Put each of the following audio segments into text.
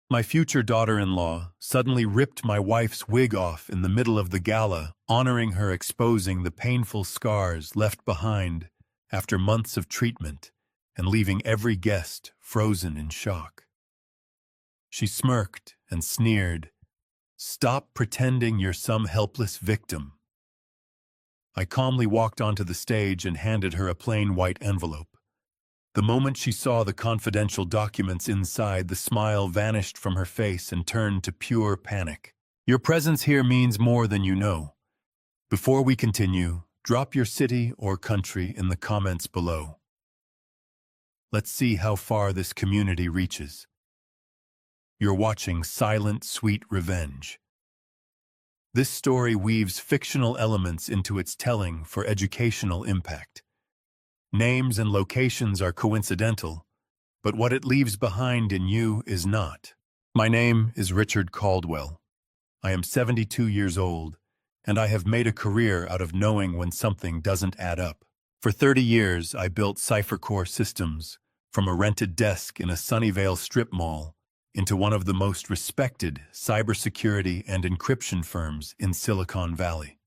My future daughter-in-law suddenly ripped my wife's wig off in the middle of the gala, honoring her, exposing the painful scars left behind after months of treatment and leaving every guest frozen in shock. She smirked and sneered, "Stop pretending you're some helpless victim." I calmly walked onto the stage and handed her a plain white envelope. The moment she saw the confidential documents inside, the smile vanished from her face and turned to pure panic. "Your presence here means more than you know. Before we continue, drop your city or country in the comments below. Let's see how far this community reaches." You're watching Silent Sweet Revenge. This story weaves fictional elements into its telling for educational impact. Names and locations are coincidental, but what it leaves behind in you is not. My name is Richard Caldwell. I am 72 years old, and I have made a career out of knowing when something doesn't add up. For 30 years, I built CipherCore systems, from a rented desk in a Sunnyvale strip mall into one of the most respected cybersecurity and encryption firms in Silicon Valley.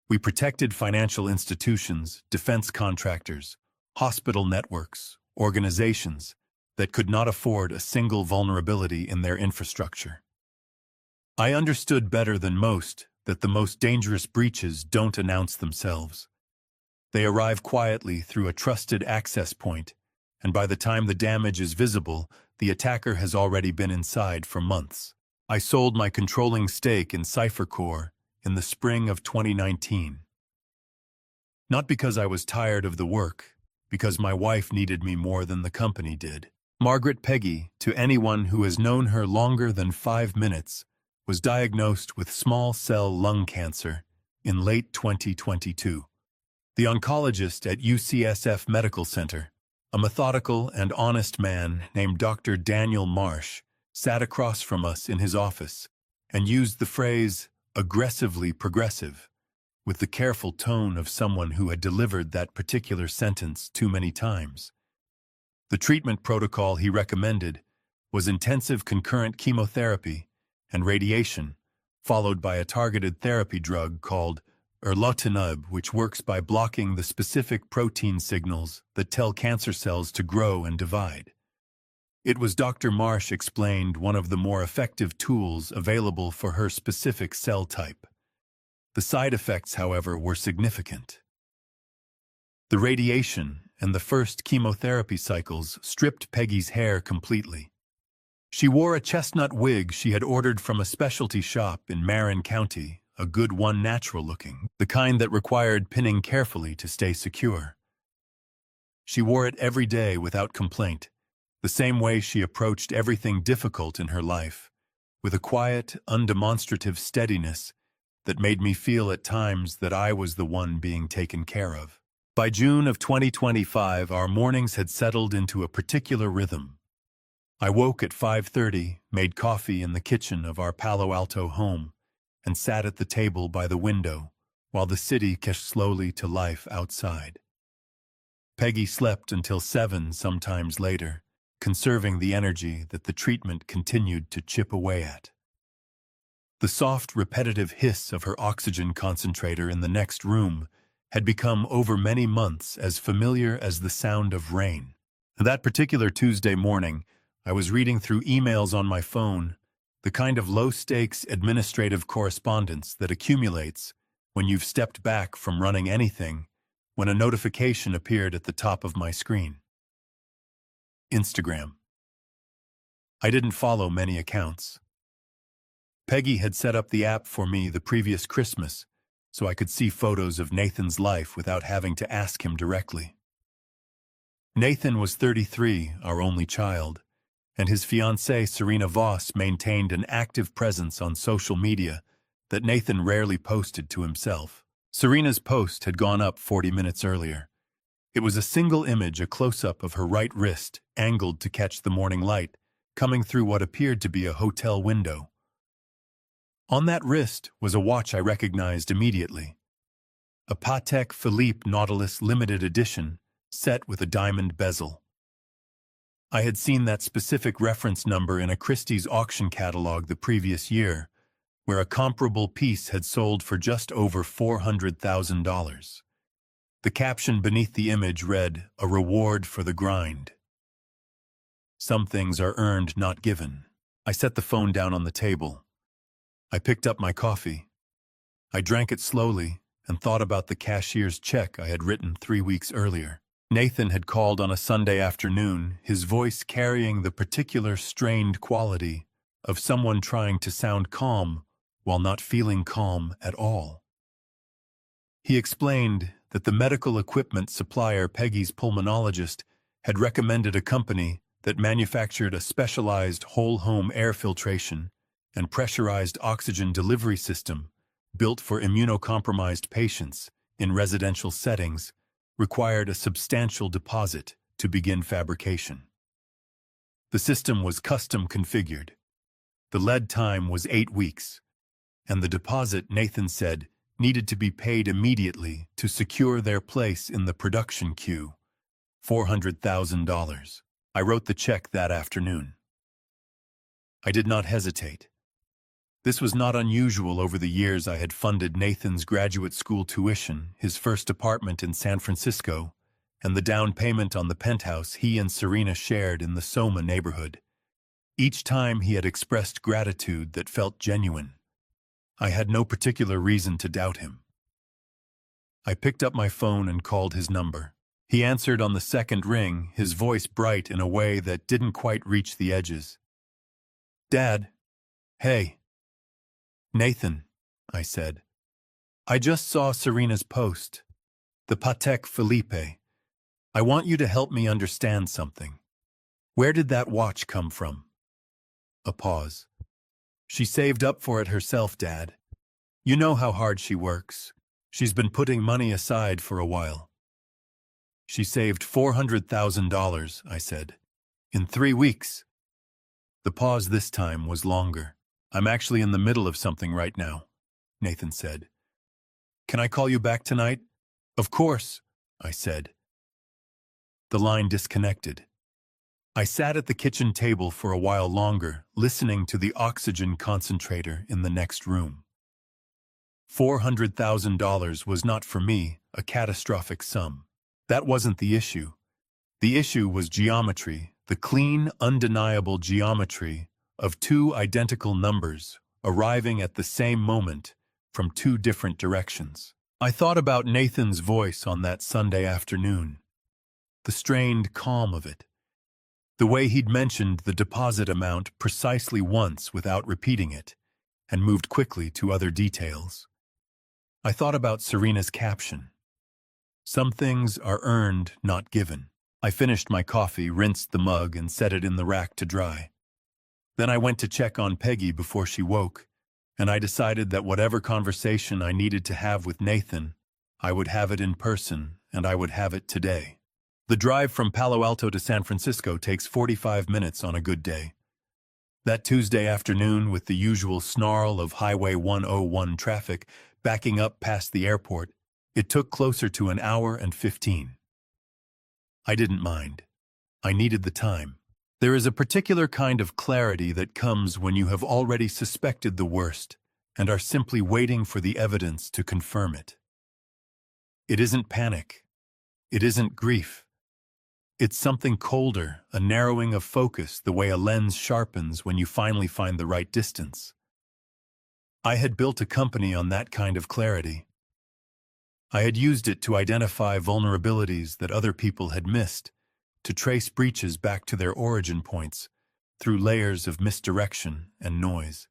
We protected financial institutions, defense contractors, hospital networks, organizations that could not afford a single vulnerability in their infrastructure. I understood better than most that the most dangerous breaches don't announce themselves. They arrive quietly through a trusted access point, and by the time the damage is visible, the attacker has already been inside for months. I sold my controlling stake in CipherCore in the spring of 2019. Not because I was tired of the work, because my wife needed me more than the company did. Margaret Peggy, to anyone who has known her longer than 5 minutes, was diagnosed with small cell lung cancer in late 2022. The oncologist at UCSF Medical Center, a methodical and honest man named Dr. Daniel Marsh, sat across from us in his office and used the phrase, "aggressively progressive," with the careful tone of someone who had delivered that particular sentence too many times. The treatment protocol he recommended was intensive concurrent chemotherapy and radiation, followed by a targeted therapy drug called erlotinib, which works by blocking the specific protein signals that tell cancer cells to grow and divide. It was, Dr. Marsh explained, one of the more effective tools available for her specific cell type. The side effects, however, were significant. The radiation and the first chemotherapy cycles stripped Peggy's hair completely. She wore a chestnut wig she had ordered from a specialty shop in Marin County, a good one, natural-looking, the kind that required pinning carefully to stay secure. She wore it every day without complaint, the same way she approached everything difficult in her life, with a quiet, undemonstrative steadiness that made me feel at times that I was the one being taken care of. By June of 2025, our mornings had settled into a particular rhythm. I woke at 5:30, made coffee in the kitchen of our Palo Alto home, and sat at the table by the window while the city cashed slowly to life outside. Peggy slept until 7, sometimes later, conserving the energy that the treatment continued to chip away at. The soft, repetitive hiss of her oxygen concentrator in the next room had become over many months as familiar as the sound of rain. That particular Tuesday morning, I was reading through emails on my phone, the kind of low-stakes administrative correspondence that accumulates when you've stepped back from running anything, when a notification appeared at the top of my screen. Instagram. I didn't follow many accounts. Peggy had set up the app for me the previous Christmas, so I could see photos of Nathan's life without having to ask him directly. Nathan was 33, our only child, and his fiancée Serena Voss maintained an active presence on social media that Nathan rarely posted to himself. Serena's post had gone up 40 minutes earlier. It was a single image, a close-up of her right wrist, angled to catch the morning light, coming through what appeared to be a hotel window. On that wrist was a watch I recognized immediately. A Patek Philippe Nautilus limited edition, set with a diamond bezel. I had seen that specific reference number in a Christie's auction catalog the previous year, where a comparable piece had sold for just over $400,000. The caption beneath the image read, "A reward for the grind." Some things are earned, not given. I set the phone down on the table. I picked up my coffee. I drank it slowly and thought about the cashier's check I had written 3 weeks earlier. Nathan had called on a Sunday afternoon, his voice carrying the particular strained quality of someone trying to sound calm while not feeling calm at all. He explained that the medical equipment supplier Peggy's pulmonologist had recommended a company that manufactured a specialized whole-home air filtration and pressurized oxygen delivery system built for immunocompromised patients in residential settings required a substantial deposit to begin fabrication. The system was custom configured. The lead time was 8 weeks, and the deposit, Nathan said, needed to be paid immediately to secure their place in the production queue, $400,000. I wrote the check that afternoon. I did not hesitate. This was not unusual over the years I had funded Nathan's graduate school tuition, his first apartment in San Francisco, and the down payment on the penthouse he and Serena shared in the Soma neighborhood. Each time he had expressed gratitude that felt genuine. I had no particular reason to doubt him. I picked up my phone and called his number. He answered on the second ring, his voice bright in a way that didn't quite reach the edges. "Dad, hey." "Nathan," I said. "I just saw Serena's post, the Patek Philippe. I want you to help me understand something. Where did that watch come from?" A pause. "She saved up for it herself, Dad. You know how hard she works. She's been putting money aside for a while." "She saved $400,000, I said. "In 3 weeks." The pause this time was longer. "I'm actually in the middle of something right now," Nathan said. "Can I call you back tonight?" "Of course," I said. The line disconnected. I sat at the kitchen table for a while longer, listening to the oxygen concentrator in the next room. $400,000 was not for me a catastrophic sum. That wasn't the issue. The issue was geometry, the clean, undeniable geometry of two identical numbers arriving at the same moment from two different directions. I thought about Nathan's voice on that Sunday afternoon, the strained calm of it, the way he'd mentioned the deposit amount precisely once without repeating it, and moved quickly to other details. I thought about Serena's caption. "Some things are earned, not given." I finished my coffee, rinsed the mug, and set it in the rack to dry. Then I went to check on Peggy before she woke, and I decided that whatever conversation I needed to have with Nathan, I would have it in person, and I would have it today. The drive from Palo Alto to San Francisco takes 45 minutes on a good day. That Tuesday afternoon, with the usual snarl of Highway 101 traffic backing up past the airport, it took closer to an hour and 15. I didn't mind. I needed the time. There is a particular kind of clarity that comes when you have already suspected the worst and are simply waiting for the evidence to confirm it. It isn't panic. It isn't grief. It's something colder, a narrowing of focus, the way a lens sharpens when you finally find the right distance. I had built a company on that kind of clarity. I had used it to identify vulnerabilities that other people had missed, to trace breaches back to their origin points through layers of misdirection and noise.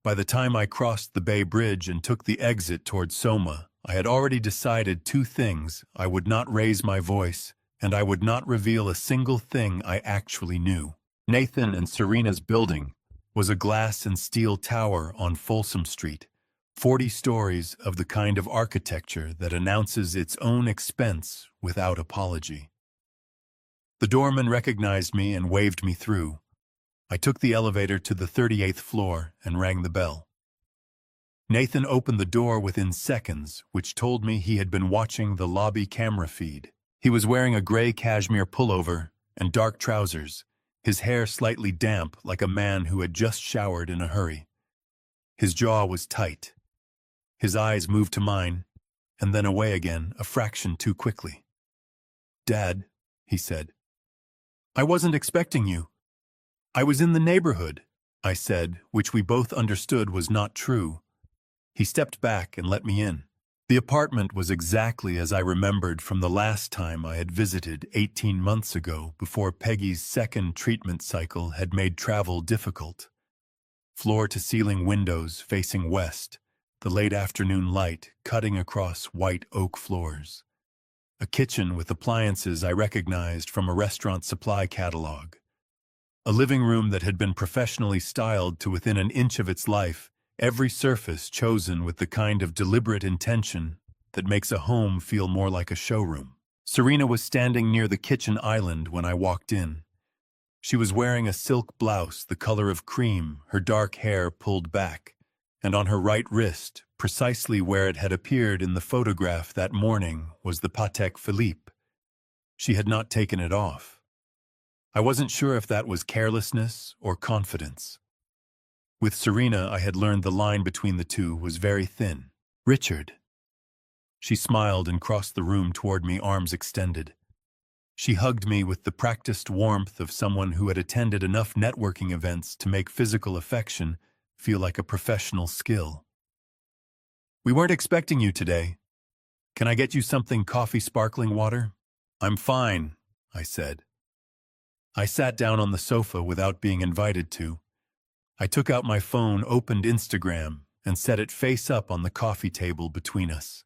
By the time I crossed the Bay Bridge and took the exit toward Soma, I had already decided 2 things: I would not raise my voice, and I would not reveal a single thing I actually knew. Nathan and Serena's building was a glass and steel tower on Folsom Street, 40 stories of the kind of architecture that announces its own expense without apology. The doorman recognized me and waved me through. I took the elevator to the 38th floor and rang the bell. Nathan opened the door within seconds, which told me he had been watching the lobby camera feed. He was wearing a gray cashmere pullover and dark trousers, his hair slightly damp like a man who had just showered in a hurry. His jaw was tight. His eyes moved to mine, and then away again a fraction too quickly. "Dad," he said. "I wasn't expecting you. I was in the neighborhood," I said, which we both understood was not true. He stepped back and let me in. The apartment was exactly as I remembered from the last time I had visited 18 months ago, before Peggy's second treatment cycle had made travel difficult. Floor-to-ceiling windows facing west, the late afternoon light cutting across white oak floors. A kitchen with appliances I recognized from a restaurant supply catalog. A living room that had been professionally styled to within an inch of its life, every surface chosen with the kind of deliberate intention that makes a home feel more like a showroom. Serena was standing near the kitchen island when I walked in. She was wearing a silk blouse the color of cream, her dark hair pulled back, and on her right wrist, precisely where it had appeared in the photograph that morning, was the Patek Philippe. She had not taken it off. I wasn't sure if that was carelessness or confidence. With Serena, I had learned the line between the two was very thin. "Richard." She smiled and crossed the room toward me, arms extended. She hugged me with the practiced warmth of someone who had attended enough networking events to make physical affection feel like a professional skill. "We weren't expecting you today. Can I get you something coffee, sparkling water?" "I'm fine," I said. I sat down on the sofa without being invited to. I took out my phone, opened Instagram, and set it face up on the coffee table between us.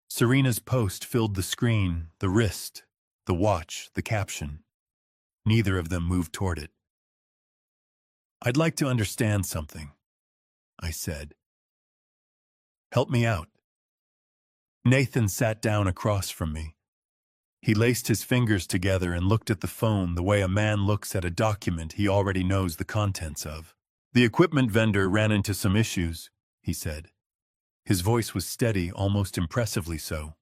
Serena's post filled the screen, the wrist, the watch, the caption. Neither of them moved toward it. "I'd like to understand something," I said. "Help me out." Nathan sat down across from me. He laced his fingers together and looked at the phone the way a man looks at a document he already knows the contents of. "The equipment vendor ran into some issues," he said. His voice was steady, almost impressively so.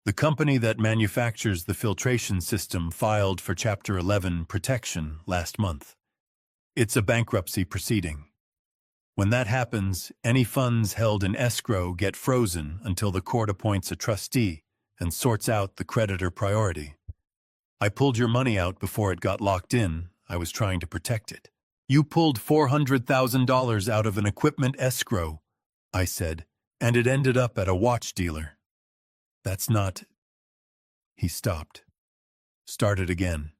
"The company that manufactures the filtration system filed for Chapter 11 protection last month. It's a bankruptcy proceeding. When that happens, any funds held in escrow get frozen until the court appoints a trustee and sorts out the creditor priority. I pulled your money out before it got locked in. I was trying to protect it." "You pulled $400,000 out of an equipment escrow," I said, "and it ended up at a watch dealer. That's not—" He stopped. Started again.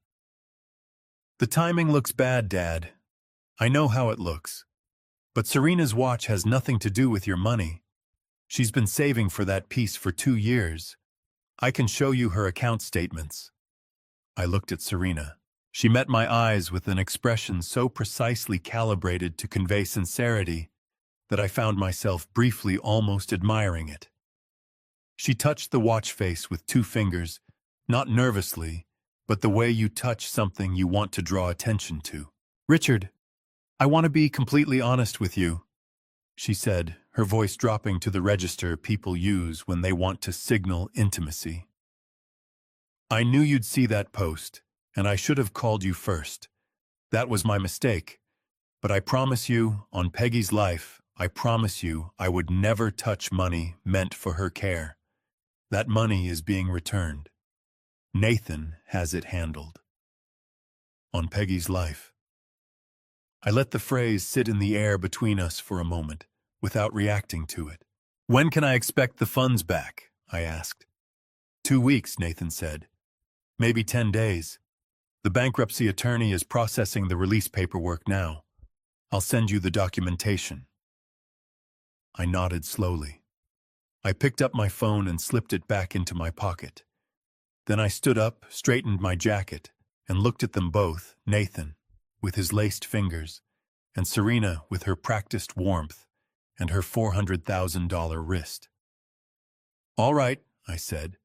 "The timing looks bad, Dad. I know how it looks. But Serena's watch has nothing to do with your money. She's been saving for that piece for 2 years. I can show you her account statements." I looked at Serena. She met my eyes with an expression so precisely calibrated to convey sincerity that I found myself briefly almost admiring it. She touched the watch face with 2 fingers, not nervously, but the way you touch something you want to draw attention to. "Richard, I want to be completely honest with you," she said, her voice dropping to the register people use when they want to signal intimacy. "I knew you'd see that post, and I should have called you first. That was my mistake. But I promise you, on Peggy's life, I promise you I would never touch money meant for her care. That money is being returned. Nathan has it handled. On Peggy's life." I let the phrase sit in the air between us for a moment, without reacting to it. "When can I expect the funds back?" I asked. 2 weeks, Nathan said. "Maybe 10 days. The bankruptcy attorney is processing the release paperwork now. I'll send you the documentation." I nodded slowly. I picked up my phone and slipped it back into my pocket. Then I stood up, straightened my jacket, and looked at them both, Nathan, with his laced fingers, and Serena with her practiced warmth and her $400,000 wrist. "All right," I said.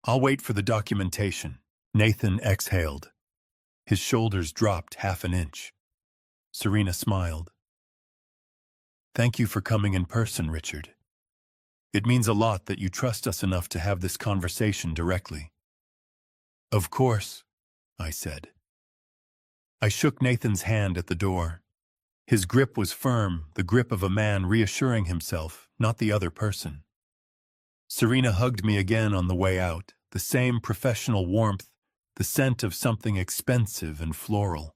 "I'll wait for the documentation." Nathan exhaled. His shoulders dropped half an inch. Serena smiled. "Thank you for coming in person, Richard. It means a lot that you trust us enough to have this conversation directly." "Of course," I said. I shook Nathan's hand at the door. His grip was firm, the grip of a man reassuring himself, not the other person. Serena hugged me again on the way out, the same professional warmth, the scent of something expensive and floral.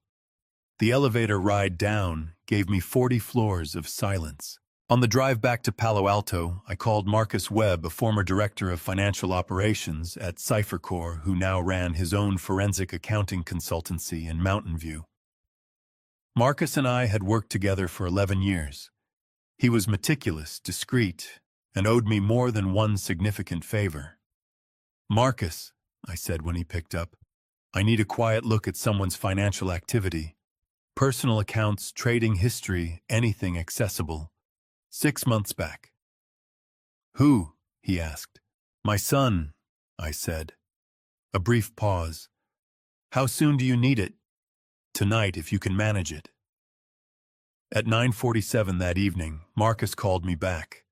The elevator ride down gave me 40 floors of silence. On the drive back to Palo Alto, I called Marcus Webb, a former director of financial operations at CipherCore, who now ran his own forensic accounting consultancy in Mountain View. Marcus and I had worked together for 11 years. He was meticulous, discreet, and owed me more than one significant favor. "Marcus," I said when he picked up, "I need a quiet look at someone's financial activity. Personal accounts, trading history, anything accessible. 6 months back." "Who?" he asked. "My son," I said. A brief pause. "How soon do you need it?" "Tonight, if you can manage it." At 9:47 that evening, Marcus called me back.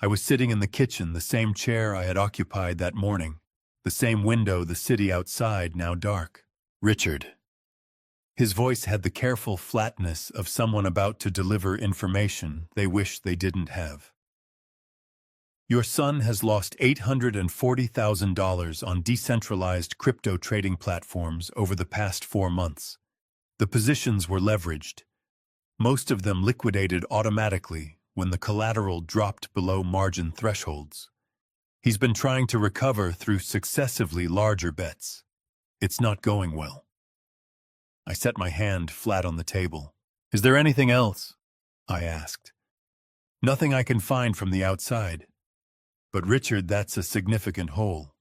I was sitting in the kitchen, the same chair I had occupied that morning, the same window, the city outside, now dark. "Richard." His voice had the careful flatness of someone about to deliver information they wish they didn't have. "Your son has lost $840,000 on decentralized crypto trading platforms over the past 4 months. The positions were leveraged. Most of them liquidated automatically when the collateral dropped below margin thresholds. He's been trying to recover through successively larger bets. It's not going well." I set my hand flat on the table. "Is there anything else?" I asked. "Nothing I can find from the outside." "But Richard, that's a significant hole.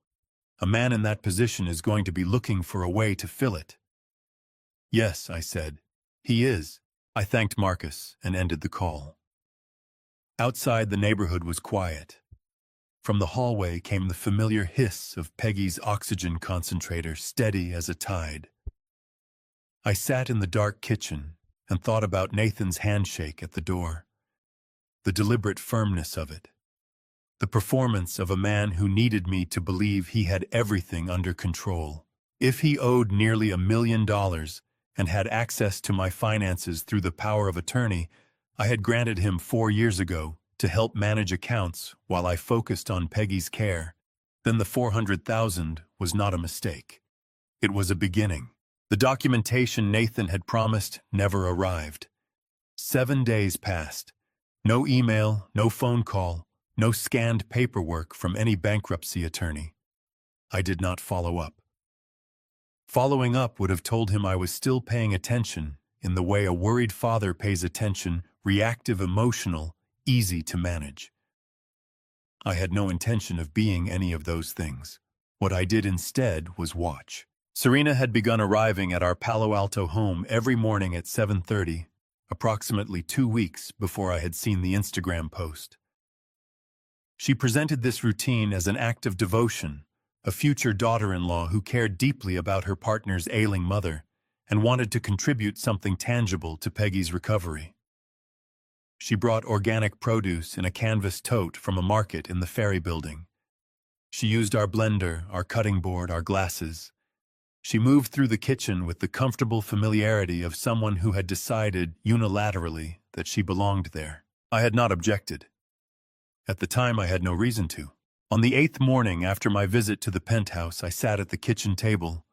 A man in that position is going to be looking for a way to fill it." "Yes," I said. "He is." I thanked Marcus and ended the call. Outside, the neighborhood was quiet. From the hallway came the familiar hiss of Peggy's oxygen concentrator, steady as a tide. I sat in the dark kitchen and thought about Nathan's handshake at the door. The deliberate firmness of it. The performance of a man who needed me to believe he had everything under control. If he owed nearly $1 million and had access to my finances through the power of attorney I had granted him 4 years ago to help manage accounts while I focused on Peggy's care, then the $400,000 was not a mistake. It was a beginning. The documentation Nathan had promised never arrived. 7 days passed. No email, no phone call, no scanned paperwork from any bankruptcy attorney. I did not follow up. Following up would have told him I was still paying attention in the way a worried father pays attention, reactive, emotional, easy to manage. I had no intention of being any of those things. What I did instead was watch. Serena had begun arriving at our Palo Alto home every morning at 7:30, approximately 2 weeks before I had seen the Instagram post. She presented this routine as an act of devotion, a future daughter-in-law who cared deeply about her partner's ailing mother and wanted to contribute something tangible to Peggy's recovery. She brought organic produce in a canvas tote from a market in the Ferry Building. She used our blender, our cutting board, our glasses. She moved through the kitchen with the comfortable familiarity of someone who had decided unilaterally that she belonged there. I had not objected. At the time, I had no reason to. On the 8th morning after my visit to the penthouse, I sat at the kitchen table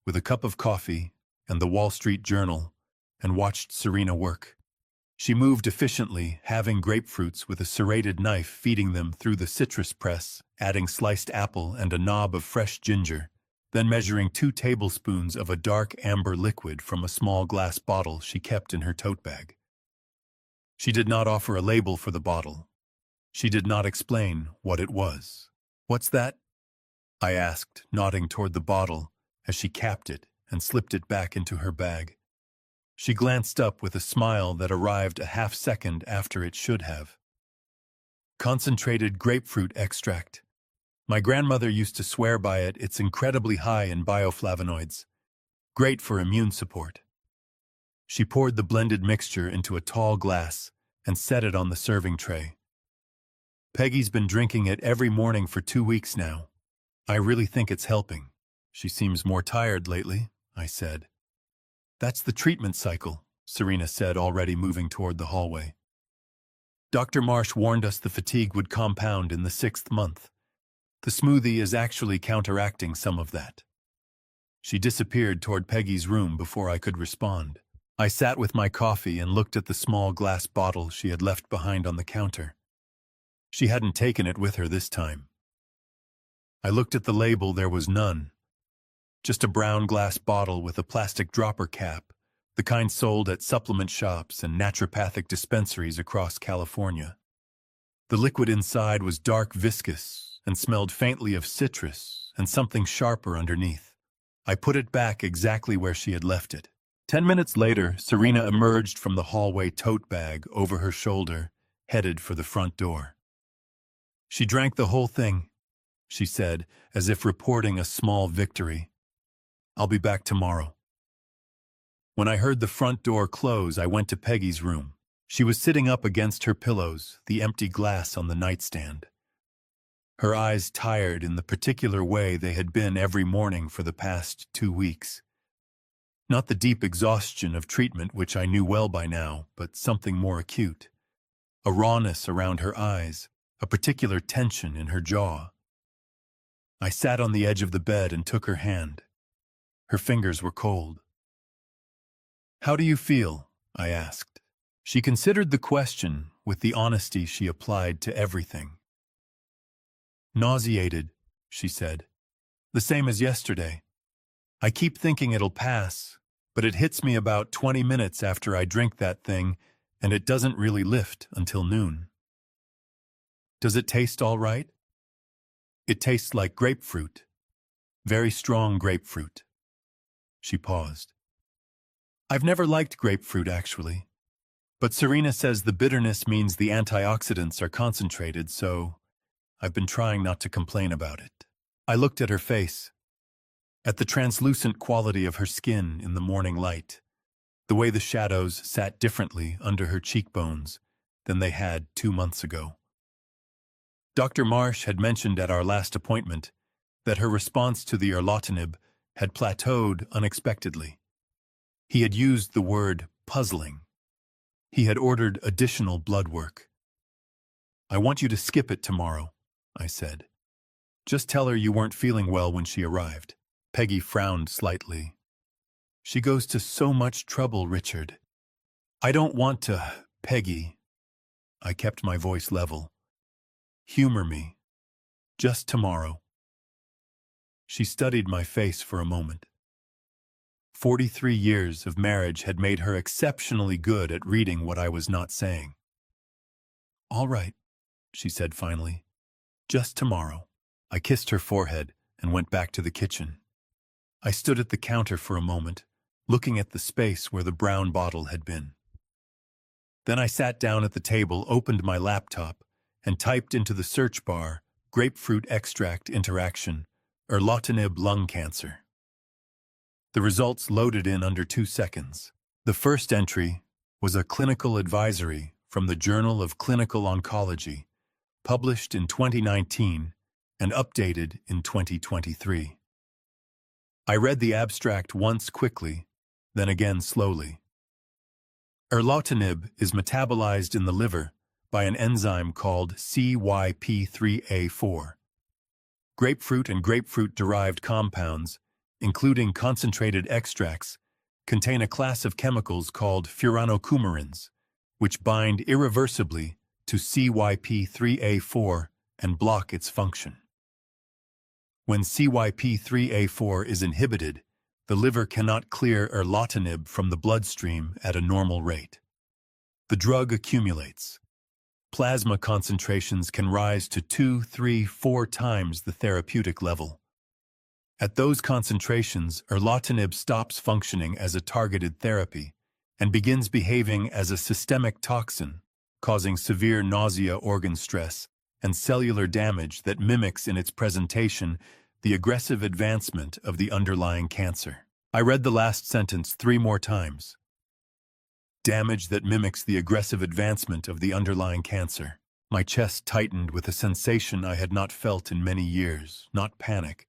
with a cup of coffee and the Wall Street Journal and watched Serena work. She moved efficiently, halving grapefruits with a serrated knife, feeding them through the citrus press, adding sliced apple and a knob of fresh ginger, then measuring 2 tablespoons of a dark amber liquid from a small glass bottle she kept in her tote bag. She did not offer a label for the bottle. She did not explain what it was. "What's that?" I asked, nodding toward the bottle as she capped it and slipped it back into her bag. She glanced up with a smile that arrived a half-second after it should have. "Concentrated grapefruit extract. My grandmother used to swear by it. It's incredibly high in bioflavonoids. Great for immune support." She poured the blended mixture into a tall glass and set it on the serving tray. "Peggy's been drinking it every morning for 2 weeks now. I really think it's helping. She seems more tired lately," I said. That's the treatment cycle, Serena said, already moving toward the hallway. Dr. Marsh warned us the fatigue would compound in the 6th month. The smoothie is actually counteracting some of that. She disappeared toward Peggy's room before I could respond. I sat with my coffee and looked at the small glass bottle she had left behind on the counter. She hadn't taken it with her this time. I looked at the label. There was none. Just a brown glass bottle with a plastic dropper cap, the kind sold at supplement shops and naturopathic dispensaries across California. The liquid inside was dark viscous and smelled faintly of citrus and something sharper underneath. I put it back exactly where she had left it. 10 minutes later, Serena emerged from the hallway tote bag over her shoulder, headed for the front door. She drank the whole thing, she said, as if reporting a small victory. I'll be back tomorrow. When I heard the front door close, I went to Peggy's room. She was sitting up against her pillows, the empty glass on the nightstand. Her eyes tired in the particular way they had been every morning for the past 2 weeks. Not the deep exhaustion of treatment, which I knew well by now, but something more acute. A rawness around her eyes, a particular tension in her jaw. I sat on the edge of the bed and took her hand. Her fingers were cold. "How do you feel?" I asked. She considered the question with the honesty she applied to everything. "Nauseated," she said. "The same as yesterday. I keep thinking it'll pass, but it hits me about 20 minutes after I drink that thing, and it doesn't really lift until noon." "Does it taste all right?" "It tastes like grapefruit. Very strong grapefruit." She paused. "I've never liked grapefruit, actually. But Serena says the bitterness means the antioxidants are concentrated, so I've been trying not to complain about it." I looked at her face, at the translucent quality of her skin in the morning light, the way the shadows sat differently under her cheekbones than they had 2 months ago. Dr. Marsh had mentioned at our last appointment that her response to the erlotinib had plateaued unexpectedly. He had used the word puzzling. He had ordered additional blood work. "I want you to skip it tomorrow," I said. "Just tell her you weren't feeling well when she arrived." Peggy frowned slightly. "She goes to so much trouble, Richard." "I don't want to, Peggy." I kept my voice level. "Humor me. Just tomorrow." She studied my face for a moment. 43 years of marriage had made her exceptionally good at reading what I was not saying. "All right," she said finally. "Just tomorrow." I kissed her forehead and went back to the kitchen. I stood at the counter for a moment, looking at the space where the brown bottle had been. Then I sat down at the table, opened my laptop, and typed into the search bar, "grapefruit extract interaction, erlotinib lung cancer." The results loaded in under 2 seconds. The first entry was a clinical advisory from the Journal of Clinical Oncology, published in 2019 and updated in 2023. I read the abstract once quickly, then again slowly. Erlotinib is metabolized in the liver by an enzyme called CYP3A4. Grapefruit and grapefruit-derived compounds, including concentrated extracts, contain a class of chemicals called furanocoumarins, which bind irreversibly to CYP3A4 and block its function. When CYP3A4 is inhibited, the liver cannot clear erlotinib from the bloodstream at a normal rate. The drug accumulates. Plasma concentrations can rise to 2, 3, 4 times the therapeutic level. At those concentrations, erlotinib stops functioning as a targeted therapy and begins behaving as a systemic toxin, causing severe nausea, organ stress, and cellular damage that mimics in its presentation the aggressive advancement of the underlying cancer. I read the last sentence 3 more times. Damage that mimics the aggressive advancement of the underlying cancer. My chest tightened with a sensation I had not felt in many years, not panic,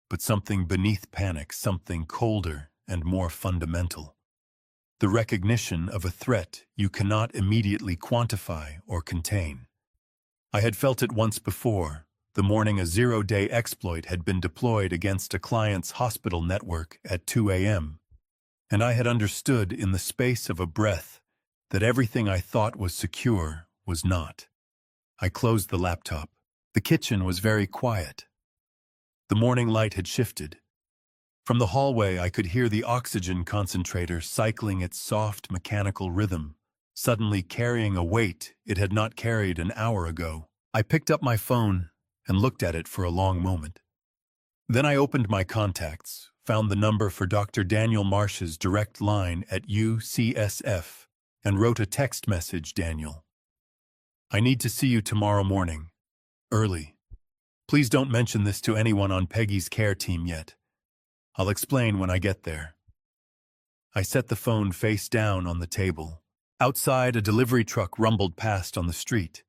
but something beneath panic, something colder and more fundamental. The recognition of a threat you cannot immediately quantify or contain. I had felt it once before, the morning a zero-day exploit had been deployed against a client's hospital network at 2 a.m., and I had understood in the space of a breath that everything I thought was secure was not. I closed the laptop. The kitchen was very quiet. The morning light had shifted. From the hallway I could hear the oxygen concentrator cycling its soft mechanical rhythm, suddenly carrying a weight it had not carried an hour ago. I picked up my phone and looked at it for a long moment. Then I opened my contacts, found the number for Dr. Daniel Marsh's direct line at UCSF, and wrote a text message. Daniel, I need to see you tomorrow morning, early. Please don't mention this to anyone on Peggy's care team yet. I'll explain when I get there. I set the phone face down on the table. Outside, a delivery truck rumbled past on the street,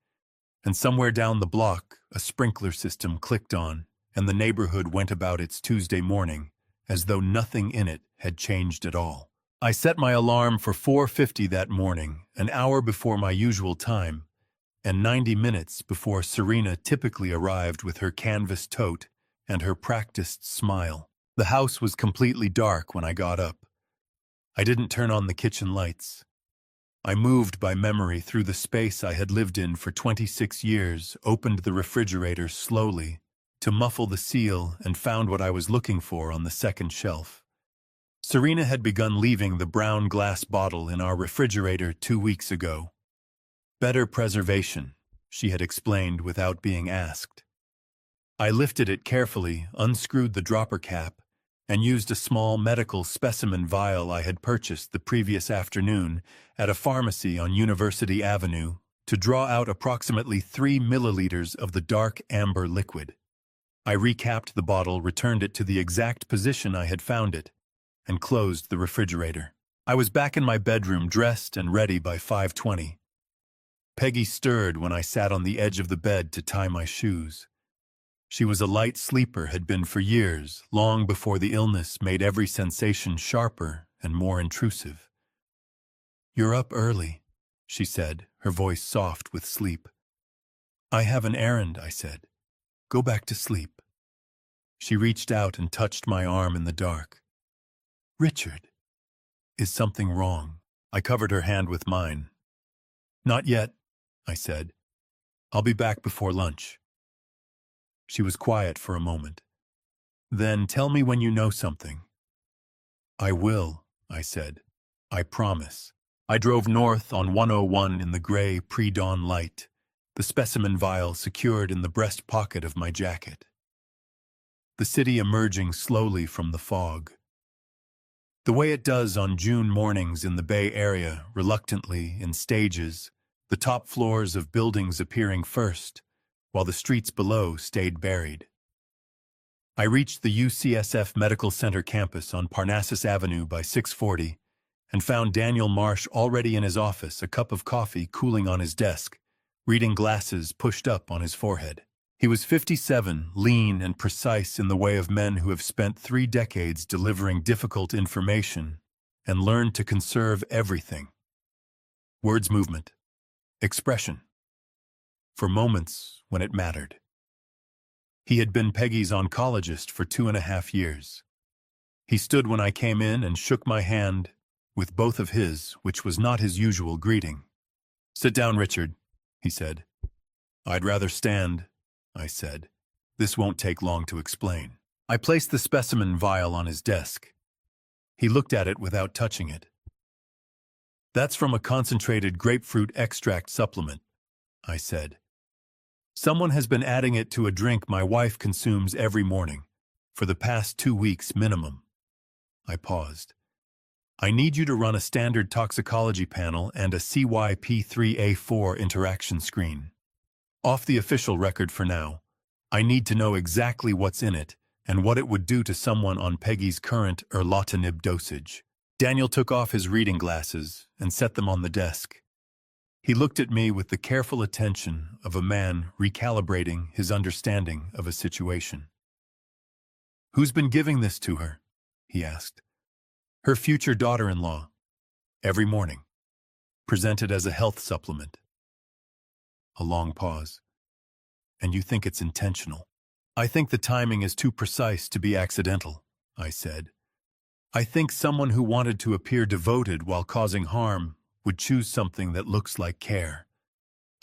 and somewhere down the block, a sprinkler system clicked on, and the neighborhood went about its Tuesday morning, as though nothing in it had changed at all. I set my alarm for 4:50 that morning, an hour before my usual time, and 90 minutes before Serena typically arrived with her canvas tote and her practiced smile. The house was completely dark when I got up. I didn't turn on the kitchen lights. I moved by memory through the space I had lived in for 26 years, opened the refrigerator slowly to muffle the seal, and found what I was looking for on the second shelf. Serena had begun leaving the brown glass bottle in our refrigerator 2 weeks ago. Better preservation, she had explained without being asked. I lifted it carefully, unscrewed the dropper cap, and used a small medical specimen vial I had purchased the previous afternoon at a pharmacy on University Avenue to draw out approximately 3 milliliters of the dark amber liquid. I recapped the bottle, returned it to the exact position I had found it, and closed the refrigerator. I was back in my bedroom, dressed and ready by 5:20. Peggy stirred when I sat on the edge of the bed to tie my shoes. She was a light sleeper, had been for years, long before the illness made every sensation sharper and more intrusive. "You're up early," she said, her voice soft with sleep. "I have an errand," I said. "Go back to sleep." She reached out and touched my arm in the dark. "Richard, is something wrong?" I covered her hand with mine. "Not yet," I said. "I'll be back before lunch." She was quiet for a moment. "Then tell me when you know something." "I will," I said. "I promise." I drove north on 101 in the gray pre-dawn light, the specimen vial secured in the breast pocket of my jacket. The city emerging slowly from the fog. The way it does on June mornings in the Bay Area, reluctantly, in stages, the top floors of buildings appearing first, while the streets below stayed buried. I reached the UCSF Medical Center campus on Parnassus Avenue by 6:40 and found Daniel Marsh already in his office, a cup of coffee cooling on his desk, reading glasses pushed up on his forehead. He was 57, lean and precise in the way of men who have spent 3 decades delivering difficult information and learned to conserve everything. Words, movement, expression. For moments when it mattered. He had been Peggy's oncologist for 2.5 years. He stood when I came in and shook my hand with both of his, which was not his usual greeting. "Sit down, Richard," he said. "I'd rather stand," I said. "This won't take long to explain." I placed the specimen vial on his desk. He looked at it without touching it. "That's from a concentrated grapefruit extract supplement," I said. "Someone has been adding it to a drink my wife consumes every morning, for the past 2 weeks minimum." I paused. "I need you to run a standard toxicology panel and a CYP3A4 interaction screen. Off the official record for now, I need to know exactly what's in it and what it would do to someone on Peggy's current erlotinib dosage." Daniel took off his reading glasses and set them on the desk. He looked at me with the careful attention of a man recalibrating his understanding of a situation. "Who's been giving this to her?" he asked. Her future daughter-in-law, every morning, presented as a health supplement. A long pause. And you think it's intentional. I think the timing is too precise to be accidental, I said. I think someone who wanted to appear devoted while causing harm would choose something that looks like care.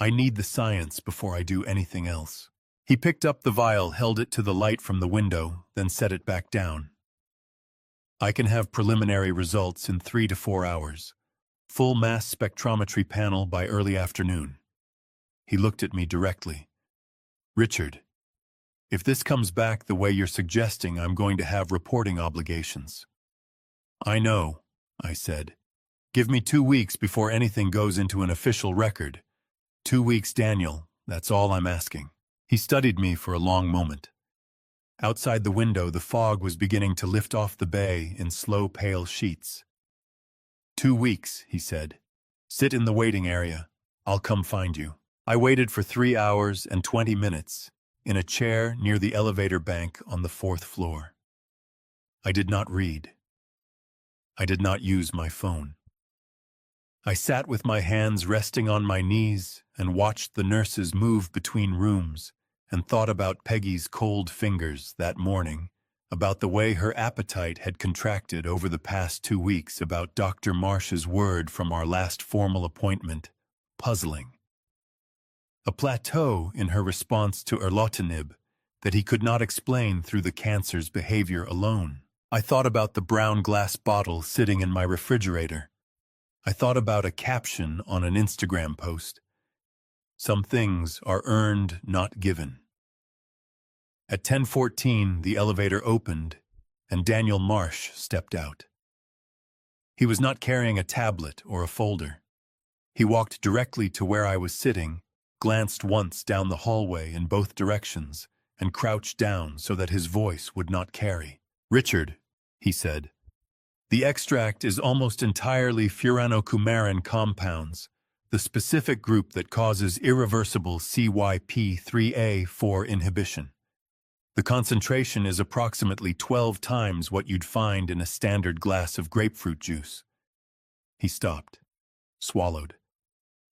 I need the science before I do anything else. He picked up the vial, held it to the light from the window, then set it back down. I can have preliminary results in 3 to 4 hours. Full mass spectrometry panel by early afternoon. He looked at me directly. Richard, if this comes back the way you're suggesting, I'm going to have reporting obligations. I know, I said. Give me 2 weeks before anything goes into an official record. 2 weeks, Daniel, that's all I'm asking. He studied me for a long moment. Outside the window, the fog was beginning to lift off the bay in slow, pale sheets. 2 weeks, he said. Sit in the waiting area. I'll come find you. I waited for 3 hours and 20 minutes in a chair near the elevator bank on the 4th floor. I did not read. I did not use my phone. I sat with my hands resting on my knees and watched the nurses move between rooms and thought about Peggy's cold fingers that morning, about the way her appetite had contracted over the past 2 weeks, about Dr. Marsh's word from our last formal appointment, puzzling. A plateau in her response to erlotinib that he could not explain through the cancer's behavior alone. I thought about the brown glass bottle sitting in my refrigerator. I thought about a caption on an Instagram post. Some things are earned, not given. At 10:14, the elevator opened, and Daniel Marsh stepped out. He was not carrying a tablet or a folder. He walked directly to where I was sitting, glanced once down the hallway in both directions, and crouched down so that his voice would not carry. Richard, he said, the extract is almost entirely furanocoumarin compounds, the specific group that causes irreversible CYP3A4 inhibition. The concentration is approximately 12 times what you'd find in a standard glass of grapefruit juice. He stopped, swallowed.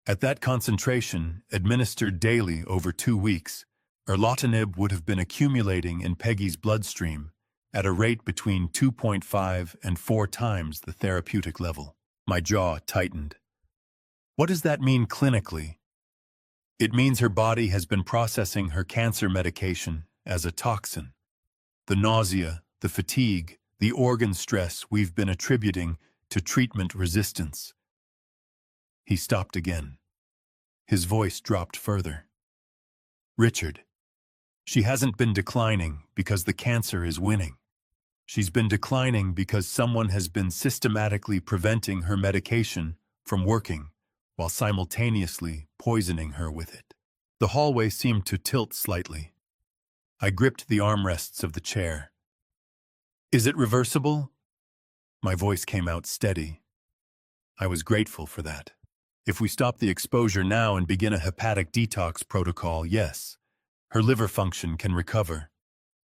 At that concentration, administered daily over 2 weeks, erlotinib would have been accumulating in Peggy's bloodstream at a rate between 2.5 and 4 times the therapeutic level. My jaw tightened. What does that mean clinically? It means her body has been processing her cancer medication as a toxin. The nausea, the fatigue, the organ stress we've been attributing to treatment resistance. He stopped again. His voice dropped further. Richard, she hasn't been declining because the cancer is winning. She's been declining because someone has been systematically preventing her medication from working while simultaneously poisoning her with it. The hallway seemed to tilt slightly. I gripped the armrests of the chair. Is it reversible? My voice came out steady. I was grateful for that. If we stop the exposure now and begin a hepatic detox protocol, yes, her liver function can recover.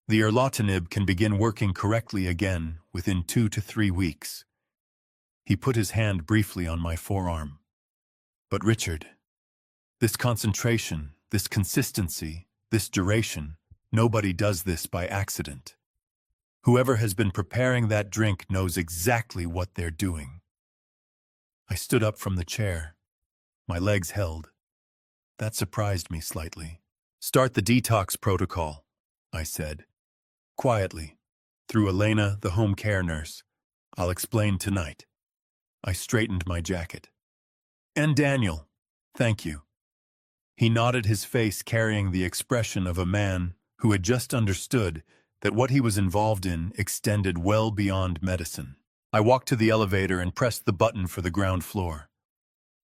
The erlotinib can begin working correctly again within 2 to 3 weeks. He put his hand briefly on my forearm. But Richard, this concentration, this consistency, this duration, nobody does this by accident. Whoever has been preparing that drink knows exactly what they're doing. I stood up from the chair. My legs held. That surprised me slightly. Start the detox protocol, I said. Quietly, through Elena, the home care nurse. I'll explain tonight. I straightened my jacket. And Daniel, thank you. He nodded, his face carrying the expression of a man who had just understood that what he was involved in extended well beyond medicine. I walked to the elevator and pressed the button for the ground floor.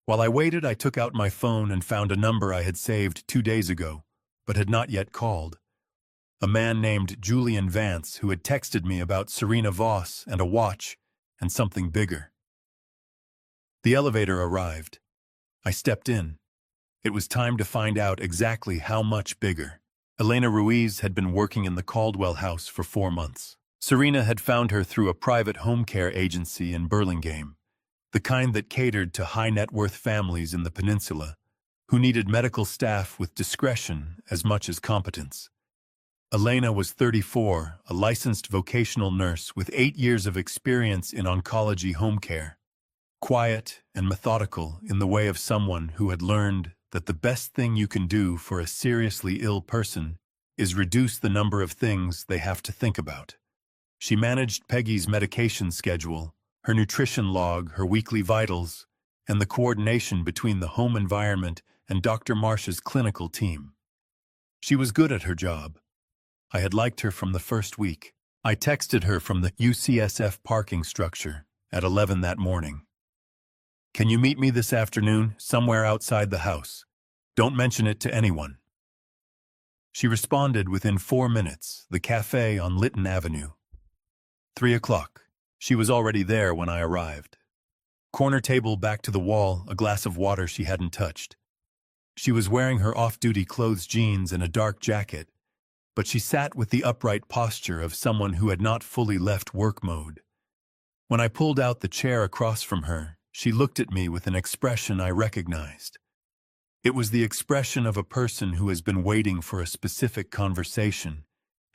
While I waited, I took out my phone and found a number I had saved 2 days ago, but had not yet called. A man named Julian Vance who had texted me about Serena Voss and a watch and something bigger. The elevator arrived. I stepped in. It was time to find out exactly how much bigger. Elena Ruiz had been working in the Caldwell house for 4 months. Serena had found her through a private home care agency in Burlingame, the kind that catered to high-net-worth families in the peninsula, who needed medical staff with discretion as much as competence. Elena was 34, a licensed vocational nurse with 8 years of experience in oncology home care. Quiet and methodical in the way of someone who had learned that the best thing you can do for a seriously ill person is reduce the number of things they have to think about. She managed Peggy's medication schedule, her nutrition log, her weekly vitals, and the coordination between the home environment and Dr. Marsh's clinical team. She was good at her job. I had liked her from the first week. I texted her from the UCSF parking structure at 11 that morning. "Can you meet me this afternoon, somewhere outside the house? Don't mention it to anyone." She responded within 4 minutes, the cafe on Lytton Avenue. 3 o'clock. She was already there when I arrived. Corner table back to the wall, a glass of water she hadn't touched. She was wearing her off-duty clothes jeans and a dark jacket, but she sat with the upright posture of someone who had not fully left work mode. When I pulled out the chair across from her, she looked at me with an expression I recognized. It was the expression of a person who has been waiting for a specific conversation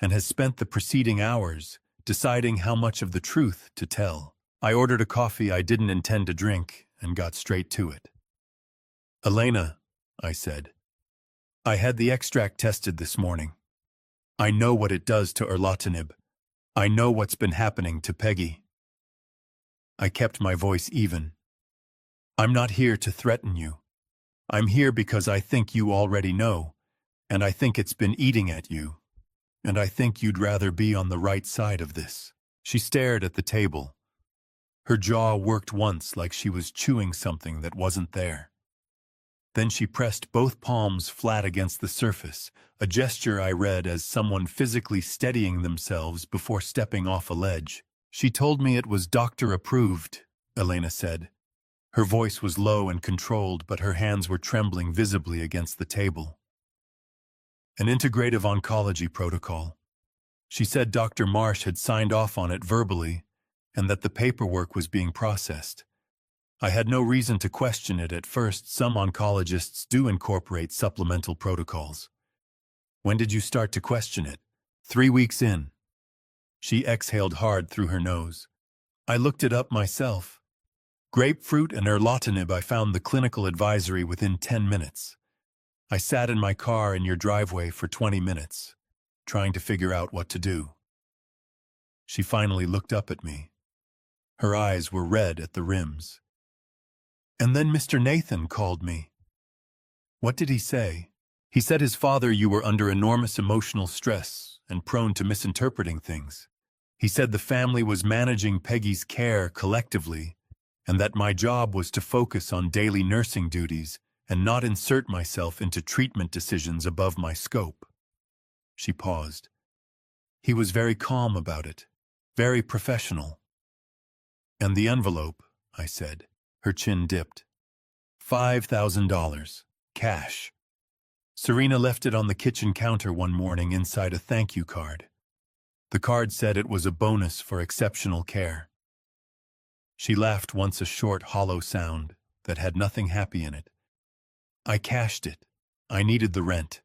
and has spent the preceding hours deciding how much of the truth to tell. I ordered a coffee I didn't intend to drink and got straight to it. "Elena," I said, "I had the extract tested this morning. I know what it does to erlotinib. I know what's been happening to Peggy." I kept my voice even. "I'm not here to threaten you. I'm here because I think you already know, and I think it's been eating at you, and I think you'd rather be on the right side of this." She stared at the table. Her jaw worked once like she was chewing something that wasn't there. Then she pressed both palms flat against the surface, a gesture I read as someone physically steadying themselves before stepping off a ledge. "She told me it was doctor-approved," Elena said. Her voice was low and controlled, but her hands were trembling visibly against the table. "An integrative oncology protocol. She said Dr. Marsh had signed off on it verbally, and that the paperwork was being processed. I had no reason to question it at first. Some oncologists do incorporate supplemental protocols." "When did you start to question it?" 3 weeks in." She exhaled hard through her nose. "I looked it up myself. Grapefruit and erlotinib. I found the clinical advisory within 10 minutes. I sat in my car in your driveway for 20 minutes, trying to figure out what to do." She finally looked up at me. Her eyes were red at the rims. "And then Mr. Nathan called me." "What did he say?" "He said his father you were under enormous emotional stress and prone to misinterpreting things. He said the family was managing Peggy's care collectively, and that my job was to focus on daily nursing duties and not insert myself into treatment decisions above my scope." She paused. "He was very calm about it, very professional." "And the envelope," I said. Her chin dipped. $5,000, cash. Serena left it on the kitchen counter one morning inside a thank you card. The card said it was a bonus for exceptional care. She laughed once, a short, hollow sound that had nothing happy in it. I cashed it. I needed the rent.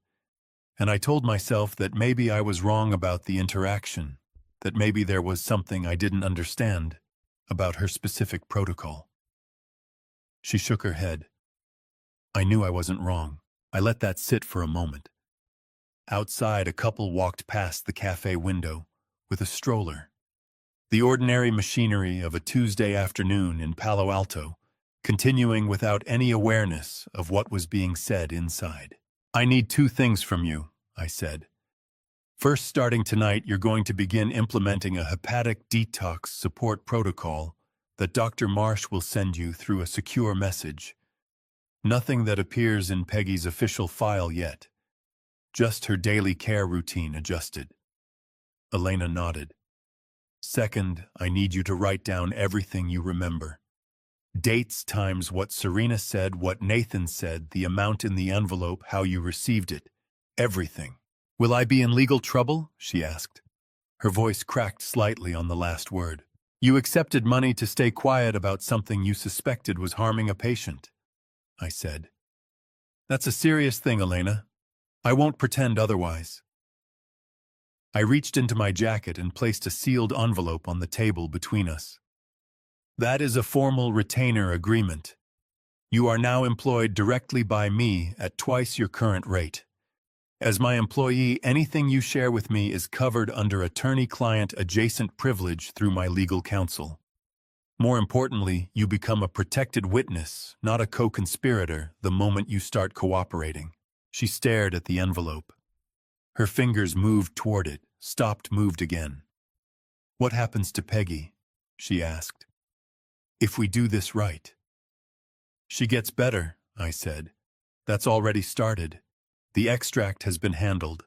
And I told myself that maybe I was wrong about the interaction, that maybe there was something I didn't understand about her specific protocol. She shook her head. I knew I wasn't wrong. I let that sit for a moment. Outside, a couple walked past the cafe window with a stroller. The ordinary machinery of a Tuesday afternoon in Palo Alto, continuing without any awareness of what was being said inside. "I need 2 things from you," I said. "First, starting tonight, you're going to begin implementing a hepatic detox support protocol that Dr. Marsh will send you through a secure message. Nothing that appears in Peggy's official file yet. Just her daily care routine adjusted." Elena nodded. "Second, I need you to write down everything you remember. Dates times what Serena said, what Nathan said, the amount in the envelope, how you received it. Everything." "Will I be in legal trouble?" she asked. Her voice cracked slightly on the last word. You accepted money to stay quiet about something you suspected was harming a patient, I said. That's a serious thing, Elena. I won't pretend otherwise. I reached into my jacket and placed a sealed envelope on the table between us. That is a formal retainer agreement. You are now employed directly by me at twice your current rate. As my employee, anything you share with me is covered under attorney-client adjacent privilege through my legal counsel. More importantly, you become a protected witness, not a co-conspirator, the moment you start cooperating. She stared at the envelope. Her fingers moved toward it, stopped, moved again. What happens to Peggy? She asked. If we do this right. She gets better, I said. That's already started. The extract has been handled.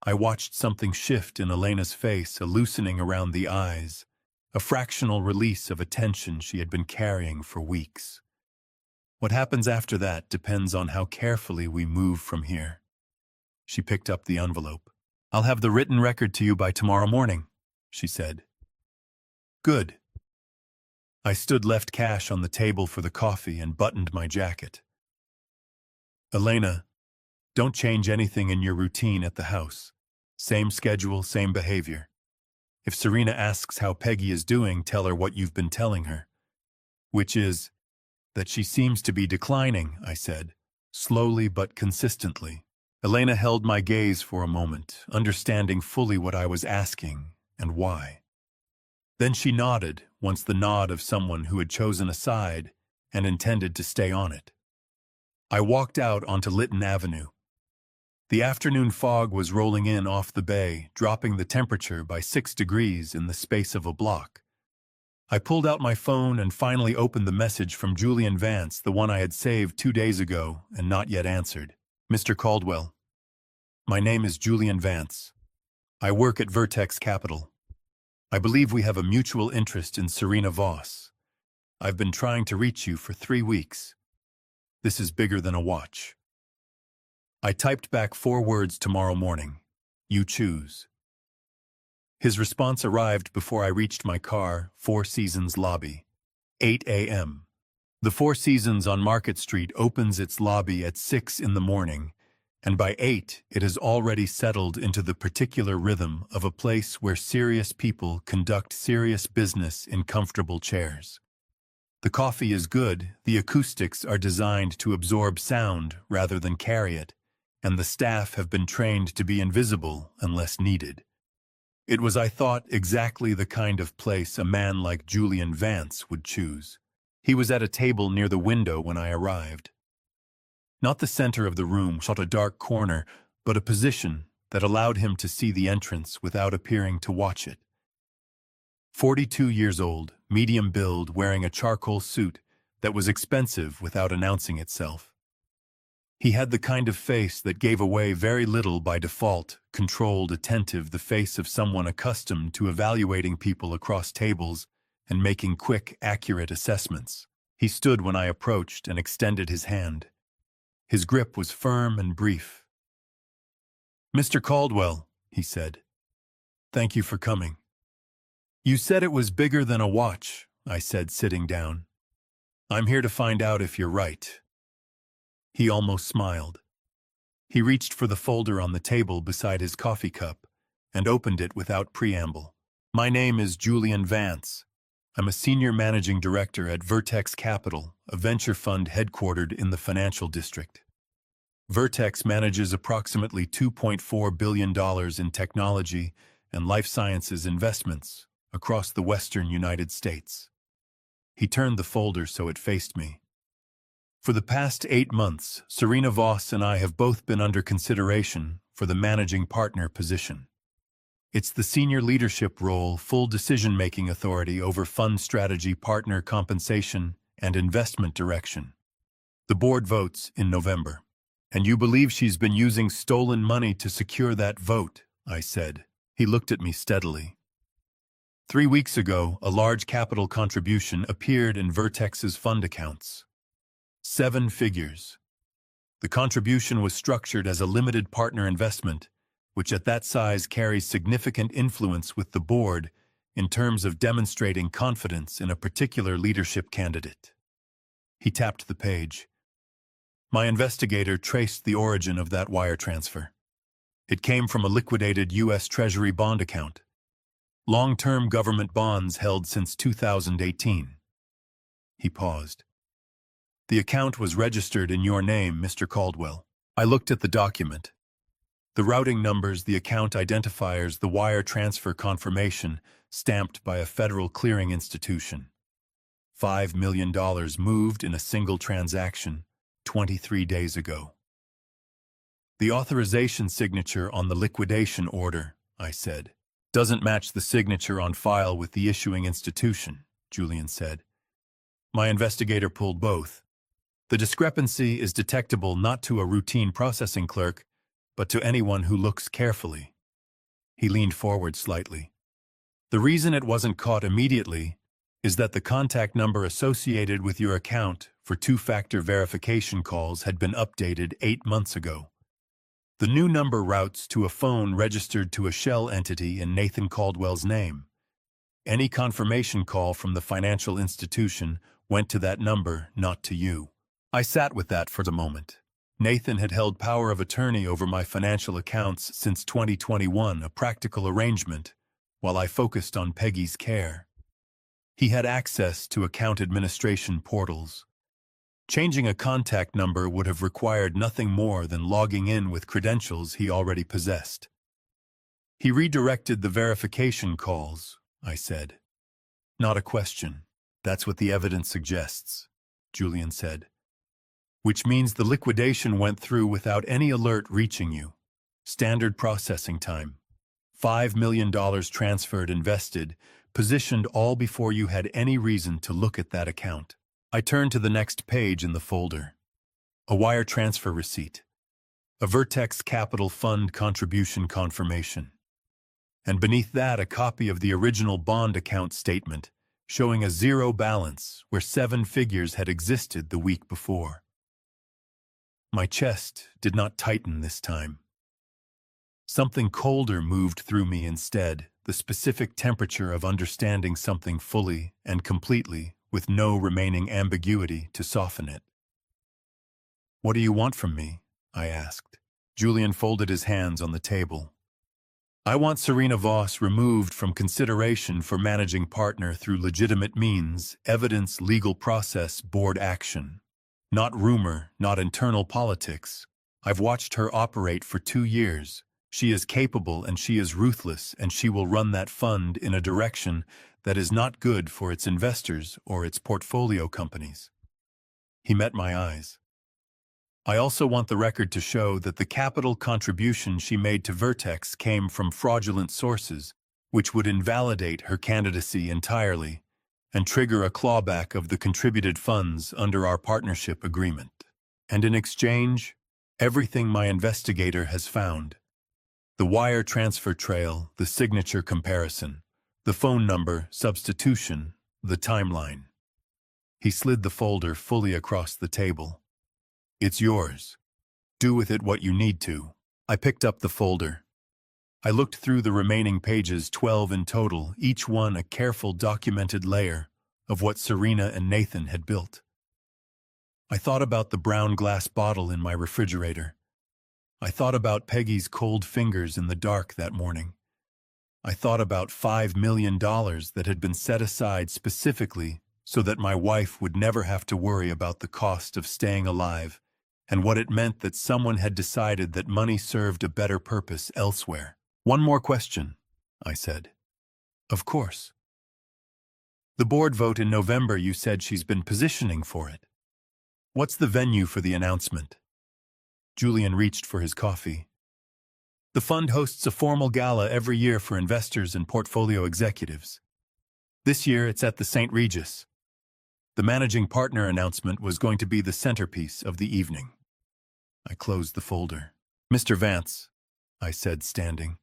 I watched something shift in Elena's face, a loosening around the eyes, a fractional release of a tension she had been carrying for weeks. What happens after that depends on how carefully we move from here. She picked up the envelope. I'll have the written record to you by tomorrow morning, she said. Good. I stood, left cash on the table for the coffee, and buttoned my jacket. Elena, don't change anything in your routine at the house. Same schedule, same behavior. If Serena asks how Peggy is doing, tell her what you've been telling her. Which is that she seems to be declining, I said, slowly but consistently. Elena held my gaze for a moment, understanding fully what I was asking and why. Then she nodded, once the nod of someone who had chosen a side and intended to stay on it. I walked out onto Lytton Avenue. The afternoon fog was rolling in off the bay, dropping the temperature by 6 degrees in the space of a block. I pulled out my phone and finally opened the message from Julian Vance, the one I had saved 2 days ago and not yet answered. Mr. Caldwell, my name is Julian Vance. I work at Vertex Capital. I believe we have a mutual interest in Serena Voss. I've been trying to reach you for 3 weeks. This is bigger than a watch. I typed back 4 words: tomorrow morning. You choose. His response arrived before I reached my car, Four Seasons lobby. 8 a.m. The Four Seasons on Market Street opens its lobby at 6 in the morning, and by 8 it has already settled into the particular rhythm of a place where serious people conduct serious business in comfortable chairs. The coffee is good, the acoustics are designed to absorb sound rather than carry it, and the staff have been trained to be invisible unless needed. It was, I thought, exactly the kind of place a man like Julian Vance would choose. He was at a table near the window when I arrived. Not the center of the room, sought a dark corner, but a position that allowed him to see the entrance without appearing to watch it. 42 years old, medium build, wearing a charcoal suit that was expensive without announcing itself. He had the kind of face that gave away very little by default, controlled, attentive, the face of someone accustomed to evaluating people across tables and making quick, accurate assessments. He stood when I approached and extended his hand. His grip was firm and brief. Mr. Caldwell, he said, thank you for coming. You said it was bigger than a watch, I said, sitting down. I'm here to find out if you're right. He almost smiled. He reached for the folder on the table beside his coffee cup and opened it without preamble. My name is Julian Vance. I'm a senior managing director at Vertex Capital, a venture fund headquartered in the financial district. Vertex manages approximately $2.4 billion in technology and life sciences investments across the western United States. He turned the folder so it faced me. For the past 8 months, Serena Voss and I have both been under consideration for the managing partner position. It's the senior leadership role, full decision-making authority over fund strategy, partner compensation, and investment direction. The board votes in November. And you believe she's been using stolen money to secure that vote, I said. He looked at me steadily. 3 weeks ago, a large capital contribution appeared in Vertex's fund accounts. 7 figures. The contribution was structured as a limited partner investment which at that size carries significant influence with the board in terms of demonstrating confidence in a particular leadership candidate. He tapped the page. My investigator traced the origin of that wire transfer. It came from a liquidated U.S. Treasury bond account. Long-term government bonds held since 2018. He paused. The account was registered in your name, Mr. Caldwell. I looked at the document. The routing numbers, the account identifiers, the wire transfer confirmation, stamped by a federal clearing institution. $5 million moved in a single transaction 23 days ago. The authorization signature on the liquidation order, I said, doesn't match the signature on file with the issuing institution, Julian said. My investigator pulled both. The discrepancy is detectable not to a routine processing clerk, but to anyone who looks carefully. He leaned forward slightly. The reason it wasn't caught immediately is that the contact number associated with your account for two-factor verification calls had been updated 8 months ago. The new number routes to a phone registered to a shell entity in Nathan Caldwell's name. Any confirmation call from the financial institution went to that number, not to you. I sat with that for the moment. Nathan had held power of attorney over my financial accounts since 2021, a practical arrangement, while I focused on Peggy's care. He had access to account administration portals. Changing a contact number would have required nothing more than logging in with credentials he already possessed. He redirected the verification calls, I said. Not a question. That's what the evidence suggests, Julian said. Which means the liquidation went through without any alert reaching you. Standard processing time. $5 million transferred, invested, positioned all before you had any reason to look at that account. I turned to the next page in the folder. A wire transfer receipt. A Vertex Capital Fund contribution confirmation. And beneath that, a copy of the original bond account statement, showing a zero balance where 7 figures had existed the week before. My chest did not tighten this time. Something colder moved through me instead, the specific temperature of understanding something fully and completely, with no remaining ambiguity to soften it. What do you want from me? I asked. Julian folded his hands on the table. I want Serena Voss removed from consideration for managing partner through legitimate means, evidence, legal process, board action. Not rumor, not internal politics. I've watched her operate for 2 years. She is capable and she is ruthless, and she will run that fund in a direction that is not good for its investors or its portfolio companies. He met my eyes. I also want the record to show that the capital contribution she made to Vertex came from fraudulent sources, which would invalidate her candidacy entirely and trigger a clawback of the contributed funds under our partnership agreement. And in exchange, everything my investigator has found. The wire transfer trail, the signature comparison, the phone number, substitution, the timeline. He slid the folder fully across the table. It's yours. Do with it what you need to. I picked up the folder. I looked through the remaining pages, 12 in total, each one a careful documented layer of what Serena and Nathan had built. I thought about the brown glass bottle in my refrigerator. I thought about Peggy's cold fingers in the dark that morning. I thought about $5 million that had been set aside specifically so that my wife would never have to worry about the cost of staying alive, and what it meant that someone had decided that money served a better purpose elsewhere. One more question, I said. Of course. The board vote in November, you said she's been positioning for it. What's the venue for the announcement? Julian reached for his coffee. The fund hosts a formal gala every year for investors and portfolio executives. This year it's at the St. Regis. The managing partner announcement was going to be the centerpiece of the evening. I closed the folder. Mr. Vance, I said, standing.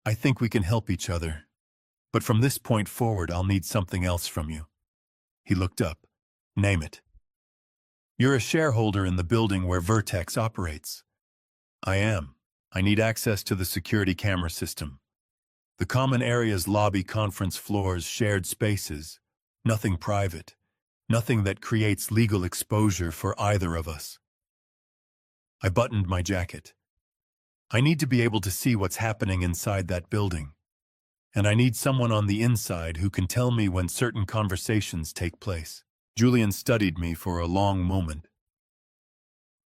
I think we can help each other, but from this point forward I'll need something else from you. He looked up. Name it. You're a shareholder in the building where Vertex operates. I am. I need access to the security camera system. The common areas, lobby, conference floors, shared spaces. Nothing private. Nothing that creates legal exposure for either of us. I buttoned my jacket. I need to be able to see what's happening inside that building. And I need someone on the inside who can tell me when certain conversations take place. Julian studied me for a long moment.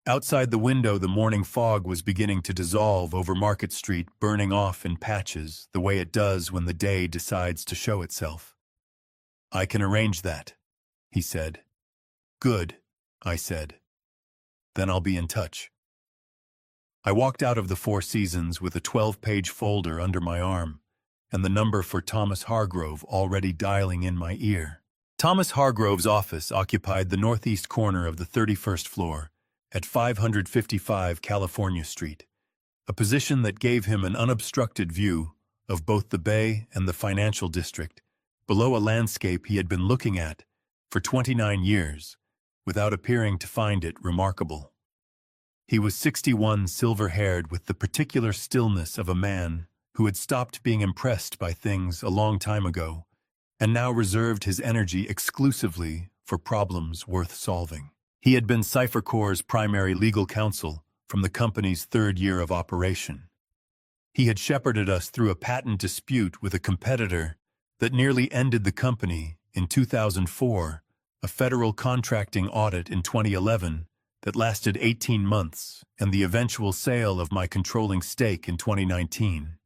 Outside the window, the morning fog was beginning to dissolve over Market Street, burning off in patches, the way it does when the day decides to show itself. I can arrange that, he said. Good, I said. Then I'll be in touch. I walked out of the Four Seasons with a 12-page folder under my arm, and the number for Thomas Hargrove already dialing in my ear. Thomas Hargrove's office occupied the northeast corner of the 31st floor, at 555 California Street, a position that gave him an unobstructed view of both the Bay and the financial district, below a landscape he had been looking at for 29 years, without appearing to find it remarkable. He was 61, silver-haired, with the particular stillness of a man who had stopped being impressed by things a long time ago, and now reserved his energy exclusively for problems worth solving. He had been Cipher Corp's primary legal counsel from the company's third year of operation. He had shepherded us through a patent dispute with a competitor that nearly ended the company in 2004, a federal contracting audit in 2011 that lasted 18 months, and the eventual sale of my controlling stake in 2019.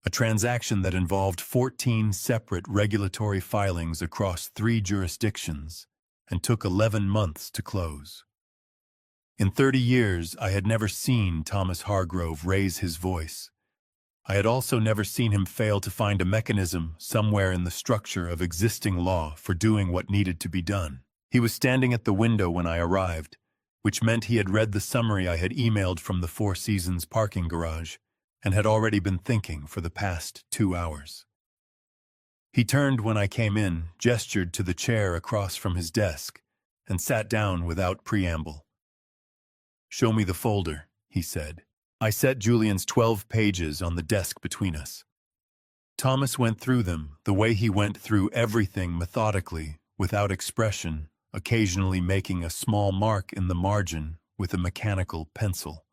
A transaction that involved 14 separate regulatory filings across 3 jurisdictions and took 11 months to close. In 30 years, I had never seen Thomas Hargrove raise his voice. I had also never seen him fail to find a mechanism somewhere in the structure of existing law for doing what needed to be done. He was standing at the window when I arrived, which meant he had read the summary I had emailed from the Four Seasons parking garage and had already been thinking for the past 2 hours. He turned when I came in, gestured to the chair across from his desk, and sat down without preamble. "Show me the folder," he said. I set Julian's 12 pages on the desk between us. Thomas went through them the way he went through everything, methodically, without expression, occasionally making a small mark in the margin with a mechanical pencil.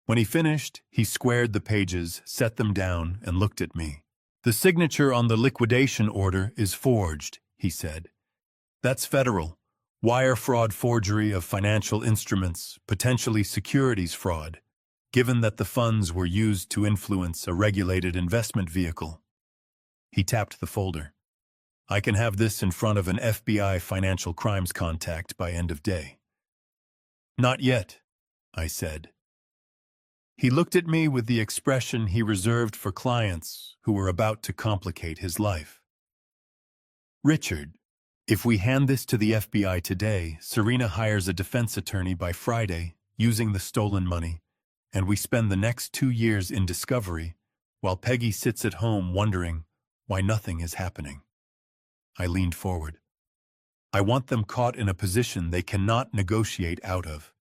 When he finished, he squared the pages, set them down, and looked at me. "The signature on the liquidation order is forged," he said. "That's federal. Wire fraud, forgery of financial instruments, potentially securities fraud, given that the funds were used to influence a regulated investment vehicle." He tapped the folder. "I can have this in front of an FBI financial crimes contact by end of day." "Not yet," I said. He looked at me with the expression he reserved for clients who were about to complicate his life. "Richard, if we hand this to the FBI today, Serena hires a defense attorney by Friday using the stolen money, and we spend the next 2 years in discovery while Peggy sits at home wondering why nothing is happening." I leaned forward. "I want them caught in a position they cannot negotiate out of.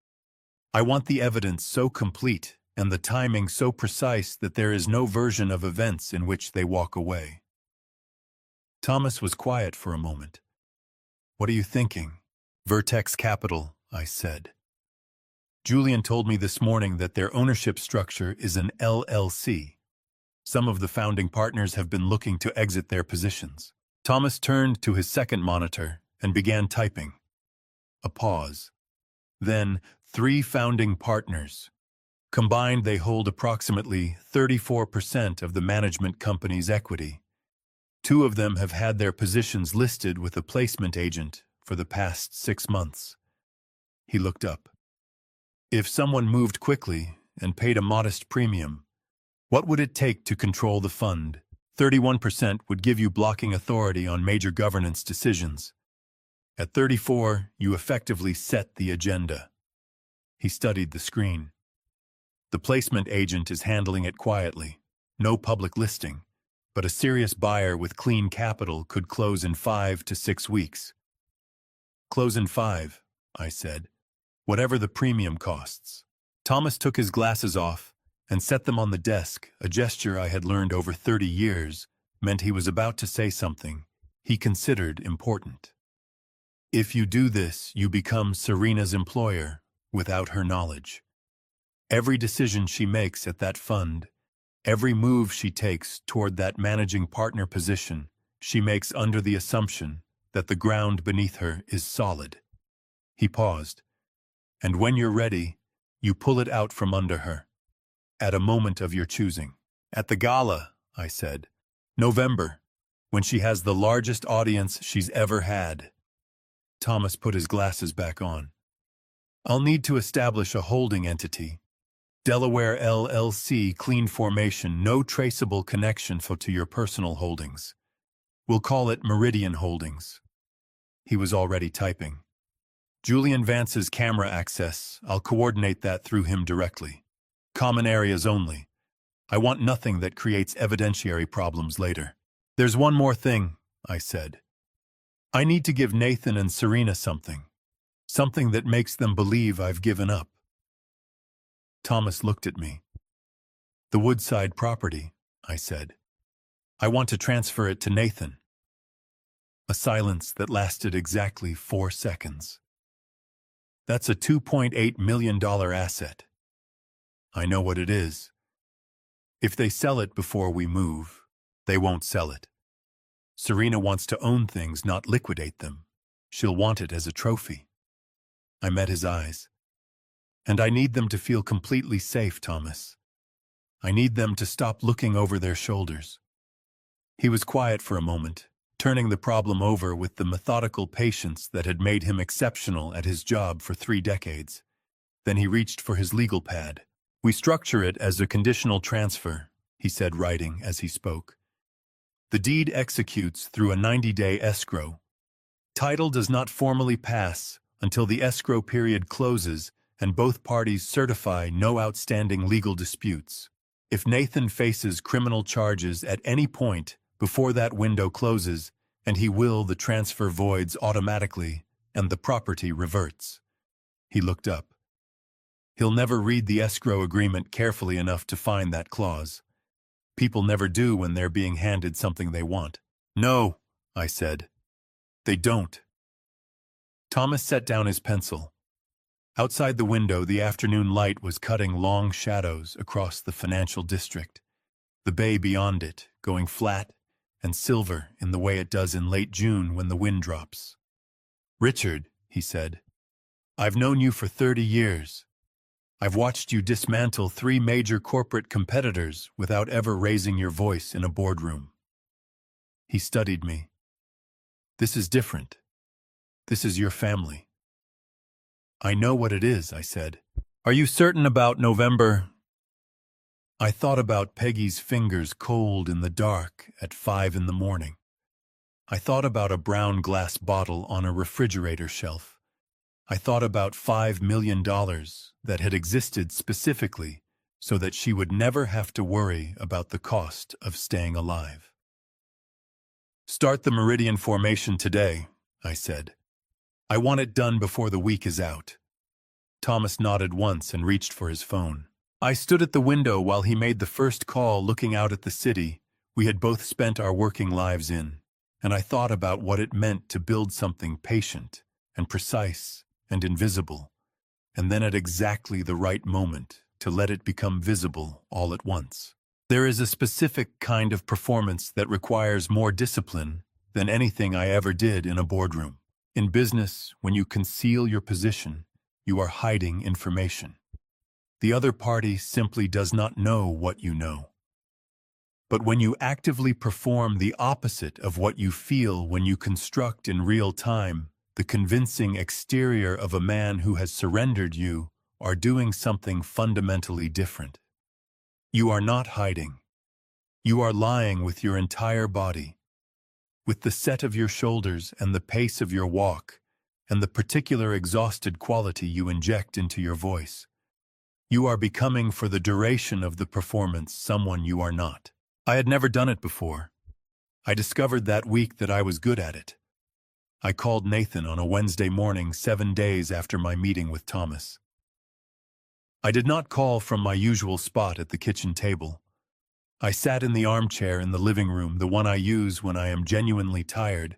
I want the evidence so complete and the timing so precise that there is no version of events in which they walk away." Thomas was quiet for a moment. "What are you thinking?" "Vertex Capital," I said. "Julian told me this morning that their ownership structure is an LLC. Some of the founding partners have been looking to exit their positions." Thomas turned to his second monitor and began typing. A pause. Then, 3 founding partners. Combined, they hold approximately 34% of the management company's equity. 2 of them have had their positions listed with a placement agent for the past 6 months. He looked up. "If someone moved quickly and paid a modest premium, what would it take to control the fund? 31% would give you blocking authority on major governance decisions. At 34, you effectively set the agenda." He studied the screen. "The placement agent is handling it quietly. No public listing, but a serious buyer with clean capital could close in 5 to 6 weeks." "Close in 5, I said. "Whatever the premium costs." Thomas took his glasses off and set them on the desk, a gesture I had learned over 30 years, meant he was about to say something he considered important. If you do this, you become Serena's employer without her knowledge. Every decision she makes at that fund, every move she takes toward that managing partner position, she makes under the assumption that the ground beneath her is solid. He paused. And when you're ready, you pull it out from under her. At a moment of your choosing. At the gala, I said. November, when she has the largest audience she's ever had. Thomas put his glasses back on. I'll need to establish a holding entity. Delaware LLC, clean formation, no traceable connection to your personal holdings. We'll call it Meridian Holdings. He was already typing. Julian Vance's camera access, I'll coordinate that through him directly. Common areas only. I want nothing that creates evidentiary problems later. There's one more thing, I said. I need to give Nathan and Serena something. Something that makes them believe I've given up. Thomas looked at me. The Woodside property, I said. I want to transfer it to Nathan. A silence that lasted exactly 4 seconds. That's a $2.8 million asset. I know what it is. If they sell it before we move, they won't sell it. Serena wants to own things, not liquidate them. She'll want it as a trophy. I met his eyes. And I need them to feel completely safe, Thomas. I need them to stop looking over their shoulders. He was quiet for a moment, turning the problem over with the methodical patience that had made him exceptional at his job for 3 decades. Then he reached for his legal pad. We structure it as a conditional transfer, he said, writing as he spoke. The deed executes through a 90-day escrow. Title does not formally pass until the escrow period closes and both parties certify no outstanding legal disputes. If Nathan faces criminal charges at any point before that window closes, and he will, the transfer voids automatically and the property reverts. He looked up. He'll never read the escrow agreement carefully enough to find that clause. People never do when they're being handed something they want. No, I said. They don't. Thomas set down his pencil. Outside the window, the afternoon light was cutting long shadows across the financial district, the bay beyond it going flat and silver in the way it does in late June when the wind drops. Richard, he said, I've known you for 30 years. I've watched you dismantle 3 major corporate competitors without ever raising your voice in a boardroom. He studied me. This is different. This is your family. I know what it is, I said. Are you certain about November? I thought about Peggy's fingers cold in the dark at 5 in the morning. I thought about a brown glass bottle on a refrigerator shelf. I thought about $5 million that had existed specifically so that she would never have to worry about the cost of staying alive. Start the Meridian formation today, I said. I want it done before the week is out. Thomas nodded once and reached for his phone. I stood at the window while he made the first call, looking out at the city we had both spent our working lives in, and I thought about what it meant to build something patient and precise and invisible, and then at exactly the right moment to let it become visible all at once. There is a specific kind of performance that requires more discipline than anything I ever did in a boardroom. In business, when you conceal your position, you are hiding information. The other party simply does not know what you know. But when you actively perform the opposite of what you feel, when you construct in real time the convincing exterior of a man who has surrendered, you are doing something fundamentally different. You are not hiding. You are lying with your entire body, with the set of your shoulders and the pace of your walk, and the particular exhausted quality you inject into your voice. You are becoming, for the duration of the performance, someone you are not. I had never done it before. I discovered that week that I was good at it. I called Nathan on a Wednesday morning, 7 days after my meeting with Thomas. I did not call from my usual spot at the kitchen table. I sat in the armchair in the living room, the one I use when I am genuinely tired,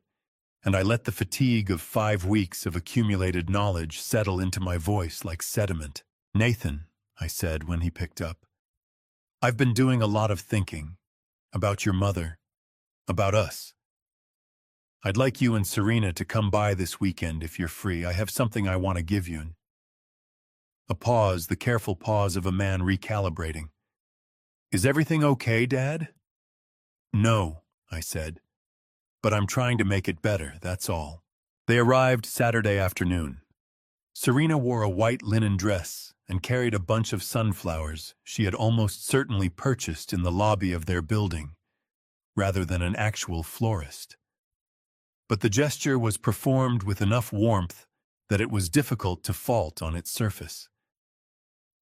and I let the fatigue of 5 weeks of accumulated knowledge settle into my voice like sediment. "Nathan," I said when he picked up, "I've been doing a lot of thinking. About your mother. About us. I'd like you and Serena to come by this weekend if you're free. I have something I want to give you." A pause, the careful pause of a man recalibrating. "Is everything okay, Dad?" "No," I said. "But I'm trying to make it better, that's all." They arrived Saturday afternoon. Serena wore a white linen dress and carried a bunch of sunflowers she had almost certainly purchased in the lobby of their building, rather than an actual florist. But the gesture was performed with enough warmth that it was difficult to fault on its surface.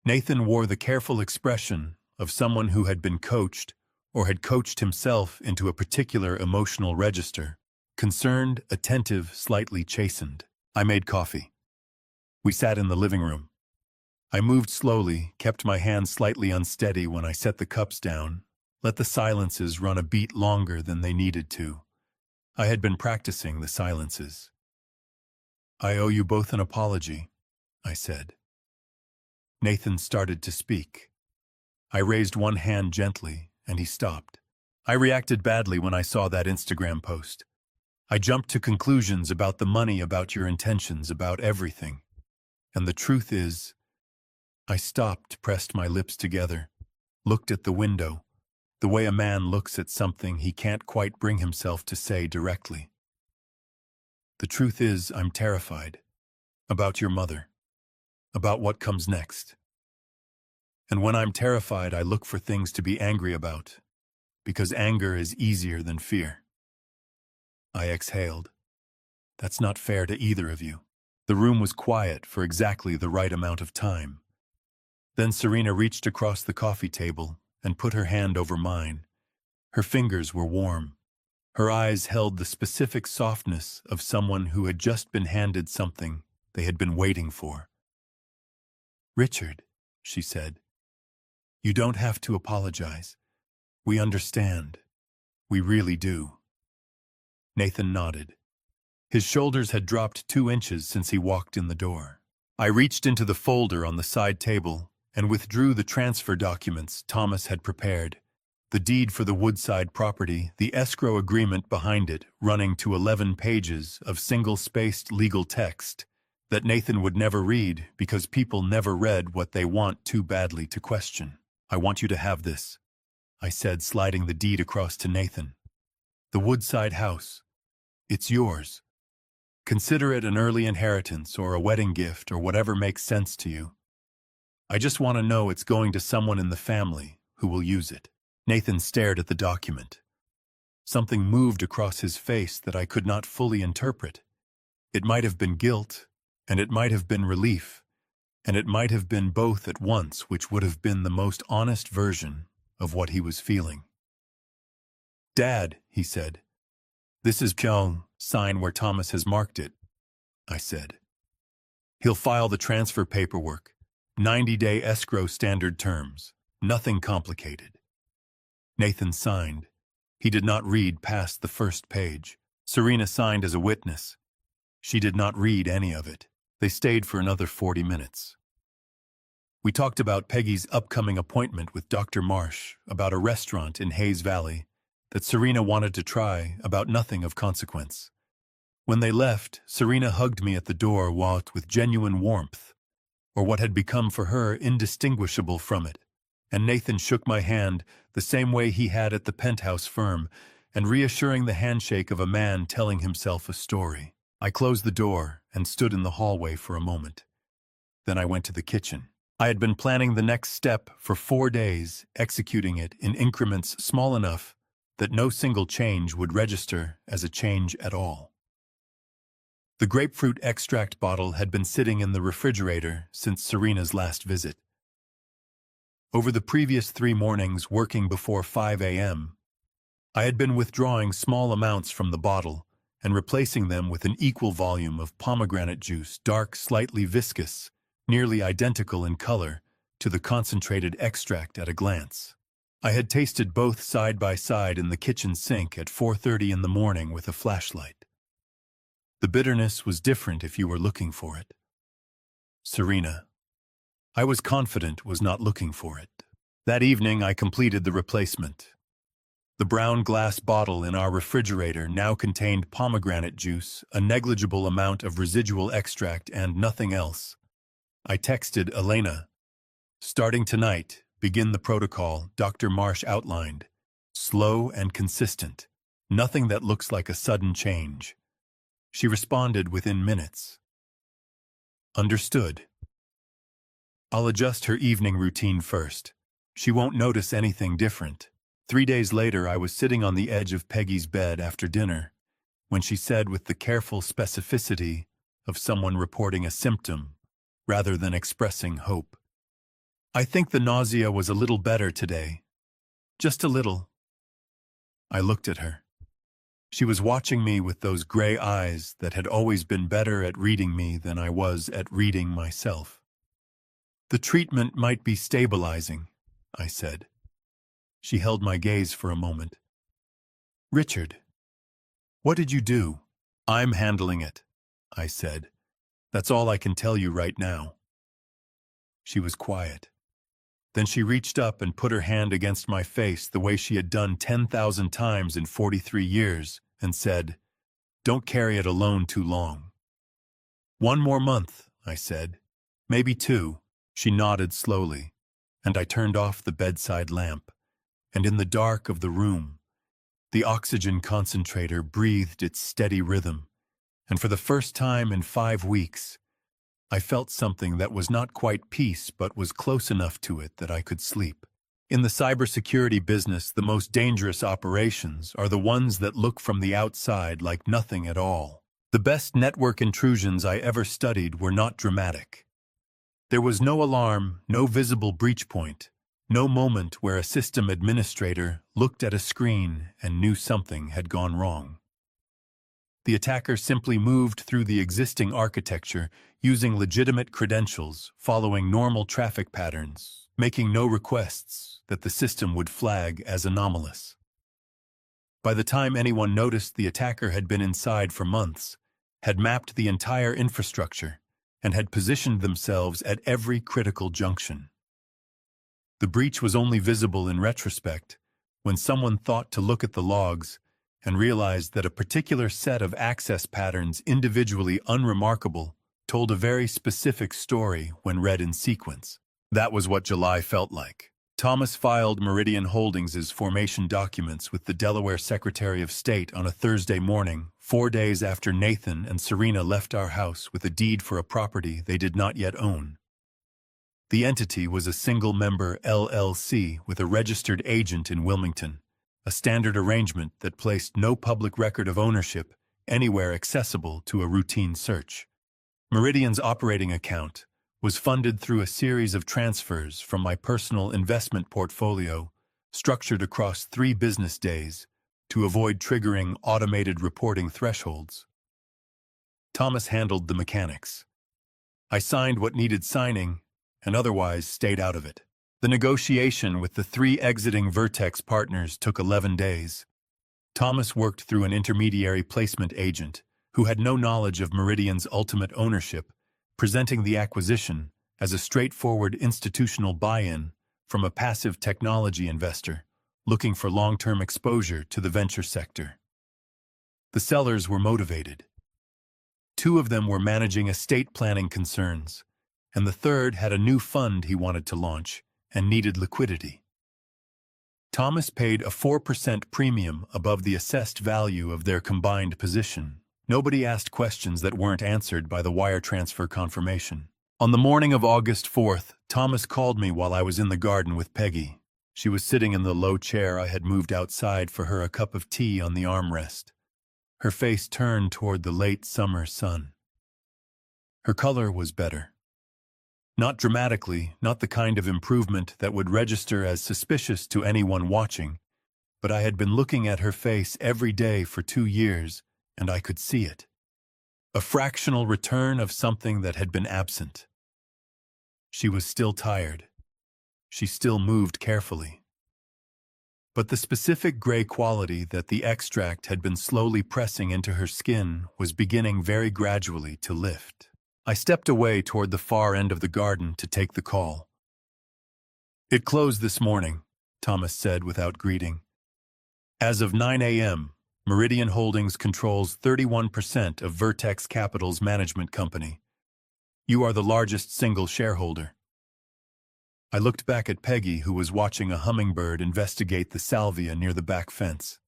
Nathan wore the careful expression of someone who had been coached or had coached himself into a particular emotional register, concerned, attentive, slightly chastened. I made coffee. We sat in the living room. I moved slowly, kept my hands slightly unsteady when I set the cups down, let the silences run a beat longer than they needed to. I had been practicing the silences. "I owe you both an apology," I said. Nathan started to speak. I raised one hand gently, and he stopped. "I reacted badly when I saw that Instagram post. I jumped to conclusions about the money, about your intentions, about everything. And the truth is," I stopped, pressed my lips together, looked at the window, the way a man looks at something he can't quite bring himself to say directly. "The truth is, I'm terrified. About your mother. About what comes next. And when I'm terrified, I look for things to be angry about, because anger is easier than fear." I exhaled. "That's not fair to either of you." The room was quiet for exactly the right amount of time. Then Serena reached across the coffee table and put her hand over mine. Her fingers were warm. Her eyes held the specific softness of someone who had just been handed something they had been waiting for. "Richard," she said, "you don't have to apologize. We understand. We really do." Nathan nodded. His shoulders had dropped 2 inches since he walked in the door. I reached into the folder on the side table and withdrew the transfer documents Thomas had prepared, the deed for the Woodside property, the escrow agreement behind it, running to 11 pages of single-spaced legal text that Nathan would never read because people never read what they want too badly to question. "I want you to have this," I said, sliding the deed across to Nathan. "The Woodside house. It's yours. Consider it an early inheritance or a wedding gift or whatever makes sense to you. I just want to know it's going to someone in the family who will use it." Nathan stared at the document. Something moved across his face that I could not fully interpret. It might have been guilt, and it might have been relief, and it might have been both at once, which would have been the most honest version of what he was feeling. "Dad," he said, "this is Pyong, sign where Thomas has marked it," I said. "He'll file the transfer paperwork, 90-day escrow standard terms, nothing complicated." Nathan signed. He did not read past the first page. Serena signed as a witness. She did not read any of it. They stayed for another 40 minutes. We talked about Peggy's upcoming appointment with Dr. Marsh, about a restaurant in Hayes Valley that Serena wanted to try, about nothing of consequence. When they left, Serena hugged me at the door with genuine warmth, or what had become for her indistinguishable from it, and Nathan shook my hand the same way he had at the penthouse firm, and reassuring the handshake of a man telling himself a story. I closed the door and stood in the hallway for a moment. Then I went to the kitchen. I had been planning the next step for 4 days, executing it in increments small enough that no single change would register as a change at all. The grapefruit extract bottle had been sitting in the refrigerator since Serena's last visit. Over the previous 3 mornings, working before 5 a.m., I had been withdrawing small amounts from the bottle and replacing them with an equal volume of pomegranate juice, dark, slightly viscous, nearly identical in color to the concentrated extract at a glance. I had tasted both side by side in the kitchen sink at 4:30 in the morning with a flashlight. The bitterness was different if you were looking for it. Serena, I was confident, was not looking for it. That evening I completed the replacement. The brown glass bottle in our refrigerator now contained pomegranate juice, a negligible amount of residual extract, and nothing else. I texted Elena. Starting tonight, begin the protocol Dr. Marsh outlined. Slow and consistent. Nothing that looks like a sudden change. She responded within minutes. Understood. I'll adjust her evening routine first. She won't notice anything different. 3 days later, I was sitting on the edge of Peggy's bed after dinner, when she said with the careful specificity of someone reporting a symptom, rather than expressing hope, I think the nausea was a little better today. Just a little. I looked at her. She was watching me with those gray eyes that had always been better at reading me than I was at reading myself. The treatment might be stabilizing, I said. She held my gaze for a moment. Richard, what did you do? I'm handling it, I said. That's all I can tell you right now. She was quiet. Then she reached up and put her hand against my face the way she had done 10,000 times in 43 years and said, Don't carry it alone too long. 1 more month, I said. Maybe 2. She nodded slowly, and I turned off the bedside lamp. And in the dark of the room, the oxygen concentrator breathed its steady rhythm, and for the first time in 5 weeks, I felt something that was not quite peace but was close enough to it that I could sleep. In the cybersecurity business, the most dangerous operations are the ones that look from the outside like nothing at all. The best network intrusions I ever studied were not dramatic. There was no alarm, no visible breach point, no moment where a system administrator looked at a screen and knew something had gone wrong. The attacker simply moved through the existing architecture using legitimate credentials, following normal traffic patterns, making no requests that the system would flag as anomalous. By the time anyone noticed, the attacker had been inside for months, had mapped the entire infrastructure, and had positioned themselves at every critical junction. The breach was only visible in retrospect, when someone thought to look at the logs and realized that a particular set of access patterns, individually unremarkable, told a very specific story when read in sequence. That was what July felt like. Thomas filed Meridian Holdings' formation documents with the Delaware Secretary of State on a Thursday morning, 4 days after Nathan and Serena left our house with a deed for a property they did not yet own. The entity was a single-member LLC with a registered agent in Wilmington, a standard arrangement that placed no public record of ownership anywhere accessible to a routine search. Meridian's operating account was funded through a series of transfers from my personal investment portfolio, structured across 3 business days to avoid triggering automated reporting thresholds. Thomas handled the mechanics. I signed what needed signing and otherwise stayed out of it. The negotiation with the 3 exiting Vertex partners took 11 days. Thomas worked through an intermediary placement agent who had no knowledge of Meridian's ultimate ownership, presenting the acquisition as a straightforward institutional buy-in from a passive technology investor looking for long-term exposure to the venture sector. The sellers were motivated. 2 of them were managing estate planning concerns, and the third had a new fund he wanted to launch and needed liquidity. Thomas paid a 4% premium above the assessed value of their combined position. Nobody asked questions that weren't answered by the wire transfer confirmation. On the morning of August 4th, Thomas called me while I was in the garden with Peggy. She was sitting in the low chair I had moved outside for her a cup of tea on the armrest, her face turned toward the late summer sun. Her color was better. Not dramatically, not the kind of improvement that would register as suspicious to anyone watching, but I had been looking at her face every day for 2 years, and I could see it. A fractional return of something that had been absent. She was still tired. She still moved carefully. But the specific gray quality that the extract had been slowly pressing into her skin was beginning very gradually to lift. I stepped away toward the far end of the garden to take the call. "It closed this morning," Thomas said without greeting. "As of 9 a.m., Meridian Holdings controls 31% of Vertex Capital's management company. You are the largest single shareholder." I looked back at Peggy, who was watching a hummingbird investigate the salvia near the back fence.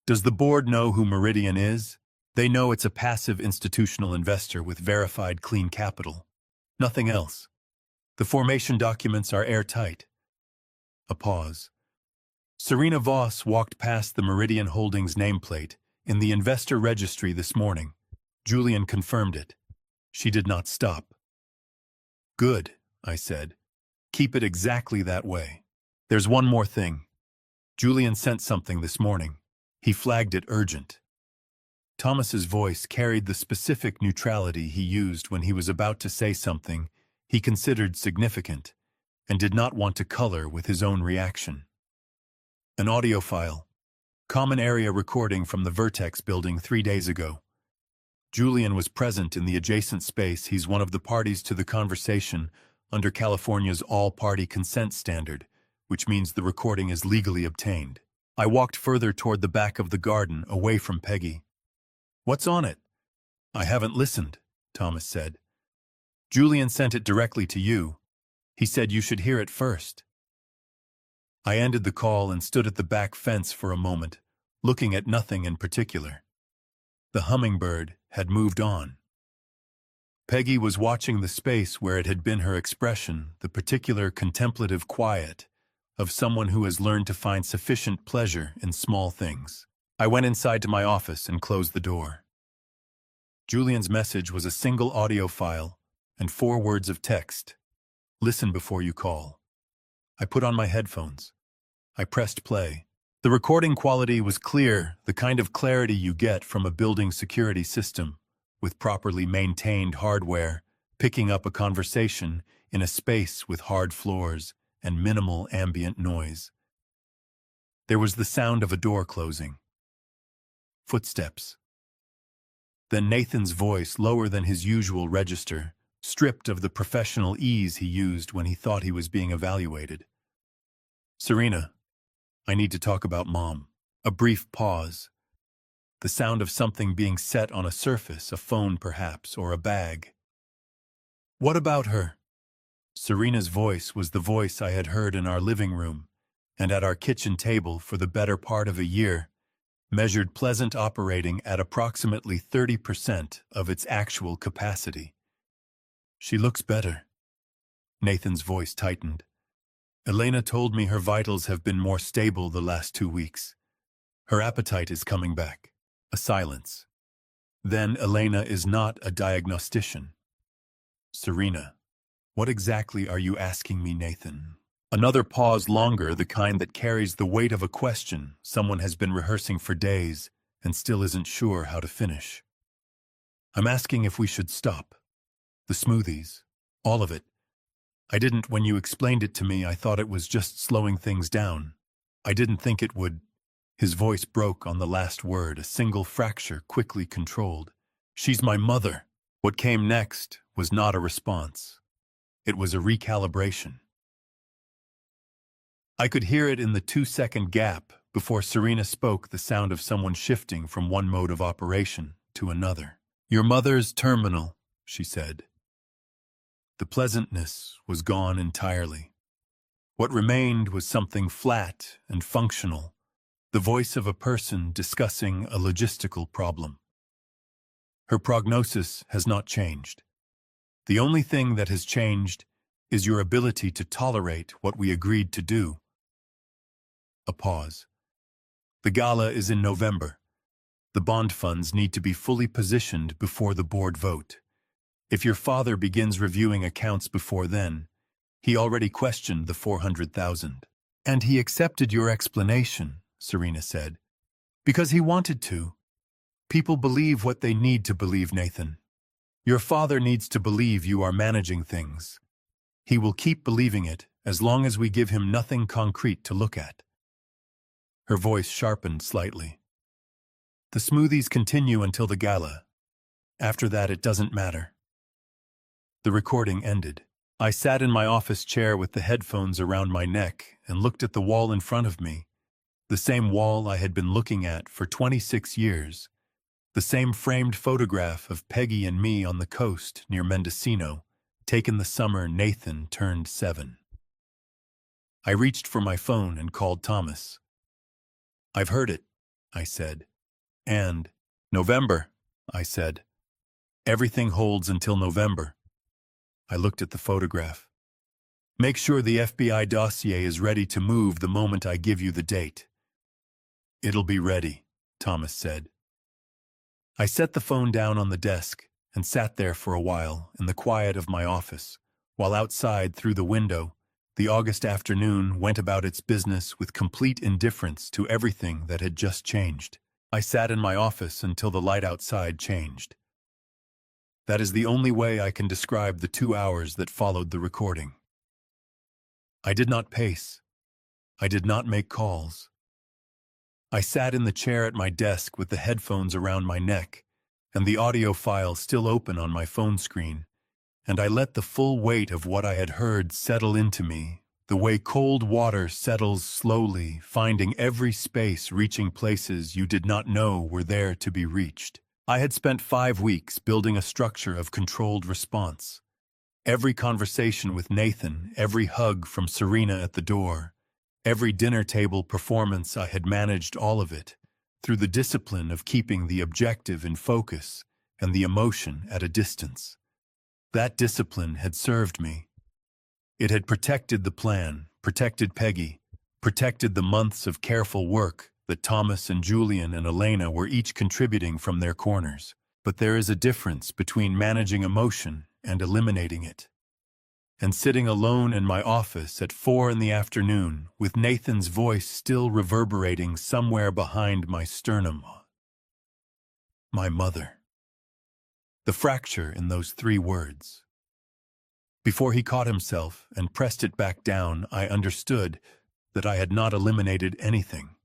"Does the board know who Meridian is?" "They know it's a passive institutional investor with verified clean capital. Nothing else. The formation documents are airtight." A pause. "Serena Voss walked past the Meridian Holdings nameplate in the investor registry this morning. Julian confirmed it. She did not stop." "Good," I said. "Keep it exactly that way. There's one more thing. Julian sent something this morning. He flagged it urgent." Thomas's voice carried the specific neutrality he used when he was about to say something he considered significant and did not want to color with his own reaction. "An audio file. Common area recording from the Vertex building 3 days ago. Julian was present in the adjacent space. He's one of the parties to the conversation under California's all-party consent standard, which means the recording is legally obtained." I walked further toward the back of the garden, away from Peggy. "What's on it?" "I haven't listened," Thomas said. "Julian sent it directly to you. He said you should hear it first." I ended the call and stood at the back fence for a moment, looking at nothing in particular. The hummingbird had moved on. Peggy was watching the space where it had been her expression, the particular contemplative quiet of someone who has learned to find sufficient pleasure in small things. I went inside to my office and closed the door. Julian's message was a single audio file and 4 words of text. "Listen before you call." I put on my headphones. I pressed play. The recording quality was clear, the kind of clarity you get from a building security system, with properly maintained hardware, picking up a conversation in a space with hard floors and minimal ambient noise. There was the sound of a door closing. Footsteps. Then Nathan's voice, lower than his usual register, stripped of the professional ease he used when he thought he was being evaluated. "Serena, I need to talk about Mom." A brief pause. The sound of something being set on a surface, a phone perhaps, or a bag. "What about her?" Serena's voice was the voice I had heard in our living room and at our kitchen table for the better part of a year, measured pleasant operating at approximately 30% of its actual capacity. "She looks better." Nathan's voice tightened. "Elena told me her vitals have been more stable the last 2 weeks. Her appetite is coming back." A silence. "Then Elena is not a diagnostician." "Serena, what exactly are you asking me, Nathan?" Another pause, longer, the kind that carries the weight of a question someone has been rehearsing for days and still isn't sure how to finish. "I'm asking if we should stop. The smoothies. All of it. I didn't, when you explained it to me, I thought it was just slowing things down. I didn't think it would." His voice broke on the last word, a single fracture quickly controlled. "She's my mother." What came next was not a response. It was a recalibration. I could hear it in the 2-second gap before Serena spoke, the sound of someone shifting from one mode of operation to another. "Your mother's terminal," she said. The pleasantness was gone entirely. What remained was something flat and functional, the voice of a person discussing a logistical problem. "Her prognosis has not changed. The only thing that has changed is your ability to tolerate what we agreed to do." A pause. "The gala is in November. The bond funds need to be fully positioned before the board vote. If your father begins reviewing accounts before then, he already questioned the 400,000. And he accepted your explanation," Serena said, "because he wanted to. People believe what they need to believe, Nathan. Your father needs to believe you are managing things. He will keep believing it as long as we give him nothing concrete to look at." Her voice sharpened slightly. "The smoothies continue until the gala. After that, it doesn't matter." The recording ended. I sat in my office chair with the headphones around my neck and looked at the wall in front of me, the same wall I had been looking at for 26 years, the same framed photograph of Peggy and me on the coast near Mendocino, taken the summer Nathan turned 7. I reached for my phone and called Thomas. "I've heard it," I said. "And November," I said. "Everything holds until November." I looked at the photograph. "Make sure the FBI dossier is ready to move the moment I give you the date." "It'll be ready," Thomas said. I set the phone down on the desk and sat there for a while in the quiet of my office, while outside, through the window, the August afternoon went about its business with complete indifference to everything that had just changed. I sat in my office until the light outside changed. That is the only way I can describe the 2 hours that followed the recording. I did not pace. I did not make calls. I sat in the chair at my desk with the headphones around my neck and the audio file still open on my phone screen, and I let the full weight of what I had heard settle into me, the way cold water settles slowly, finding every space, reaching places you did not know were there to be reached. I had spent 5 weeks building a structure of controlled response. Every conversation with Nathan, every hug from Serena at the door, every dinner table performance, I had managed all of it, through the discipline of keeping the objective in focus and the emotion at a distance. That discipline had served me. It had protected the plan, protected Peggy, protected the months of careful work that Thomas and Julian and Elena were each contributing from their corners. But there is a difference between managing emotion and eliminating it. And sitting alone in my office at 4 in the afternoon, with Nathan's voice still reverberating somewhere behind my sternum. My mother. The fracture in those 3 words. Before he caught himself and pressed it back down, I understood that I had not eliminated anything.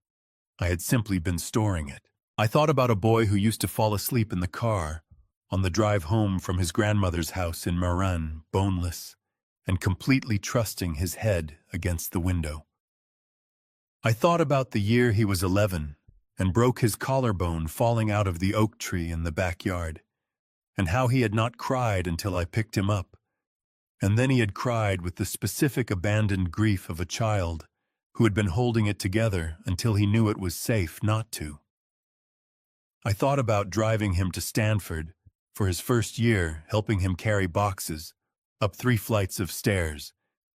I had simply been storing it. I thought about a boy who used to fall asleep in the car on the drive home from his grandmother's house in Marin, boneless, and completely trusting his head against the window. I thought about the year he was 11 and broke his collarbone falling out of the oak tree in the backyard, and how he had not cried until I picked him up, and then he had cried with the specific abandoned grief of a child who had been holding it together until he knew it was safe not to. I thought about driving him to Stanford for his first year, helping him carry boxes up 3 flights of stairs,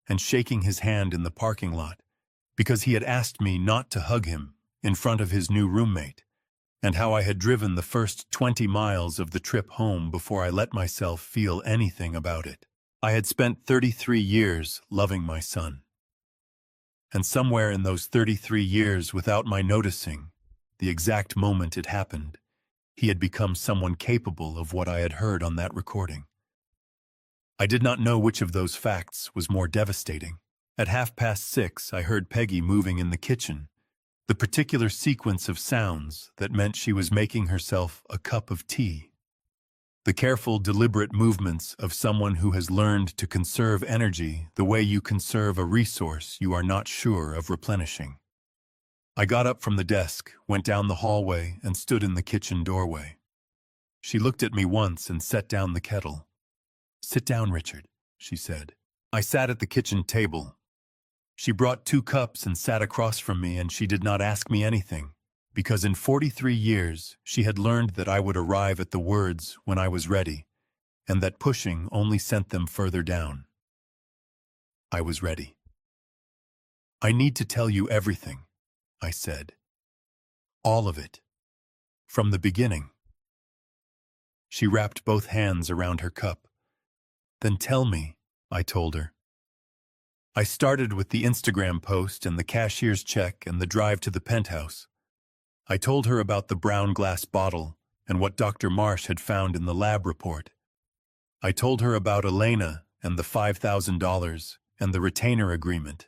and shaking his hand in the parking lot because he had asked me not to hug him in front of his new roommate, and how I had driven the first 20 miles of the trip home before I let myself feel anything about it. I had spent 33 years loving my son. And somewhere in those 33 years, without my noticing, the exact moment it happened, he had become someone capable of what I had heard on that recording. I did not know which of those facts was more devastating. At 6:30, I heard Peggy moving in the kitchen, the particular sequence of sounds that meant she was making herself a cup of tea. The careful, deliberate movements of someone who has learned to conserve energy the way you conserve a resource you are not sure of replenishing. I got up from the desk, went down the hallway, and stood in the kitchen doorway. She looked at me once and set down the kettle. "Sit down, Richard," she said. I sat at the kitchen table. She brought 2 cups and sat across from me, and she did not ask me anything, because in 43 years she had learned that I would arrive at the words when I was ready, and that pushing only sent them further down. I was ready. "I need to tell you everything," I said. "All of it. From the beginning." She wrapped both hands around her cup. "Then tell me," I told her. I started with the Instagram post and the cashier's check and the drive to the penthouse. I told her about the brown glass bottle and what Dr. Marsh had found in the lab report. I told her about Elena and the $5,000 and the retainer agreement.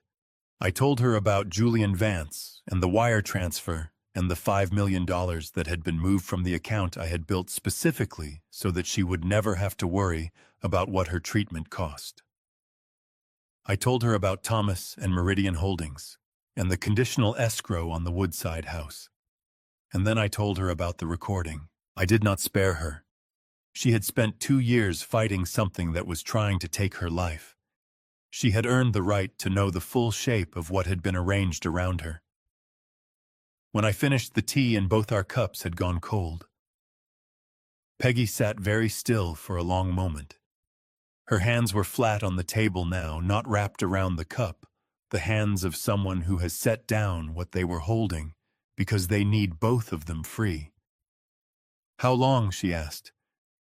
I told her about Julian Vance and the wire transfer and the $5 million that had been moved from the account I had built specifically so that she would never have to worry about what her treatment cost. I told her about Thomas and Meridian Holdings and the conditional escrow on the Woodside house. And then I told her about the recording. I did not spare her. She had spent 2 years fighting something that was trying to take her life. She had earned the right to know the full shape of what had been arranged around her. When I finished, the tea in both our cups had gone cold. Peggy sat very still for a long moment. Her hands were flat on the table now, not wrapped around the cup, the hands of someone who has set down what they were holding because they need both of them free. "How long?" she asked.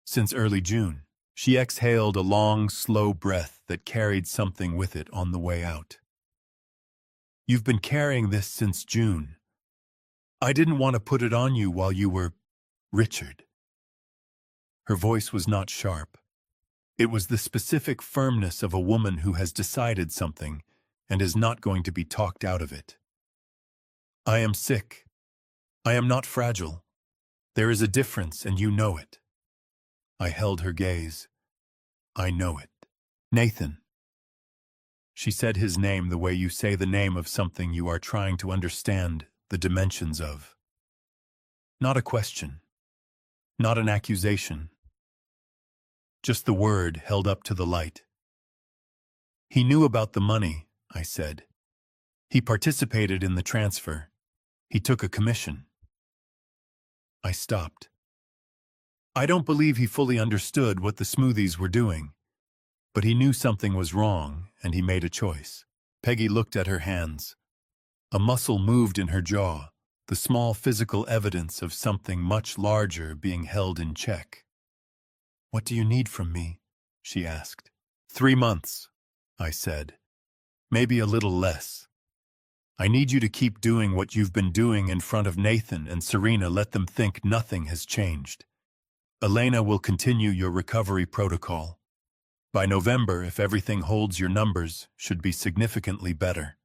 "Since early June." She exhaled a long, slow breath that carried something with it on the way out. "You've been carrying this since June. I didn't want to put it on you while you were Richard." Her voice was not sharp. It was the specific firmness of a woman who has decided something and is not going to be talked out of it. "I am sick. I am not fragile. There is a difference, and you know it." I held her gaze. "I know it. Nathan." She said his name the way you say the name of something you are trying to understand the dimensions of. Not a question. Not an accusation. Just the word held up to the light. "He knew about the money," I said. "He participated in the transfer. He took a commission." I stopped. I don't believe he fully understood what the Smoothies were doing, but he knew something was wrong, and he made a choice. Peggy looked at her hands. A muscle moved in her jaw, the small physical evidence of something much larger being held in check. "What do you need from me?" she asked. 3 months, I said. Maybe a little less. I need you to keep doing what you've been doing in front of Nathan and Serena. Let them think nothing has changed. Elena will continue your recovery protocol. By November, if everything holds, your numbers should be significantly better.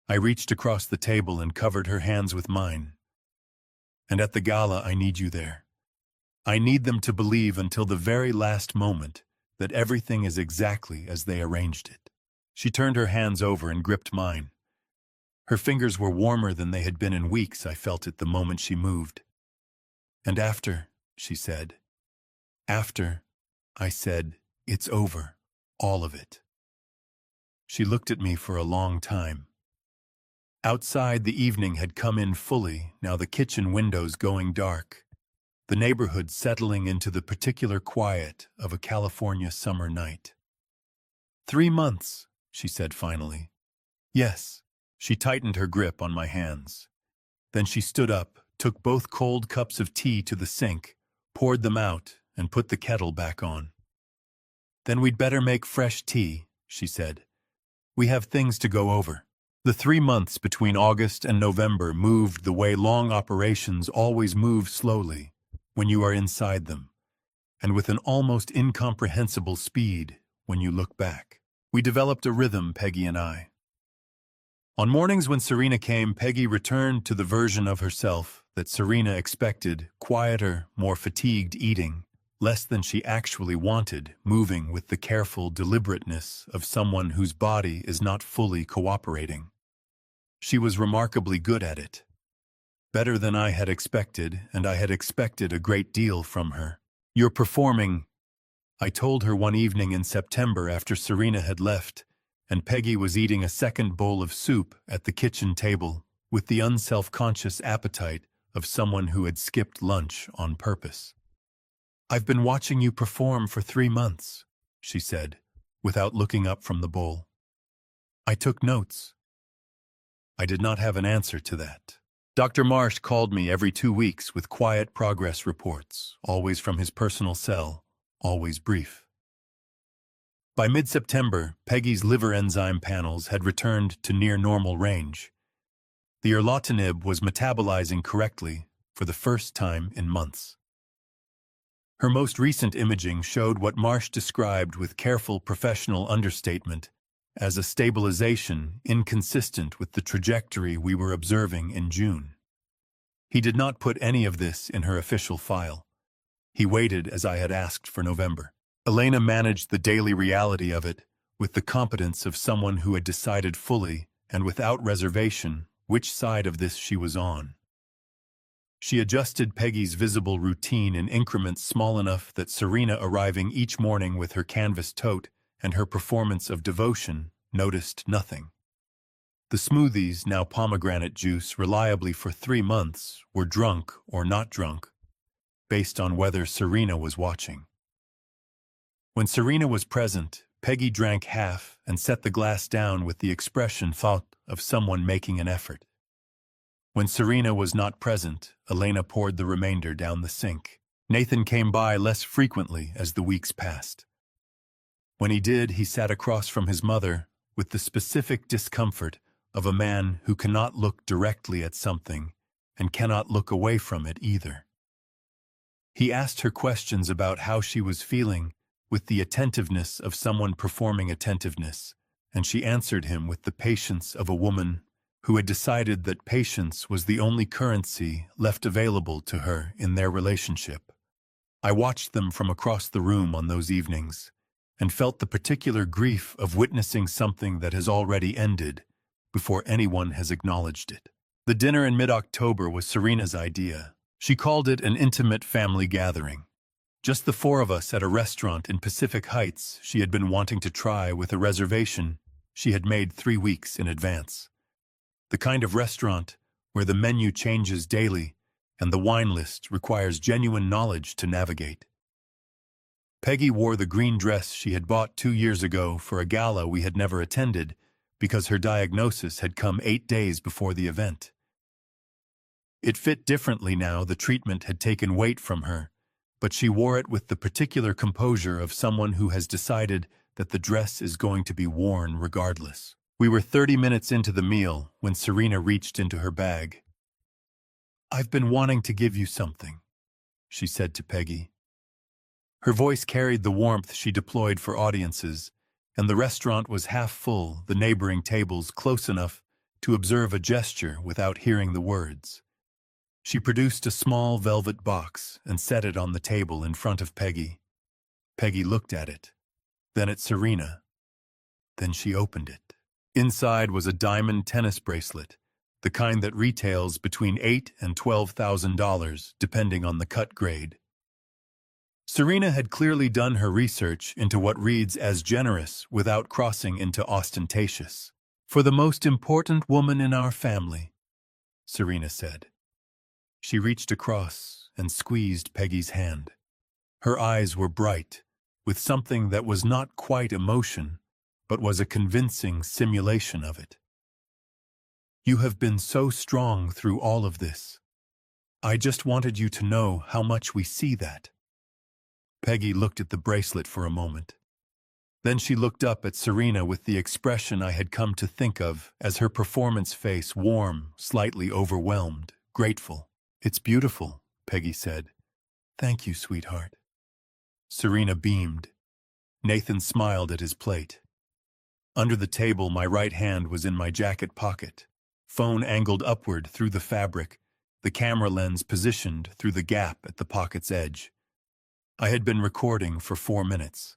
I reached across the table and covered her hands with mine. "And at the gala, I need you there. I need them to believe until the very last moment that everything is exactly as they arranged it." She turned her hands over and gripped mine. Her fingers were warmer than they had been in weeks. I felt it the moment she moved. "And after," she said. "After," I said, "it's over. All of it." She looked at me for a long time. Outside, the evening had come in fully, now the kitchen windows going dark, the neighborhood settling into the particular quiet of a California summer night. 3 months, she said finally. "Yes." She tightened her grip on my hands. Then she stood up, took both cold cups of tea to the sink, poured them out, and put the kettle back on. "Then we'd better make fresh tea," she said. "We have things to go over." The 3 months between August and November moved the way long operations always move, slowly, when you are inside them, and with an almost incomprehensible speed when you look back. We developed a rhythm, Peggy and I. On mornings when Serena came, Peggy returned to the version of herself that Serena expected, quieter, more fatigued eating, less than she actually wanted, moving with the careful deliberateness of someone whose body is not fully cooperating. She was remarkably good at it. Better than I had expected, and I had expected a great deal from her. "You're performing," I told her one evening in September after Serena had left, and Peggy was eating a second bowl of soup at the kitchen table with the unself-conscious appetite of someone who had skipped lunch on purpose. "I've been watching you perform for 3 months, she said, without looking up from the bowl. I took notes. I did not have an answer to that. Dr. Marsh called me every 2 weeks with quiet progress reports, always from his personal cell, always brief. By mid-September, Peggy's liver enzyme panels had returned to near normal range. The erlotinib was metabolizing correctly for the first time in months. Her most recent imaging showed what Marsh described with careful professional understatement as a stabilization inconsistent with the trajectory we were observing in June. He did not put any of this in her official file. He waited as I had asked for November. Elena managed the daily reality of it with the competence of someone who had decided fully and without reservation which side of this she was on. She adjusted Peggy's visible routine in increments small enough that Serena, arriving each morning with her canvas tote and her performance of devotion, noticed nothing. The smoothies, now pomegranate juice, reliably for 3 months, were drunk or not drunk, based on whether Serena was watching. When Serena was present, Peggy drank half and set the glass down with the expression thought of someone making an effort. When Serena was not present, Elena poured the remainder down the sink. Nathan came by less frequently as the weeks passed. When he did, he sat across from his mother with the specific discomfort of a man who cannot look directly at something and cannot look away from it either. He asked her questions about how she was feeling with the attentiveness of someone performing attentiveness, and she answered him with the patience of a woman who had decided that patience was the only currency left available to her in their relationship. I watched them from across the room on those evenings, and felt the particular grief of witnessing something that has already ended before anyone has acknowledged it. The dinner in mid-October was Serena's idea. She called it an intimate family gathering. Just the 4 of us at a restaurant in Pacific Heights she had been wanting to try with a reservation she had made 3 weeks in advance. The kind of restaurant where the menu changes daily and the wine list requires genuine knowledge to navigate. Peggy wore the green dress she had bought 2 years ago for a gala we had never attended because her diagnosis had come 8 days before the event. It fit differently now the treatment had taken weight from her, but she wore it with the particular composure of someone who has decided that the dress is going to be worn regardless. We were 30 minutes into the meal when Serena reached into her bag. "I've been wanting to give you something," she said to Peggy. Her voice carried the warmth she deployed for audiences, and the restaurant was half full, the neighboring tables close enough to observe a gesture without hearing the words. She produced a small velvet box and set it on the table in front of Peggy. Peggy looked at it, then at Serena. Then she opened it. Inside was a diamond tennis bracelet, the kind that retails between $8,000 and $12,000, depending on the cut grade. Serena had clearly done her research into what reads as generous without crossing into ostentatious. "For the most important woman in our family," Serena said. She reached across and squeezed Peggy's hand. Her eyes were bright, with something that was not quite emotion, but was a convincing simulation of it. "You have been so strong through all of this. I just wanted you to know how much we see that." Peggy looked at the bracelet for a moment. Then she looked up at Serena with the expression I had come to think of as her performance face, warm, slightly overwhelmed, grateful. "It's beautiful," Peggy said. "Thank you, sweetheart." Serena beamed. Nathan smiled at his plate. Under the table, my right hand was in my jacket pocket, phone angled upward through the fabric, the camera lens positioned through the gap at the pocket's edge. I had been recording for 4 minutes.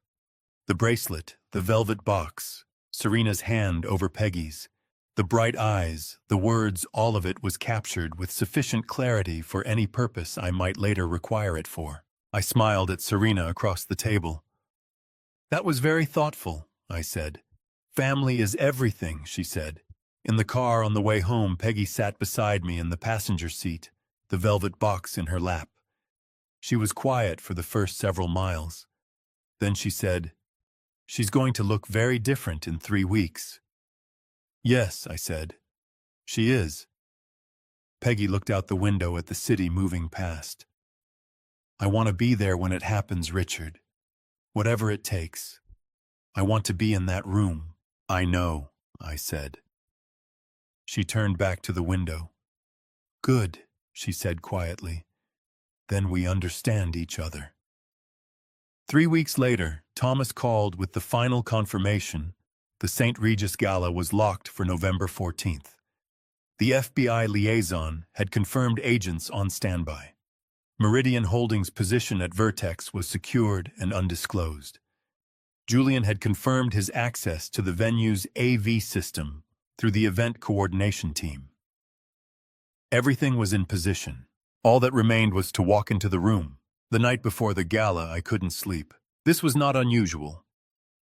The bracelet, the velvet box, Serena's hand over Peggy's, the bright eyes, the words, all of it was captured with sufficient clarity for any purpose I might later require it for. I smiled at Serena across the table. "That was very thoughtful," I said. "Family is everything," she said. In the car on the way home, Peggy sat beside me in the passenger seat, the velvet box in her lap. She was quiet for the first several miles. Then she said, "She's going to look very different in 3 weeks." "Yes," I said. "She is." Peggy looked out the window at the city moving past. "I want to be there when it happens, Richard. Whatever it takes. I want to be in that room." "I know," I said. She turned back to the window. "Good," she said quietly. "Then we understand each other." 3 weeks later, Thomas called with the final confirmation The St. Regis Gala was locked for November 14th. The FBI liaison had confirmed agents on standby. Meridian Holdings' position at Vertex was secured and undisclosed. Julian had confirmed his access to the venue's AV system through the event coordination team. Everything was in position. All that remained was to walk into the room. The night before the gala, I couldn't sleep. This was not unusual.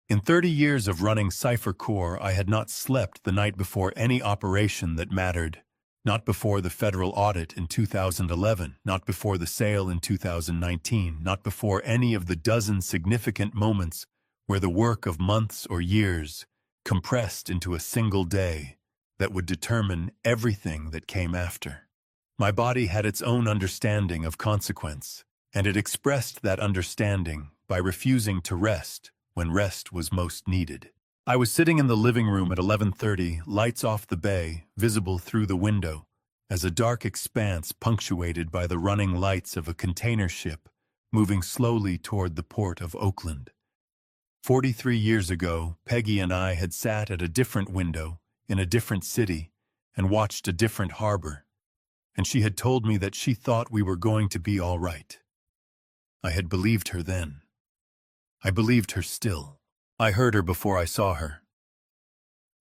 In 30 years of running Cypher Core, I had not slept the night before any operation that mattered. Not before the federal audit in 2011, not before the sale in 2019, not before any of the dozen significant moments where the work of months or years compressed into a single day that would determine everything that came after. My body had its own understanding of consequence, and it expressed that understanding by refusing to rest when rest was most needed. I was sitting in the living room at 11:30, lights off the bay, visible through the window, as a dark expanse punctuated by the running lights of a container ship moving slowly toward the port of Oakland. 43 years ago, Peggy and I had sat at a different window in a different city and watched a different harbor, and she had told me that she thought we were going to be all right. I had believed her then. I believed her still. I heard her before I saw her.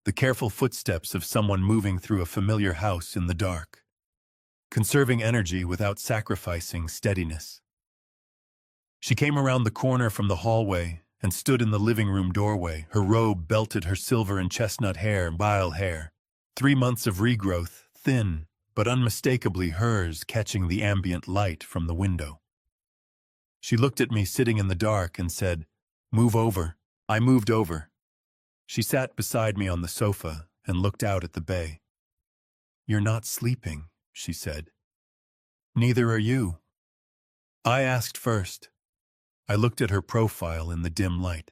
The careful footsteps of someone moving through a familiar house in the dark, conserving energy without sacrificing steadiness. She came around the corner from the hallway and stood in the living room doorway. Her robe belted her silver and chestnut hair, bile hair. 3 months of regrowth, thin but unmistakably hers, catching the ambient light from the window. She looked at me sitting in the dark and said, "Move over." I moved over. She sat beside me on the sofa and looked out at the bay. "You're not sleeping," she said. "Neither are you." I asked first. I looked at her profile in the dim light.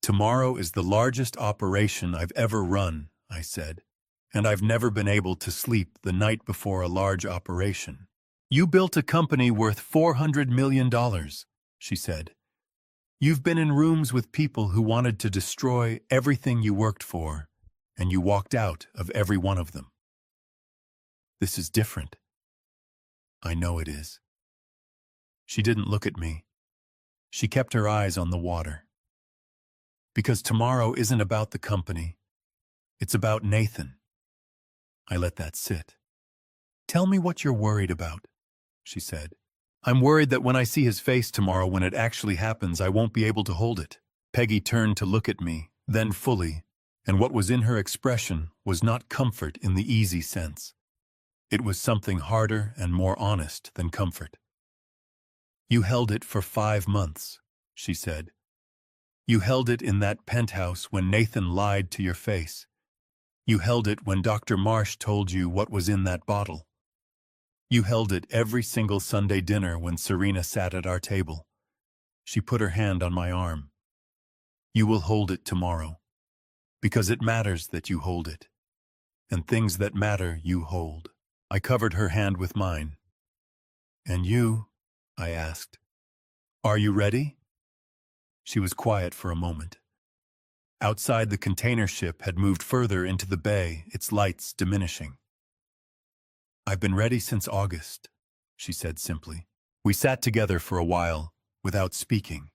"Tomorrow is the largest operation I've ever run," I said, "and I've never been able to sleep the night before a large operation." "You built a company worth $400 million, she said. "You've been in rooms with people who wanted to destroy everything you worked for, and you walked out of every one of them." "This is different." "I know it is." She didn't look at me. She kept her eyes on the water. "Because tomorrow isn't about the company. It's about Nathan." I let that sit. "Tell me what you're worried about," she said. "I'm worried that when I see his face tomorrow, when it actually happens, I won't be able to hold it." Peggy turned to look at me, then fully, and what was in her expression was not comfort in the easy sense. It was something harder and more honest than comfort. "You held it for 5 months, she said. "You held it in that penthouse when Nathan lied to your face. You held it when Dr. Marsh told you what was in that bottle. You held it every single Sunday dinner when Serena sat at our table." She put her hand on my arm. "You will hold it tomorrow, because it matters that you hold it, and things that matter you hold." I covered her hand with mine. "And you?" I asked. "Are you ready?" She was quiet for a moment. Outside, the container ship had moved further into the bay, its lights diminishing. "I've been ready since August," she said simply. We sat together for a while, without speaking.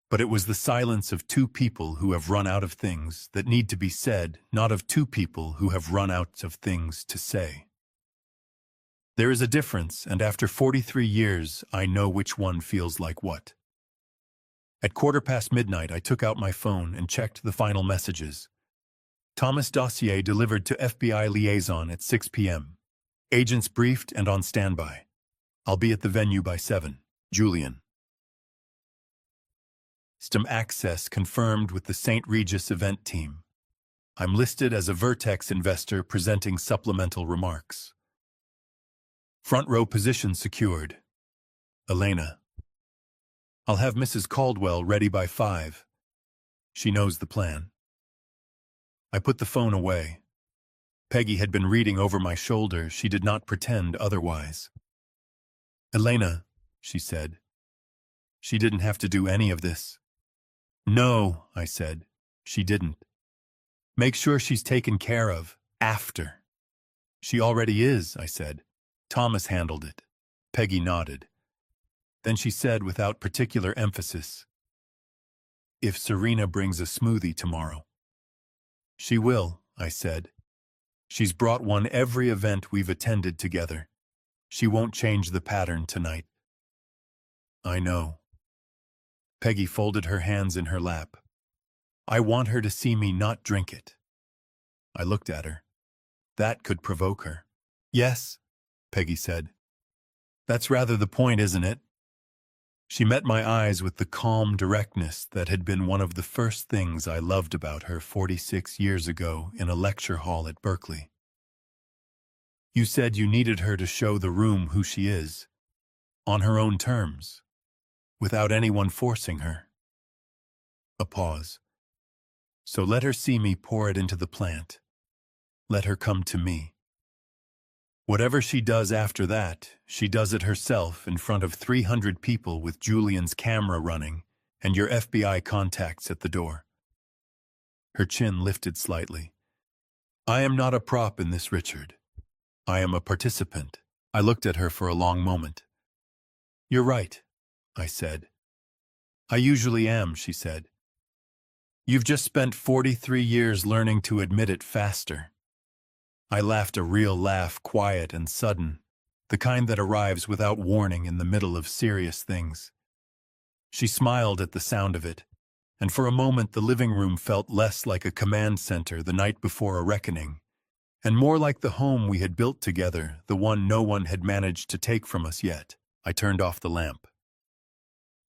But it was the silence of two people who have run out of things that need to be said, not of two people who have run out of things to say. There is a difference, and after 43 years, I know which one feels like what. At midnight, I took out my phone and checked the final messages. Thomas dossier delivered to FBI liaison at 6 p.m. Agents briefed and on standby. I'll be at the venue by 7. Julian. System access confirmed with the St. Regis event team. I'm listed as a Vertex investor presenting supplemental remarks. Front row position secured. Elena. I'll have Mrs. Caldwell ready by 5. She knows the plan. I put the phone away. Peggy had been reading over my shoulder. She did not pretend otherwise. "Elena," she said. "She didn't have to do any of this." "No," I said. She didn't. Make sure she's taken care of after. She already is, I said. Thomas handled it. Peggy nodded. Then she said without particular emphasis, if Serena brings a smoothie tomorrow. She will, I said. She's brought one every event we've attended together. She won't change the pattern tonight. I know. Peggy folded her hands in her lap. I want her to see me not drink it. I looked at her. That could provoke her. Yes, Peggy said. That's rather the point, isn't it? She met my eyes with the calm directness that had been one of the first things I loved about her 46 years ago in a lecture hall at Berkeley. You said you needed her to show the room who she is, on her own terms, without anyone forcing her. A pause. So let her see me pour it into the plant. Let her come to me. Whatever she does after that, she does it herself in front of 300 people with Julian's camera running and your FBI contacts at the door. Her chin lifted slightly. I am not a prop in this, Richard. I am a participant. I looked at her for a long moment. You're right, I said. I usually am, she said. You've just spent 43 years learning to admit it faster. I laughed a real laugh, quiet and sudden, the kind that arrives without warning in the middle of serious things. She smiled at the sound of it, and for a moment the living room felt less like a command center the night before a reckoning, and more like the home we had built together, the one no one had managed to take from us yet. I turned off the lamp.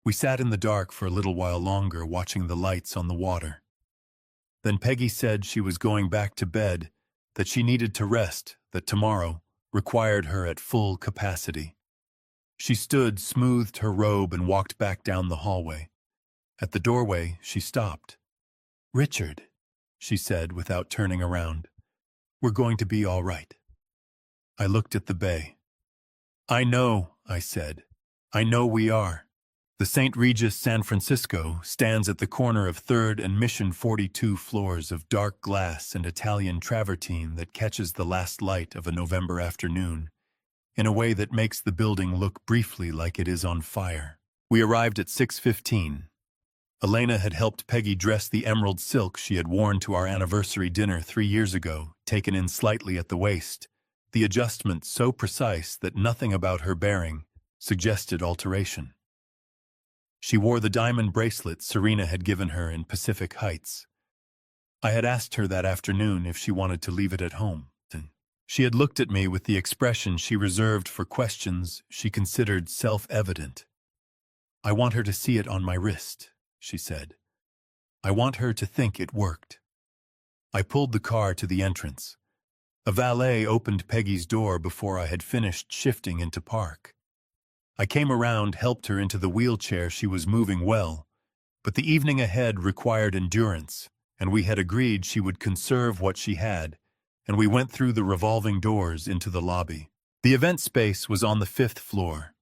We sat in the dark for a little while longer, watching the lights on the water. Then Peggy said she was going back to bed, that she needed to rest, that tomorrow required her at full capacity. She stood, smoothed her robe, and walked back down the hallway. At the doorway, she stopped. Richard, she said without turning around, we're going to be all right. I looked at the bay. I know, I said. I know we are. The St. Regis San Francisco stands at the corner of 3rd and Mission, 42 floors of dark glass and Italian travertine that catches the last light of a November afternoon in a way that makes the building look briefly like it is on fire. We arrived at 6:15. Elena had helped Peggy dress the emerald silk she had worn to our anniversary dinner 3 years ago, taken in slightly at the waist, the adjustment so precise that nothing about her bearing suggested alteration. She wore the diamond bracelet Serena had given her in Pacific Heights. I had asked her that afternoon if she wanted to leave it at home. She had looked at me with the expression she reserved for questions she considered self-evident. I want her to see it on my wrist, she said. I want her to think it worked. I pulled the car to the entrance. A valet opened Peggy's door before I had finished shifting into park. I came around, helped her into the wheelchair she was moving well, but the evening ahead required endurance, and we had agreed she would conserve what she had, and we went through the revolving doors into the lobby. The event space was on the 5th floor.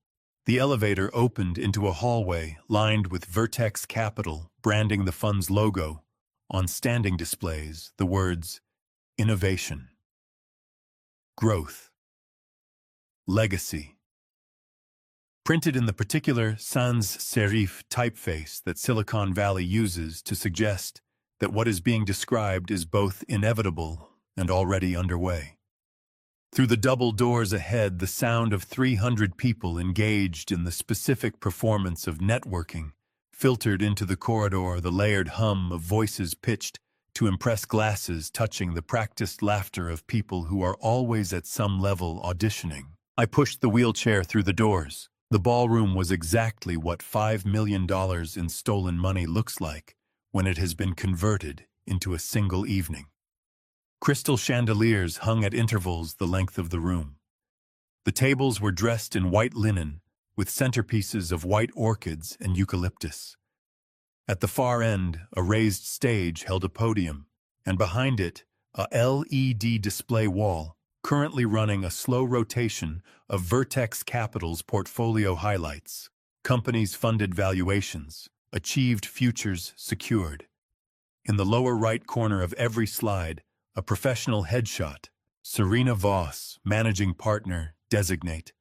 The elevator opened into a hallway lined with Vertex Capital branding the fund's logo, on standing displays the words, Innovation, Growth, Legacy. Printed in the particular sans serif typeface that Silicon Valley uses to suggest that what is being described is both inevitable and already underway. Through the double doors ahead, the sound of 300 people engaged in the specific performance of networking filtered into the corridor, the layered hum of voices pitched to impress glasses touching the practiced laughter of people who are always at some level auditioning. I pushed the wheelchair through the doors. The ballroom was exactly what $5 million in stolen money looks like when it has been converted into a single evening. Crystal chandeliers hung at intervals the length of the room. The tables were dressed in white linen, with centerpieces of white orchids and eucalyptus. At the far end, a raised stage held a podium, and behind it, a LED display wall, currently running a slow rotation of Vertex Capital's portfolio highlights, companies' funded valuations, achieved futures secured. In the lower right corner of every slide, a professional headshot. Serena Voss, managing partner, designate,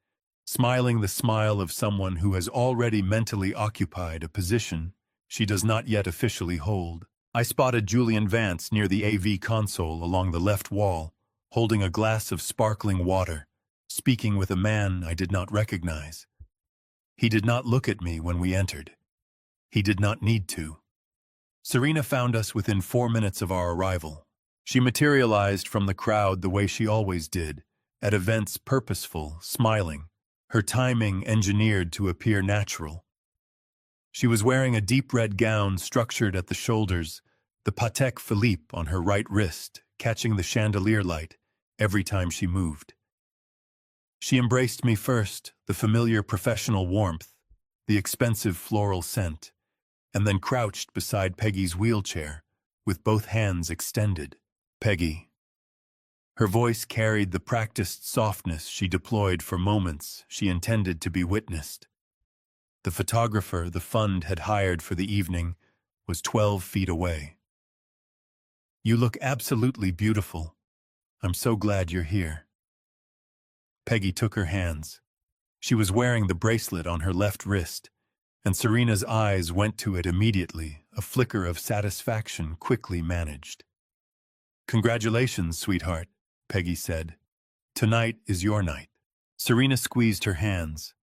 smiling the smile of someone who has already mentally occupied a position she does not yet officially hold. I spotted Julian Vance near the AV console along the left wall, holding a glass of sparkling water, speaking with a man I did not recognize. He did not look at me when we entered. He did not need to. Serena found us within 4 minutes of our arrival. She materialized from the crowd the way she always did, at events purposeful, smiling, her timing engineered to appear natural. She was wearing a deep red gown structured at the shoulders, the Patek Philippe on her right wrist, catching the chandelier light every time she moved. She embraced me first, the familiar professional warmth, the expensive floral scent, and then crouched beside Peggy's wheelchair, with both hands extended. Peggy. Her voice carried the practiced softness she deployed for moments she intended to be witnessed. The photographer the fund had hired for the evening was 12 feet away. You look absolutely beautiful. I'm so glad you're here. Peggy took her hands. She was wearing the bracelet on her left wrist, and Serena's eyes went to it immediately, a flicker of satisfaction quickly managed. Congratulations, sweetheart, Peggy said. Tonight is your night. Serena squeezed her hands.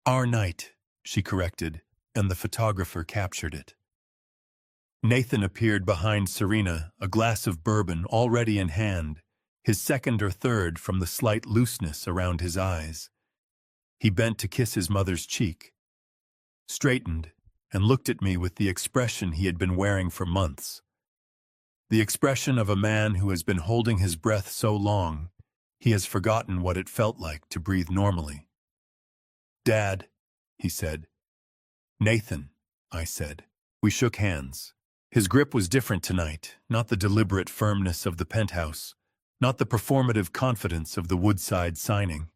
Our night, she corrected, and the photographer captured it. Nathan appeared behind Serena, a glass of bourbon already in hand, his second or third from the slight looseness around his eyes. He bent to kiss his mother's cheek, straightened, and looked at me with the expression he had been wearing for months. The expression of a man who has been holding his breath so long, he has forgotten what it felt like to breathe normally. Dad, he said. Nathan, I said. We shook hands. His grip was different tonight, not the deliberate firmness of the penthouse, not the performative confidence of the Woodside signing.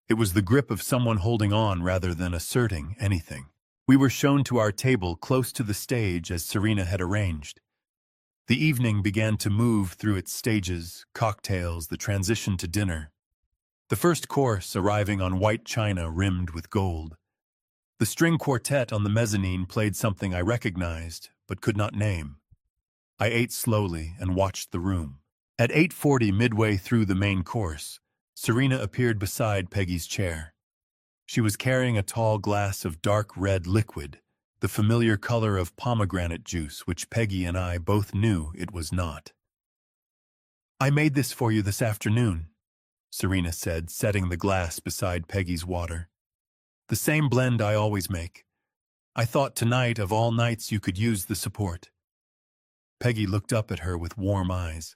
It was the grip of someone holding on rather than asserting anything. We were shown to our table close to the stage as Serena had arranged. The evening began to move through its stages, cocktails, the transition to dinner. The first course arriving on white china rimmed with gold. The string quartet on the mezzanine played something I recognized, but could not name. I ate slowly and watched the room. At 8:40, midway through the main course, Serena appeared beside Peggy's chair. She was carrying a tall glass of dark red liquid, the familiar color of pomegranate juice, which Peggy and I both knew it was not. I made this for you this afternoon, Serena said, setting the glass beside Peggy's water. The same blend I always make. I thought tonight of all nights you could use the support. Peggy looked up at her with warm eyes.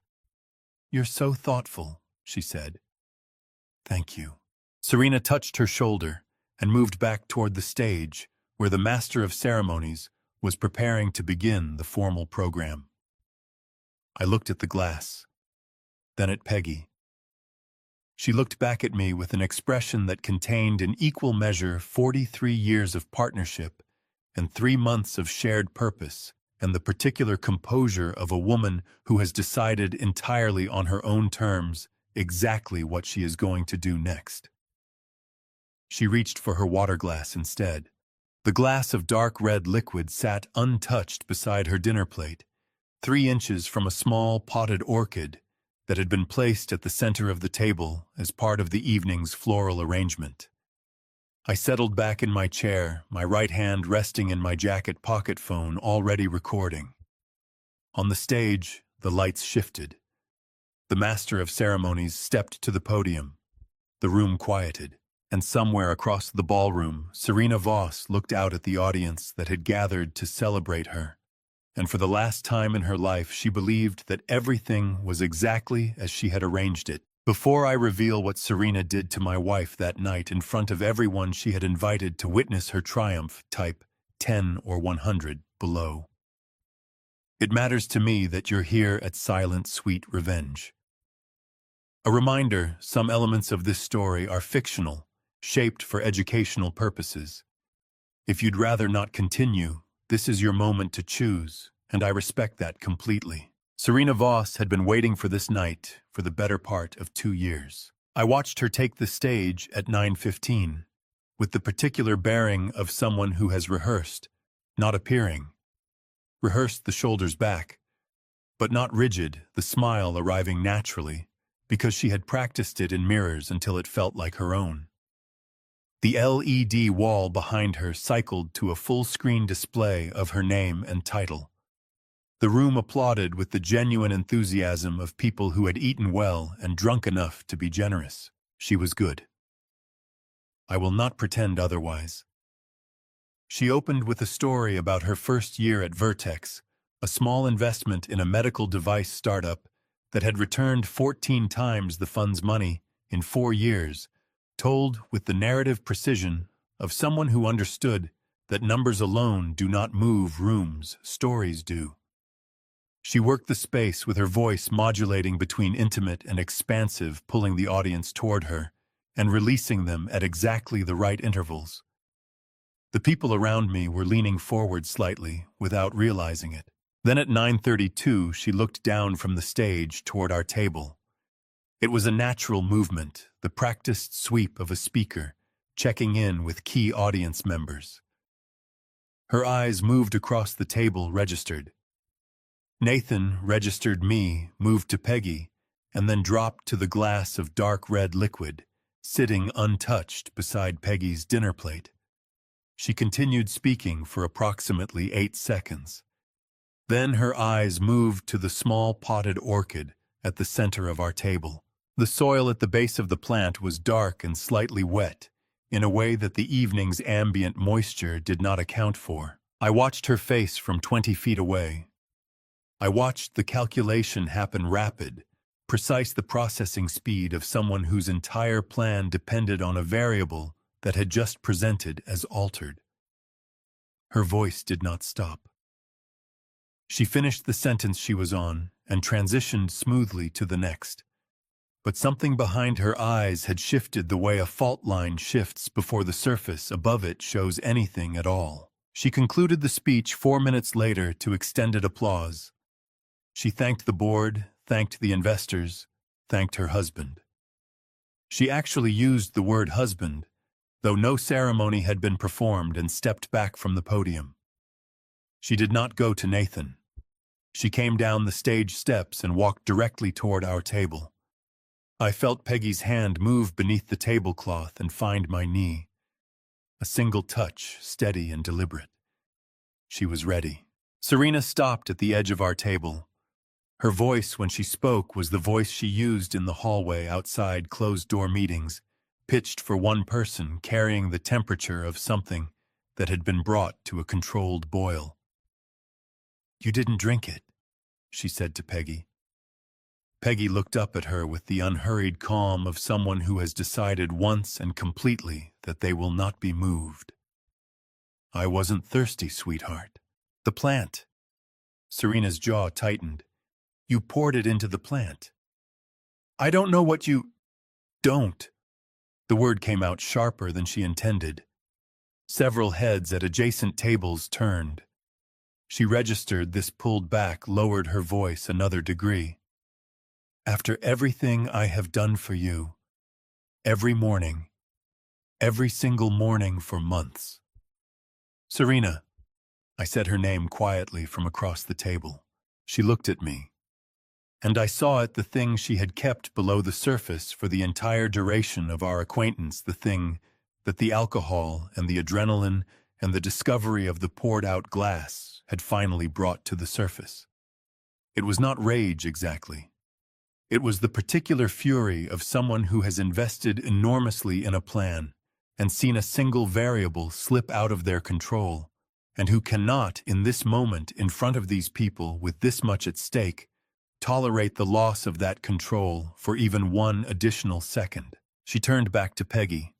You're so thoughtful, she said. Thank you. Serena touched her shoulder and moved back toward the stage, where the master of ceremonies was preparing to begin the formal program. I looked at the glass, then at Peggy. She looked back at me with an expression that contained in equal measure 43 years of partnership and 3 months of shared purpose, and the particular composure of a woman who has decided entirely on her own terms exactly what she is going to do next. She reached for her water glass instead. The glass of dark red liquid sat untouched beside her dinner plate, 3 inches from a small potted orchid that had been placed at the center of the table as part of the evening's floral arrangement. I settled back in my chair, my right hand resting in my jacket pocket phone already recording. On the stage, the lights shifted. The master of ceremonies stepped to the podium. The room quieted. And somewhere across the ballroom, Serena Voss looked out at the audience that had gathered to celebrate her. And for the last time in her life, she believed that everything was exactly as she had arranged it. Before I reveal what Serena did to my wife that night in front of everyone she had invited to witness her triumph, type 10 or 100 below. It matters to me that you're here at Silent Sweet Revenge. A reminder, some elements of this story are fictional, shaped for educational purposes. If you'd rather not continue, this is your moment to choose, and I respect that completely. Serena Voss had been waiting for this night for the better part of 2 years. I watched her take the stage at 9:15, with the particular bearing of someone who has rehearsed, not appearing. Rehearsed the shoulders back, but not rigid, the smile arriving naturally, because she had practiced it in mirrors until it felt like her own. The LED wall behind her cycled to a full-screen display of her name and title. The room applauded with the genuine enthusiasm of people who had eaten well and drunk enough to be generous. She was good. I will not pretend otherwise. She opened with a story about her first year at Vertex, a small investment in a medical device startup that had returned 14 times the fund's money in 4 years, told with the narrative precision of someone who understood that numbers alone do not move rooms, stories do. She worked the space with her voice modulating between intimate and expansive, pulling the audience toward her and releasing them at exactly the right intervals. The people around me were leaning forward slightly without realizing it. Then at 9:32, she looked down from the stage toward our table. It was a natural movement, the practiced sweep of a speaker, checking in with key audience members. Her eyes moved across the table, registered. Nathan registered me, moved to Peggy, and then dropped to the glass of dark red liquid, sitting untouched beside Peggy's dinner plate. She continued speaking for approximately 8 seconds. Then her eyes moved to the small potted orchid at the center of our table. The soil at the base of the plant was dark and slightly wet, in a way that the evening's ambient moisture did not account for. I watched her face from 20 feet away. I watched the calculation happen rapid, precise, the processing speed of someone whose entire plan depended on a variable that had just presented as altered. Her voice did not stop. She finished the sentence she was on and transitioned smoothly to the next. But something behind her eyes had shifted the way a fault line shifts before the surface above it shows anything at all. She concluded the speech 4 minutes later to extended applause. She thanked the board, thanked the investors, thanked her husband. She actually used the word husband, though no ceremony had been performed, and stepped back from the podium. She did not go to Nathan. She came down the stage steps and walked directly toward our table. I felt Peggy's hand move beneath the tablecloth and find my knee. A single touch, steady and deliberate. She was ready. Serena stopped at the edge of our table. Her voice when she spoke was the voice she used in the hallway outside closed-door meetings, pitched for one person, carrying the temperature of something that had been brought to a controlled boil. "You didn't drink it," she said to Peggy. Peggy looked up at her with the unhurried calm of someone who has decided once and completely that they will not be moved. "I wasn't thirsty, sweetheart." "The plant." Serena's jaw tightened. "You poured it into the plant." "I don't know what you—" "Don't." The word came out sharper than she intended. Several heads at adjacent tables turned. She registered this, pulled back, lowered her voice another degree. "After everything I have done for you, every morning, every single morning for months." "Serena." I said her name quietly from across the table. She looked at me. And I saw it, the thing she had kept below the surface for the entire duration of our acquaintance, the thing that the alcohol and the adrenaline and the discovery of the poured-out glass had finally brought to the surface. It was not rage exactly. It was the particular fury of someone who has invested enormously in a plan and seen a single variable slip out of their control, and who cannot, in this moment, in front of these people with this much at stake, tolerate the loss of that control for even one additional second. She turned back to Peggy.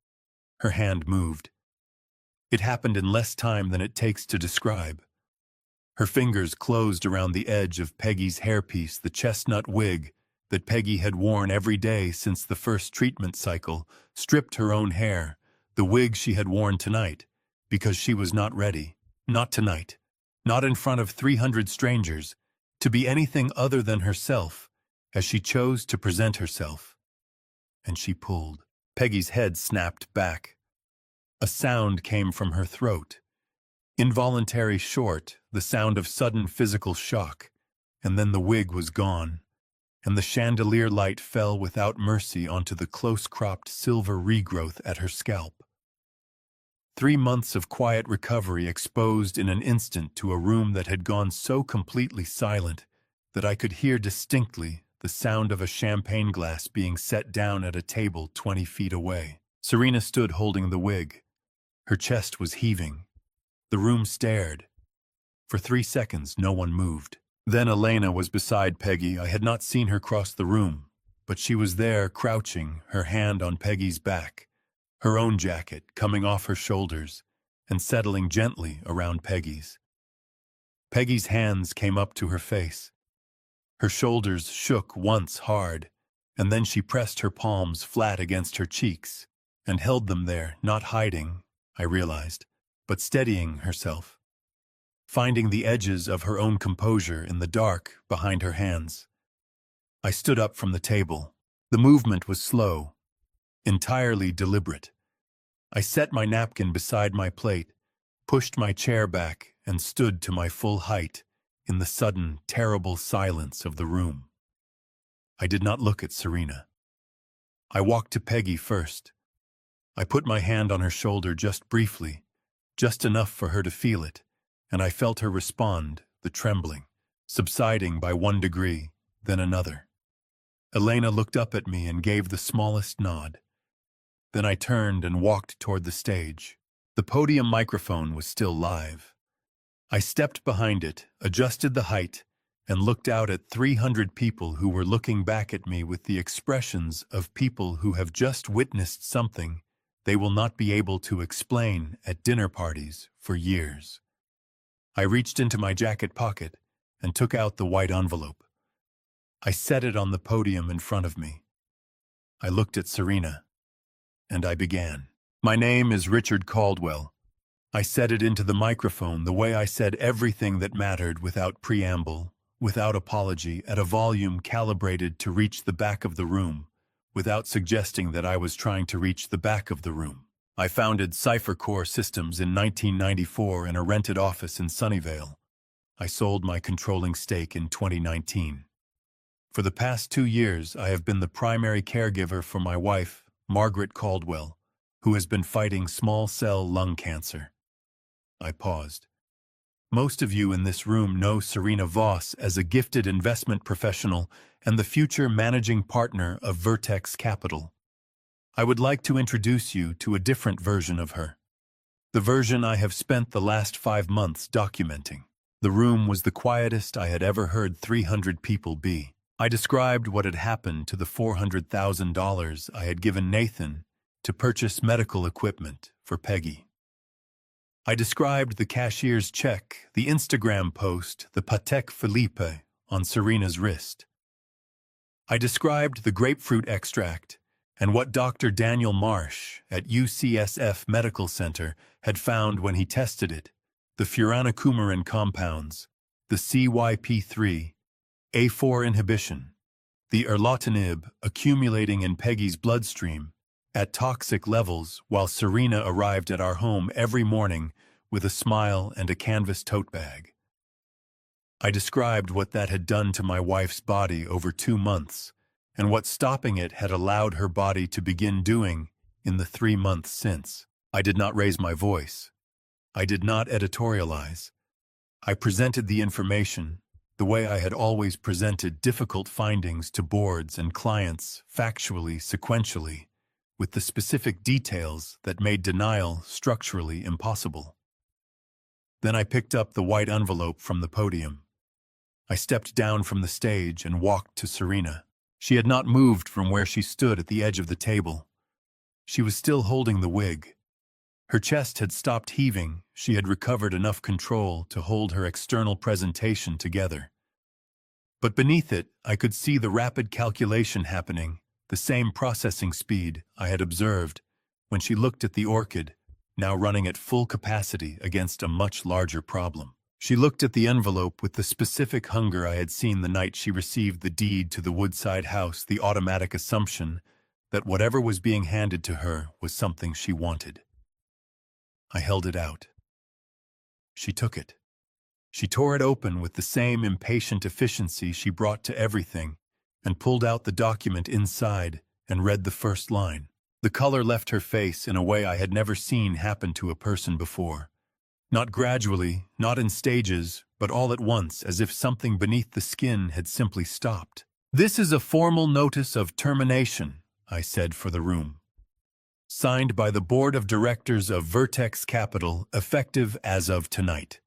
Her hand moved. It happened in less time than it takes to describe. Her fingers closed around the edge of Peggy's hairpiece, the chestnut wig that Peggy had worn every day since the first treatment cycle, stripped her own hair, the wig she had worn tonight, because she was not ready. Not tonight. not in front of 300 strangers, to be anything other than herself, as she chose to present herself. And she pulled. Peggy's head snapped back. A sound came from her throat. Involuntary short, the sound of sudden physical shock, and then the wig was gone, and the chandelier light fell without mercy onto the close-cropped silver regrowth at her scalp. 3 months of quiet recovery exposed in an instant to a room that had gone so completely silent that I could hear distinctly the sound of a champagne glass being set down at a table 20 feet away. Serena stood holding the wig. Her chest was heaving. The room stared. For 3 seconds, no one moved. Then Elena was beside Peggy. I had not seen her cross the room, but she was there, crouching, her hand on Peggy's back, her own jacket coming off her shoulders and settling gently around Peggy's. Peggy's hands came up to her face. Her shoulders shook once hard, and then she pressed her palms flat against her cheeks and held them there, not hiding, I realized, but steadying herself, finding the edges of her own composure in the dark behind her hands. I stood up from the table. The movement was slow, entirely deliberate. I set my napkin beside my plate, pushed my chair back, and stood to my full height in the sudden, terrible silence of the room. I did not look at Serena. I walked to Peggy first. I put my hand on her shoulder just briefly, just enough for her to feel it, and I felt her respond, the trembling, subsiding by 1 degree, then another. Elena looked up at me and gave the smallest nod. Then I turned and walked toward the stage. The podium microphone was still live. I stepped behind it, adjusted the height, and looked out at 300 people who were looking back at me with the expressions of people who have just witnessed something they will not be able to explain at dinner parties for years. I reached into my jacket pocket and took out the white envelope. I set it on the podium in front of me. I looked at Serena, and I began. My name is Richard Caldwell. I said it into the microphone the way I said everything that mattered, without preamble, without apology, at a volume calibrated to reach the back of the room, without suggesting that I was trying to reach the back of the room. I founded CipherCore Systems in 1994 in a rented office in Sunnyvale. I sold my controlling stake in 2019. For the past 2 years, I have been the primary caregiver for my wife, Margaret Caldwell, who has been fighting small cell lung cancer. I paused. Most of you in this room know Serena Voss as a gifted investment professional and the future managing partner of Vertex Capital. I would like to introduce you to a different version of her. The version I have spent the last 5 months documenting. The room was the quietest I had ever heard 300 people be. I described what had happened to the $400,000 I had given Nathan to purchase medical equipment for Peggy. I described the cashier's check, the Instagram post, the Patek Philippe on Serena's wrist. I described the grapefruit extract and what Dr. Daniel Marsh at UCSF Medical Center had found when he tested it, the furanocoumarin compounds, the CYP3, A4 inhibition, the erlotinib accumulating in Peggy's bloodstream at toxic levels while Serena arrived at our home every morning with a smile and a canvas tote bag. I described what that had done to my wife's body over 2 months and what stopping it had allowed her body to begin doing in the 3 months since. I did not raise my voice. I did not editorialize. I presented the information the way I had always presented difficult findings to boards and clients, factually, sequentially, with the specific details that made denial structurally impossible. Then I picked up the white envelope from the podium. I stepped down from the stage and walked to Serena. She had not moved from where she stood at the edge of the table. She was still holding the wig. Her chest had stopped heaving. She had recovered enough control to hold her external presentation together. But beneath it, I could see the rapid calculation happening, the same processing speed I had observed when she looked at the orchid, now running at full capacity against a much larger problem. She looked at the envelope with the specific hunger I had seen the night she received the deed to the Woodside house, the automatic assumption that whatever was being handed to her was something she wanted. I held it out. She took it. She tore it open with the same impatient efficiency she brought to everything and pulled out the document inside and read the first line. The color left her face in a way I had never seen happen to a person before. Not gradually, not in stages, but all at once, as if something beneath the skin had simply stopped. "This is a formal notice of termination," I said for the room. "Signed by the Board of Directors of Vertex Capital, effective as of tonight.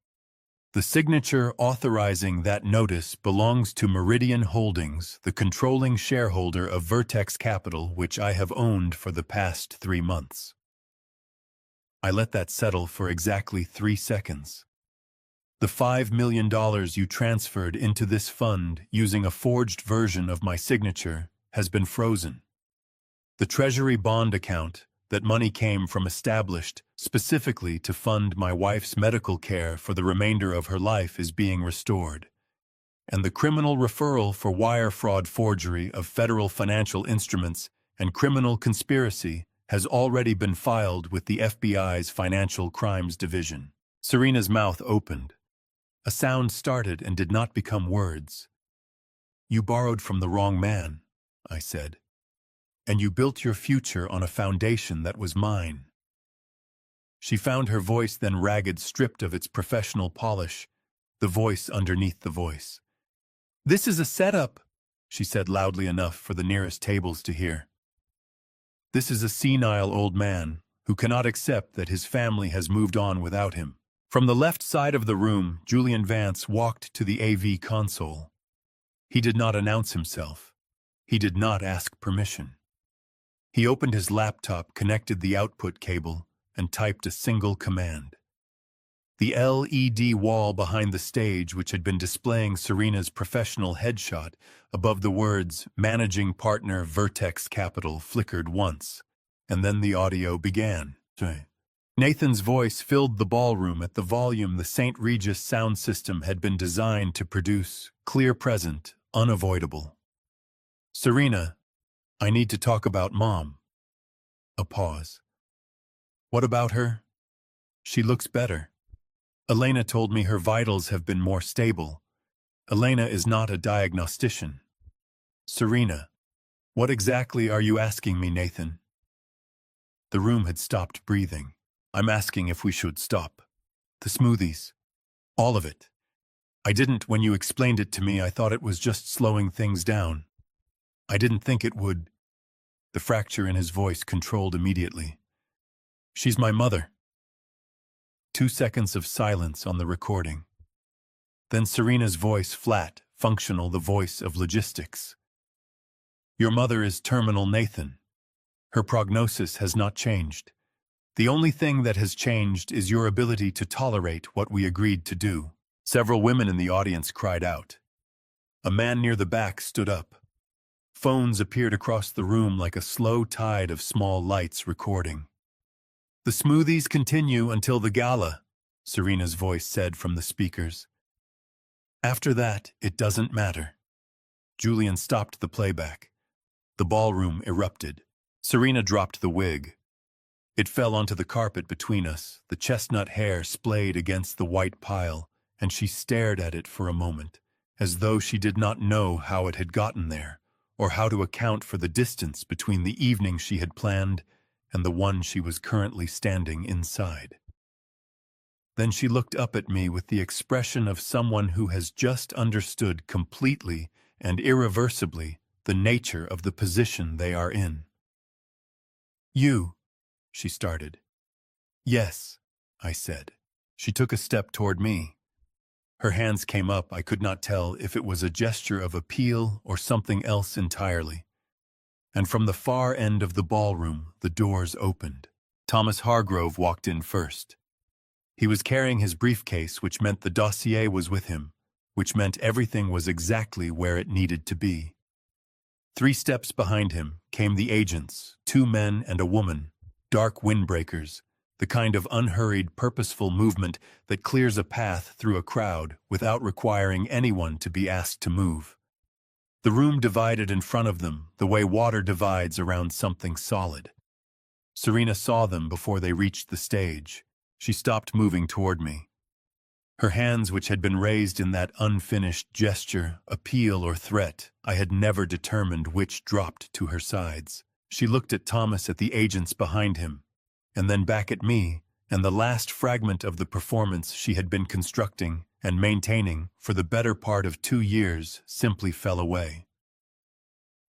The signature authorizing that notice belongs to Meridian Holdings, the controlling shareholder of Vertex Capital, which I have owned for the past 3 months." I let that settle for exactly 3 seconds. "The $5 million you transferred into this fund using a forged version of my signature has been frozen. The Treasury bond account that money came from established specifically to fund my wife's medical care for the remainder of her life is being restored. And the criminal referral for wire fraud, forgery of federal financial instruments, and criminal conspiracy has already been filed with the FBI's Financial Crimes Division." Serena's mouth opened. A sound started and did not become words. "You borrowed from the wrong man," I said. "And you built your future on a foundation that was mine." She found her voice then ragged, stripped of its professional polish, the voice underneath the voice. "This is a setup," she said loudly enough for the nearest tables to hear. "This is a senile old man who cannot accept that his family has moved on without him." From the left side of the room, Julian Vance walked to the AV console. He did not announce himself. He did not ask permission. He opened his laptop, connected the output cable, and typed a single command. The LED wall behind the stage, which had been displaying Serena's professional headshot above the words "Managing Partner Vertex Capital," flickered once, and then the audio began. Nathan's voice filled the ballroom at the volume the St. Regis sound system had been designed to produce, clear, present, unavoidable. "Serena, I need to talk about Mom." A pause. "What about her?" "She looks better. Elena told me her vitals have been more stable. Elena is not a diagnostician." "Serena, what exactly are you asking me, Nathan?" The room had stopped breathing. "I'm asking if we should stop. The smoothies. All of it. I didn't, when you explained it to me, I thought it was just slowing things down. I didn't think it would." The fracture in his voice controlled immediately. "She's my mother." 2 seconds of silence on the recording. Then Serena's voice, flat, functional, the voice of logistics. "Your mother is terminal, Nathan. Her prognosis has not changed. The only thing that has changed is your ability to tolerate what we agreed to do." Several women in the audience cried out. A man near the back stood up. Phones appeared across the room like a slow tide of small lights recording. "The smoothies continue until the gala," Serena's voice said from the speakers. "After that, it doesn't matter." Julian stopped the playback. The ballroom erupted. Serena dropped the wig. It fell onto the carpet between us, the chestnut hair splayed against the white pile, and she stared at it for a moment, as though she did not know how it had gotten there, or how to account for the distance between the evening she had planned and the one she was currently standing inside. Then she looked up at me with the expression of someone who has just understood completely and irreversibly the nature of the position they are in. "You," she started. "Yes," I said. She took a step toward me. Her hands came up. I could not tell if it was a gesture of appeal or something else entirely. And from the far end of the ballroom, the doors opened. Thomas Hargrove walked in first. He was carrying his briefcase, which meant the dossier was with him, which meant everything was exactly where it needed to be. 3 steps behind him came the agents, 2 men and a woman, dark windbreakers, the kind of unhurried, purposeful movement that clears a path through a crowd without requiring anyone to be asked to move. The room divided in front of them, the way water divides around something solid. Serena saw them before they reached the stage. She stopped moving toward me. Her hands, which had been raised in that unfinished gesture, appeal or threat, I had never determined which, dropped to her sides. She looked at Thomas, at the agents behind him, and then back at me, and the last fragment of the performance she had been constructing and maintaining for the better part of 2 years simply fell away.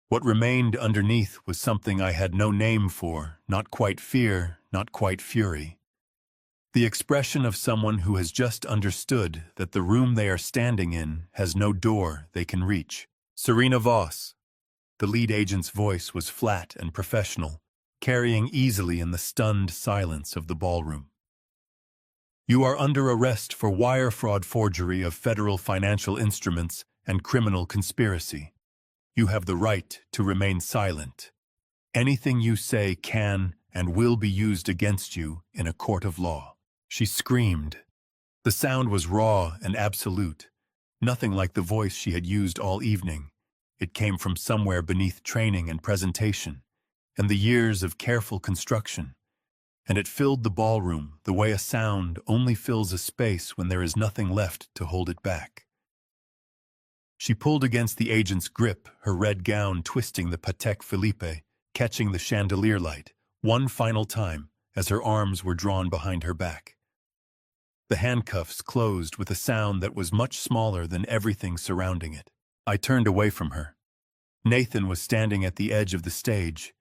What remained underneath was something I had no name for, not quite fear, not quite fury. The expression of someone who has just understood that the room they are standing in has no door they can reach. Serena Voss. The lead agent's voice was flat and professional, carrying easily in the stunned silence of the ballroom. You are under arrest for wire fraud, forgery of federal financial instruments, and criminal conspiracy. You have the right to remain silent. Anything you say can and will be used against you in a court of law. She screamed. The sound was raw and absolute, nothing like the voice she had used all evening. It came from somewhere beneath training and presentation, and the years of careful construction, and it filled the ballroom the way a sound only fills a space when there is nothing left to hold it back. She pulled against the agent's grip, her red gown twisting the Patek Philippe, catching the chandelier light, one final time as her arms were drawn behind her back. The handcuffs closed with a sound that was much smaller than everything surrounding it. I turned away from her. Nathan was standing at the edge of the stage.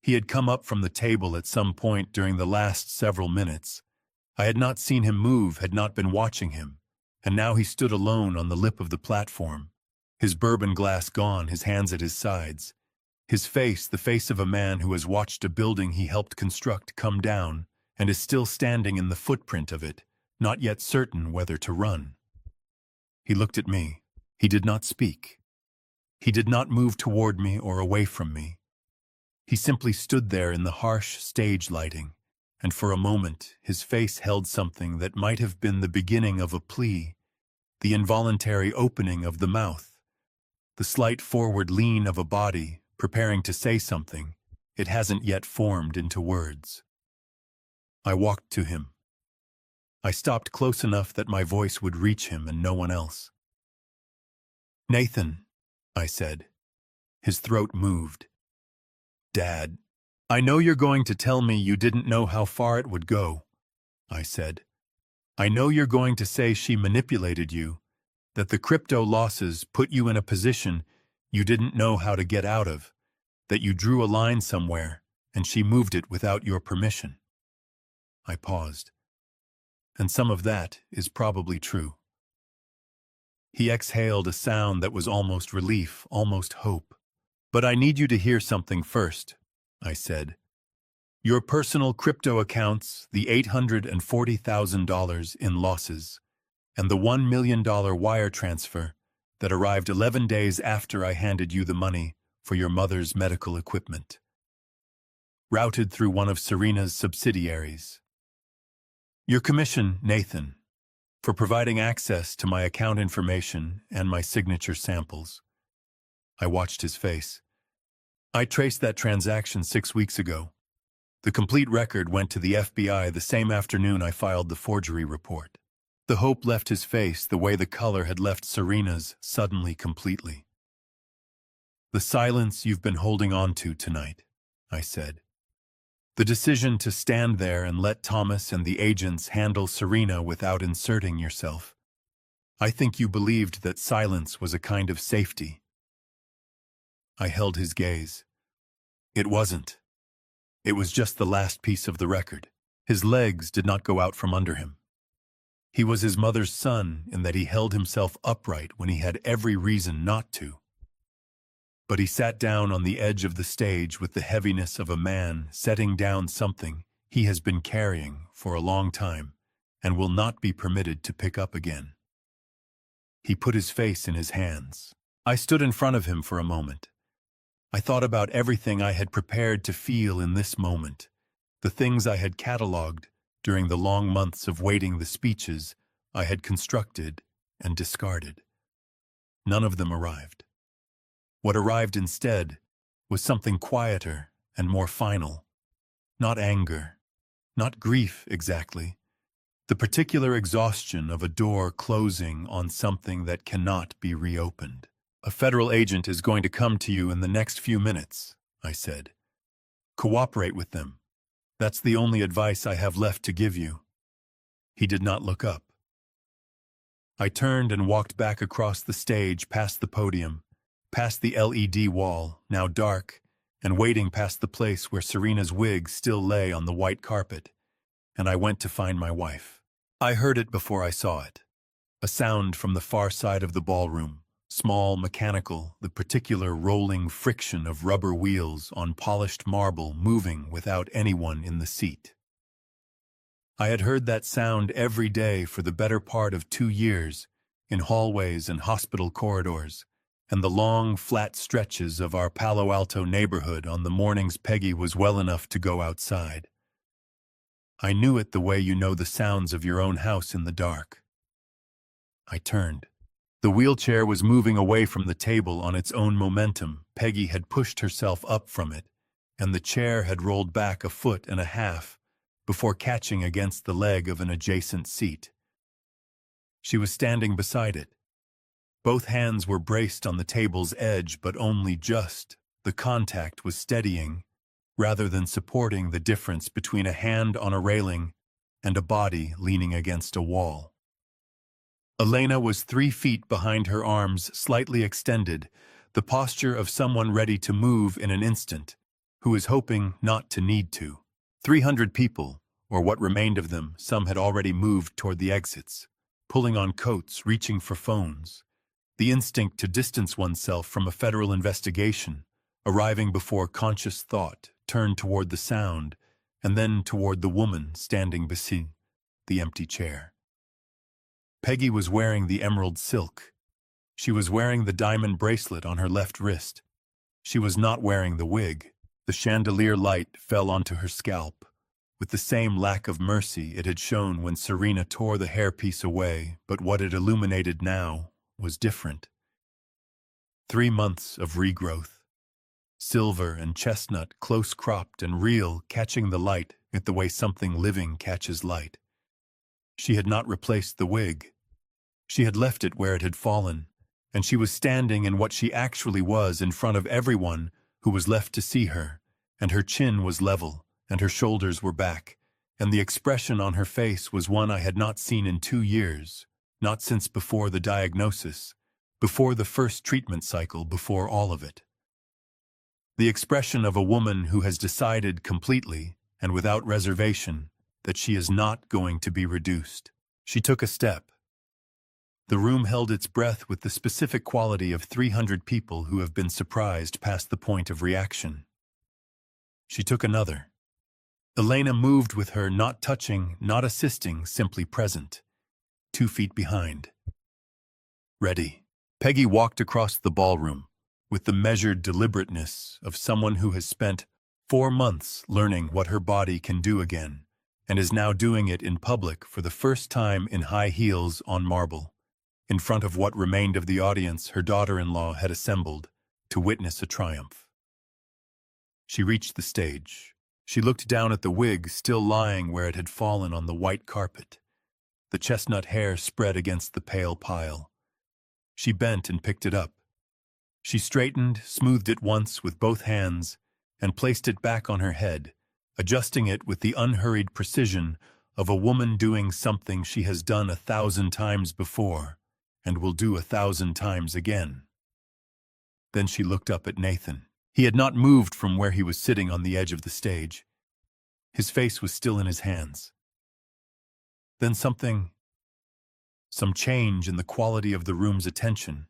He had come up from the table at some point during the last several minutes. I had not seen him move, had not been watching him, and now he stood alone on the lip of the platform, his bourbon glass gone, his hands at his sides. His face, the face of a man who has watched a building he helped construct come down and is still standing in the footprint of it, not yet certain whether to run. He looked at me. He did not speak. He did not move toward me or away from me. He simply stood there in the harsh stage lighting, and for a moment his face held something that might have been the beginning of a plea, the involuntary opening of the mouth, the slight forward lean of a body preparing to say something it hasn't yet formed into words. I walked to him. I stopped close enough that my voice would reach him and no one else. "Nathan," I said. His throat moved. "Dad, I know you're going to tell me you didn't know how far it would go," I said. "I know you're going to say she manipulated you, that the crypto losses put you in a position you didn't know how to get out of, that you drew a line somewhere and she moved it without your permission." I paused. And some of that is probably true. He exhaled a sound that was almost relief, almost hope. "But I need you to hear something first," I said. "Your personal crypto accounts, the $840,000 in losses, and the $1 million wire transfer that arrived 11 days after I handed you the money for your mother's medical equipment, routed through one of Serena's subsidiaries. Your commission, Nathan, for providing access to my account information and my signature samples." I watched his face. "I traced that transaction 6 weeks ago. The complete record went to the FBI the same afternoon I filed the forgery report." The hope left his face the way the color had left Serena's suddenly, completely. "The silence you've been holding on to tonight," I said. "The decision to stand there and let Thomas and the agents handle Serena without inserting yourself. I think you believed that silence was a kind of safety." I held his gaze. It wasn't. It was just the last piece of the record. His legs did not go out from under him. He was his mother's son in that he held himself upright when he had every reason not to. But he sat down on the edge of the stage with the heaviness of a man setting down something he has been carrying for a long time and will not be permitted to pick up again. He put his face in his hands. I stood in front of him for a moment. I thought about everything I had prepared to feel in this moment, The things I had catalogued during the long months of waiting, the speeches I had constructed and discarded. None of them arrived. What arrived instead was something quieter and more final. Not anger, not grief exactly. The particular exhaustion of a door closing on something that cannot be reopened. "A federal agent is going to come to you in the next few minutes," I said. "Cooperate with them. That's the only advice I have left to give you." He did not look up. I turned and walked back across the stage, past the podium, past the LED wall, now dark, and waiting past the place where Serena's wig still lay on the white carpet, and I went to find my wife. I heard it before I saw it. A sound from the far side of the ballroom, small, mechanical, the particular rolling friction of rubber wheels on polished marble moving without anyone in the seat. I had heard that sound every day for the better part of 2 years, in hallways and hospital corridors, and the long, flat stretches of our Palo Alto neighborhood on the mornings Peggy was well enough to go outside. I knew it the way you know the sounds of your own house in the dark. I turned. The wheelchair was moving away from the table on its own momentum. Peggy had pushed herself up from it, and the chair had rolled back 1.5 feet before catching against the leg of an adjacent seat. She was standing beside it. Both hands were braced on the table's edge, but only just. The contact was steadying, rather than supporting, the difference between a hand on a railing and a body leaning against a wall. Elena was 3 feet behind her, arms slightly extended, the posture of someone ready to move in an instant, who is hoping not to need to. 300 people, or what remained of them, some had already moved toward the exits, pulling on coats, reaching for phones. The instinct to distance oneself from a federal investigation, arriving before conscious thought, turned toward the sound, and then toward the woman standing beside the empty chair. Peggy was wearing the emerald silk. She was wearing the diamond bracelet on her left wrist. She was not wearing the wig. The chandelier light fell onto her scalp, with the same lack of mercy it had shown when Serena tore the hairpiece away, but what it illuminated now was different. 3 months of regrowth. Silver and chestnut, close-cropped and real, catching the light the way something living catches light. She had not replaced the wig. She had left it where it had fallen, and she was standing in what she actually was in front of everyone who was left to see her, and her chin was level, and her shoulders were back, and the expression on her face was one I had not seen in 2 years, not since before the diagnosis, before the first treatment cycle, before all of it. The expression of a woman who has decided completely, and without reservation, that she is not going to be reduced. She took a step. The room held its breath with the specific quality of 300 people who have been surprised past the point of reaction. She took another. Elena moved with her, not touching, not assisting, simply present, 2 feet behind. Ready. Peggy walked across the ballroom with the measured deliberateness of someone who has spent 4 months learning what her body can do again, and is now doing it in public for the first time in high heels on marble, in front of what remained of the audience her daughter-in-law had assembled to witness a triumph. She reached the stage. She looked down at the wig still lying where it had fallen on the white carpet, the chestnut hair spread against the pale pile. She bent and picked it up. She straightened, smoothed it once with both hands, and placed it back on her head, adjusting it with the unhurried precision of a woman doing something she has done 1,000 times before and will do 1,000 times again. Then she looked up at Nathan. He had not moved from where he was sitting on the edge of the stage. His face was still in his hands. Then some change in the quality of the room's attention,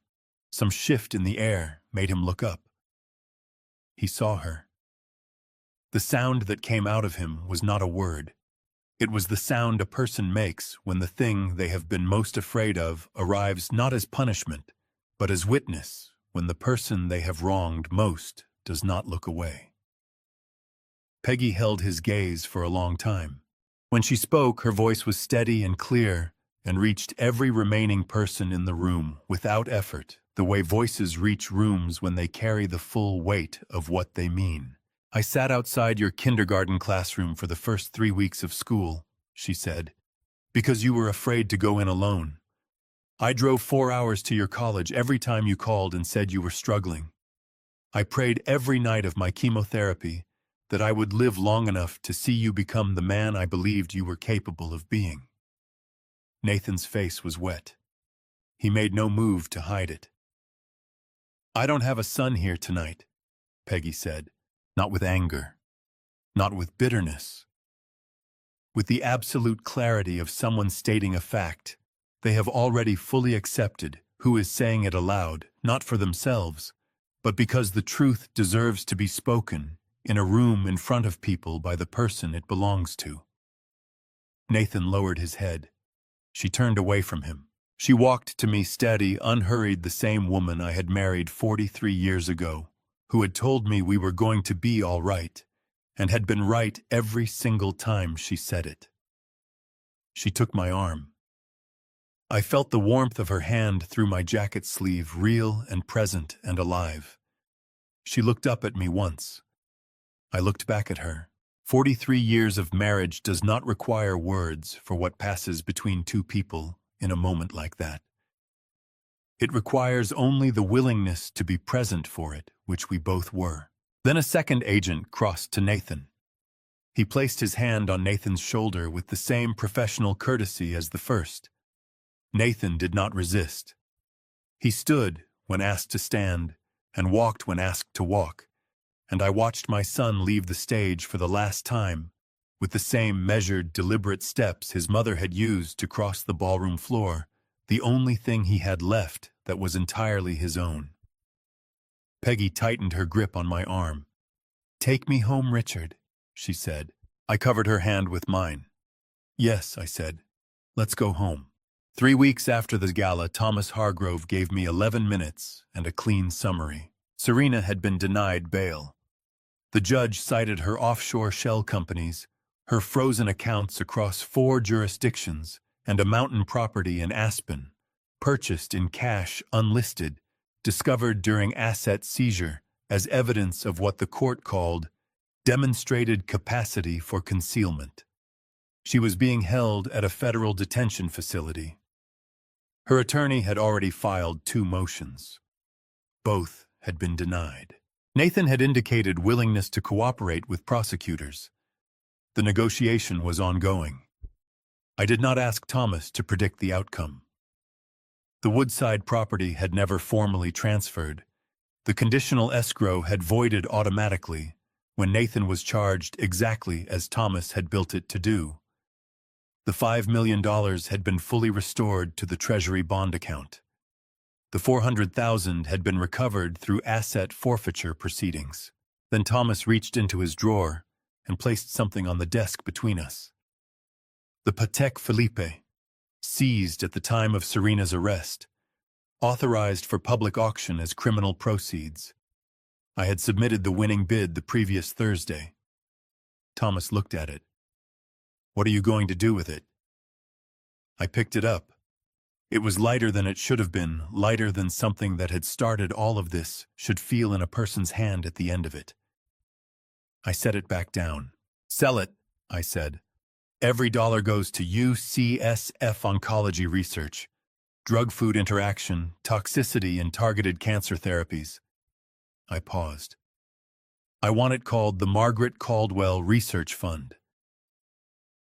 some shift in the air made him look up. He saw her. The sound that came out of him was not a word. It was the sound a person makes when the thing they have been most afraid of arrives not as punishment, but as witness, when the person they have wronged most does not look away. Peggy held his gaze for a long time. When she spoke, her voice was steady and clear and reached every remaining person in the room without effort, the way voices reach rooms when they carry the full weight of what they mean. "I sat outside your kindergarten classroom for the first 3 weeks of school," she said, "because you were afraid to go in alone. I drove 4 hours to your college every time you called and said you were struggling. I prayed every night of my chemotherapy that I would live long enough to see you become the man I believed you were capable of being." Nathan's face was wet. He made no move to hide it. "I don't have a son here tonight," Peggy said, not with anger, not with bitterness. With the absolute clarity of someone stating a fact they have already fully accepted, who is saying it aloud, not for themselves, but because the truth deserves to be spoken in a room in front of people by the person it belongs to. Nathan lowered his head. She turned away from him. She walked to me steady, unhurried, the same woman I had married 43 years ago, who had told me we were going to be all right, and had been right every single time she said it. She took my arm. I felt the warmth of her hand through my jacket sleeve, real and present and alive. She looked up at me once. I looked back at her. 43 years of marriage does not require words for what passes between two people in a moment like that. It requires only the willingness to be present for it, which we both were. Then a second agent crossed to Nathan. He placed his hand on Nathan's shoulder with the same professional courtesy as the first. Nathan did not resist. He stood when asked to stand and walked when asked to walk, and I watched my son leave the stage for the last time with the same measured, deliberate steps his mother had used to cross the ballroom floor, the only thing he had left that was entirely his own. Peggy tightened her grip on my arm. "Take me home, Richard," she said. I covered her hand with mine. "Yes," I said. "Let's go home." 3 weeks after the gala, Thomas Hargrove gave me 11 minutes and a clean summary. Serena had been denied bail. The judge cited her offshore shell companies, her frozen accounts across 4 jurisdictions, and a mountain property in Aspen, purchased in cash unlisted, discovered during asset seizure as evidence of what the court called demonstrated capacity for concealment. She was being held at a federal detention facility. Her attorney had already filed 2 motions. Both had been denied. Nathan had indicated willingness to cooperate with prosecutors. The negotiation was ongoing. I did not ask Thomas to predict the outcome. The Woodside property had never formally transferred. The conditional escrow had voided automatically when Nathan was charged exactly as Thomas had built it to do. The $5 million had been fully restored to the Treasury bond account. The $400,000 had been recovered through asset forfeiture proceedings. Then Thomas reached into his drawer and placed something on the desk between us. The Patek Philippe, seized at the time of Serena's arrest, authorized for public auction as criminal proceeds. I had submitted the winning bid the previous Thursday. Thomas looked at it. "What are you going to do with it?" I picked it up. It was lighter than it should have been, lighter than something that had started all of this should feel in a person's hand at the end of it. I set it back down. "Sell it," I said. "Every dollar goes to UCSF oncology research, drug-food interaction, toxicity, and targeted cancer therapies." I paused. "I want it called the Margaret Caldwell Research Fund."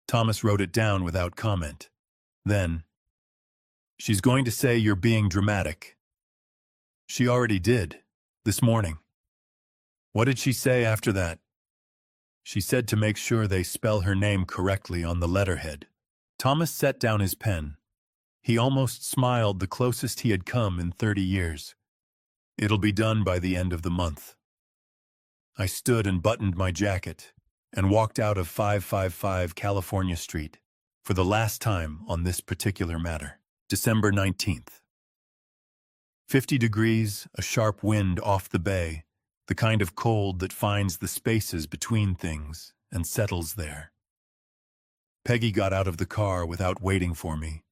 Thomas wrote it down without comment. Then, "She's going to say you're being dramatic." She already did, this morning. What did she say after that? She said to make sure they spell her name correctly on the letterhead. Thomas set down his pen. He almost smiled, the closest he had come in 30 years. "It'll be done by the end of the month." I stood and buttoned my jacket and walked out of 555 California Street for the last time on this particular matter. December 19th. 50 degrees, a sharp wind off the bay, the kind of cold that finds the spaces between things and settles there. Peggy got out of the car without waiting for me.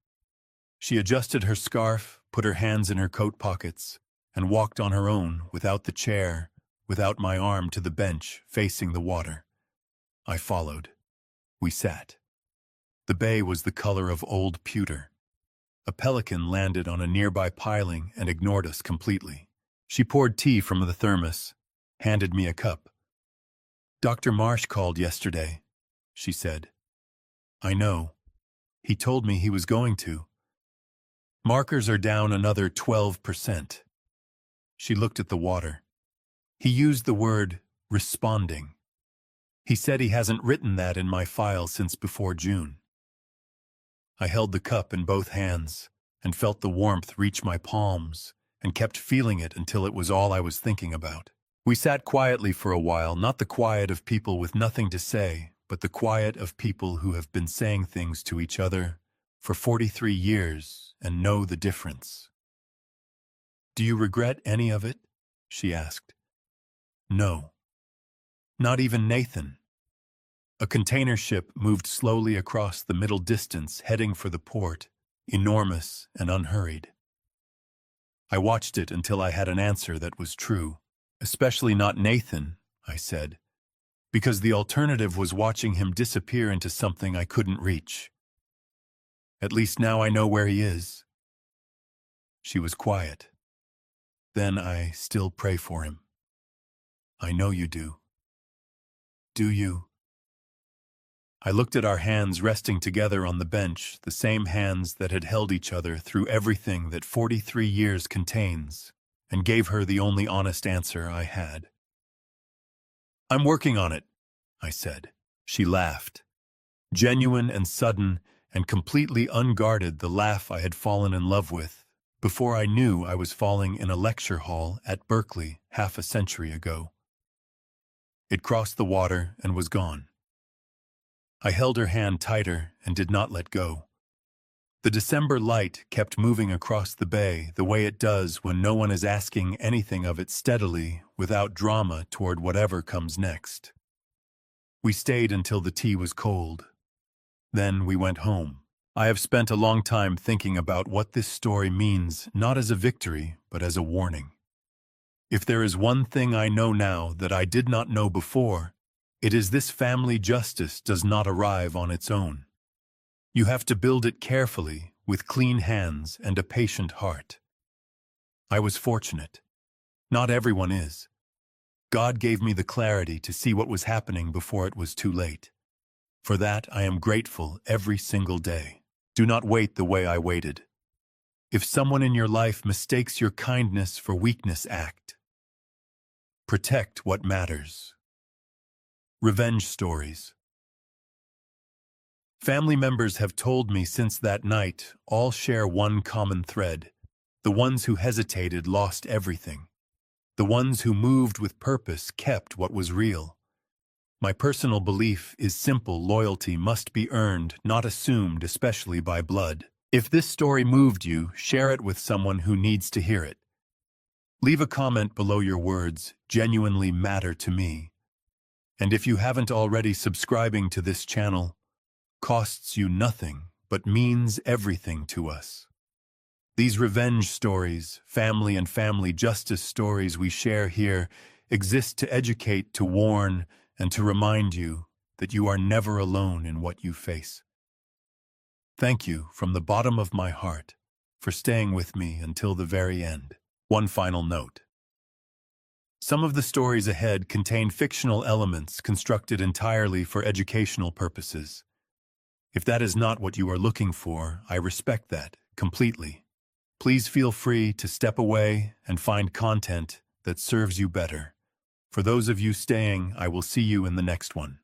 She adjusted her scarf, put her hands in her coat pockets, and walked on her own, without the chair, without my arm, to the bench facing the water. I followed. We sat. The bay was the color of old pewter. A pelican landed on a nearby piling and ignored us completely. She poured tea from the thermos, handed me a cup. "Dr. Marsh called yesterday," she said. "I know. He told me he was going to. Markers are down another 12%. She looked at the water. "He used the word responding. He said he hasn't written that in my file since before June." I held the cup in both hands and felt the warmth reach my palms and kept feeling it until it was all I was thinking about. We sat quietly for a while, not the quiet of people with nothing to say, but the quiet of people who have been saying things to each other for 43 years and know the difference. "Do you regret any of it?" she asked. "No. Not even Nathan." A container ship moved slowly across the middle distance, heading for the port, enormous and unhurried. I watched it until I had an answer that was true. "Especially not Nathan," I said, because the alternative was watching him disappear into something I couldn't reach. "At least now I know where he is." She was quiet. "Then I still pray for him." "I know you do." "Do you?" I looked at our hands resting together on the bench, the same hands that had held each other through everything that 43 years contains, and gave her the only honest answer I had. "I'm working on it," I said. She laughed. Genuine and sudden and completely unguarded, the laugh I had fallen in love with before I knew I was falling in a lecture hall at Berkeley half a century ago. It crossed the water and was gone. I held her hand tighter and did not let go. The December light kept moving across the bay the way it does when no one is asking anything of it, steadily, without drama, toward whatever comes next. We stayed until the tea was cold. Then we went home. I have spent a long time thinking about what this story means, not as a victory, but as a warning. If there is one thing I know now that I did not know before, it is this: family justice does not arrive on its own. You have to build it carefully, with clean hands and a patient heart. I was fortunate. Not everyone is. God gave me the clarity to see what was happening before it was too late. For that, I am grateful every single day. Do not wait the way I waited. If someone in your life mistakes your kindness for weakness, act. Protect what matters. Revenge stories. Family members have told me since that night all share one common thread. The ones who hesitated lost everything. The ones who moved with purpose kept what was real. My personal belief is simple: loyalty must be earned, not assumed, especially by blood. If this story moved you, share it with someone who needs to hear it. Leave a comment below. Your words genuinely matter to me. And if you haven't already, subscribing to this channel costs you nothing, but means everything to us. These revenge stories, family and family justice stories we share here, exist to educate, to warn, and to remind you that you are never alone in what you face. Thank you from the bottom of my heart for staying with me until the very end. One final note. Some of the stories ahead contain fictional elements constructed entirely for educational purposes. If that is not what you are looking for, I respect that completely. Please feel free to step away and find content that serves you better. For those of you staying, I will see you in the next one.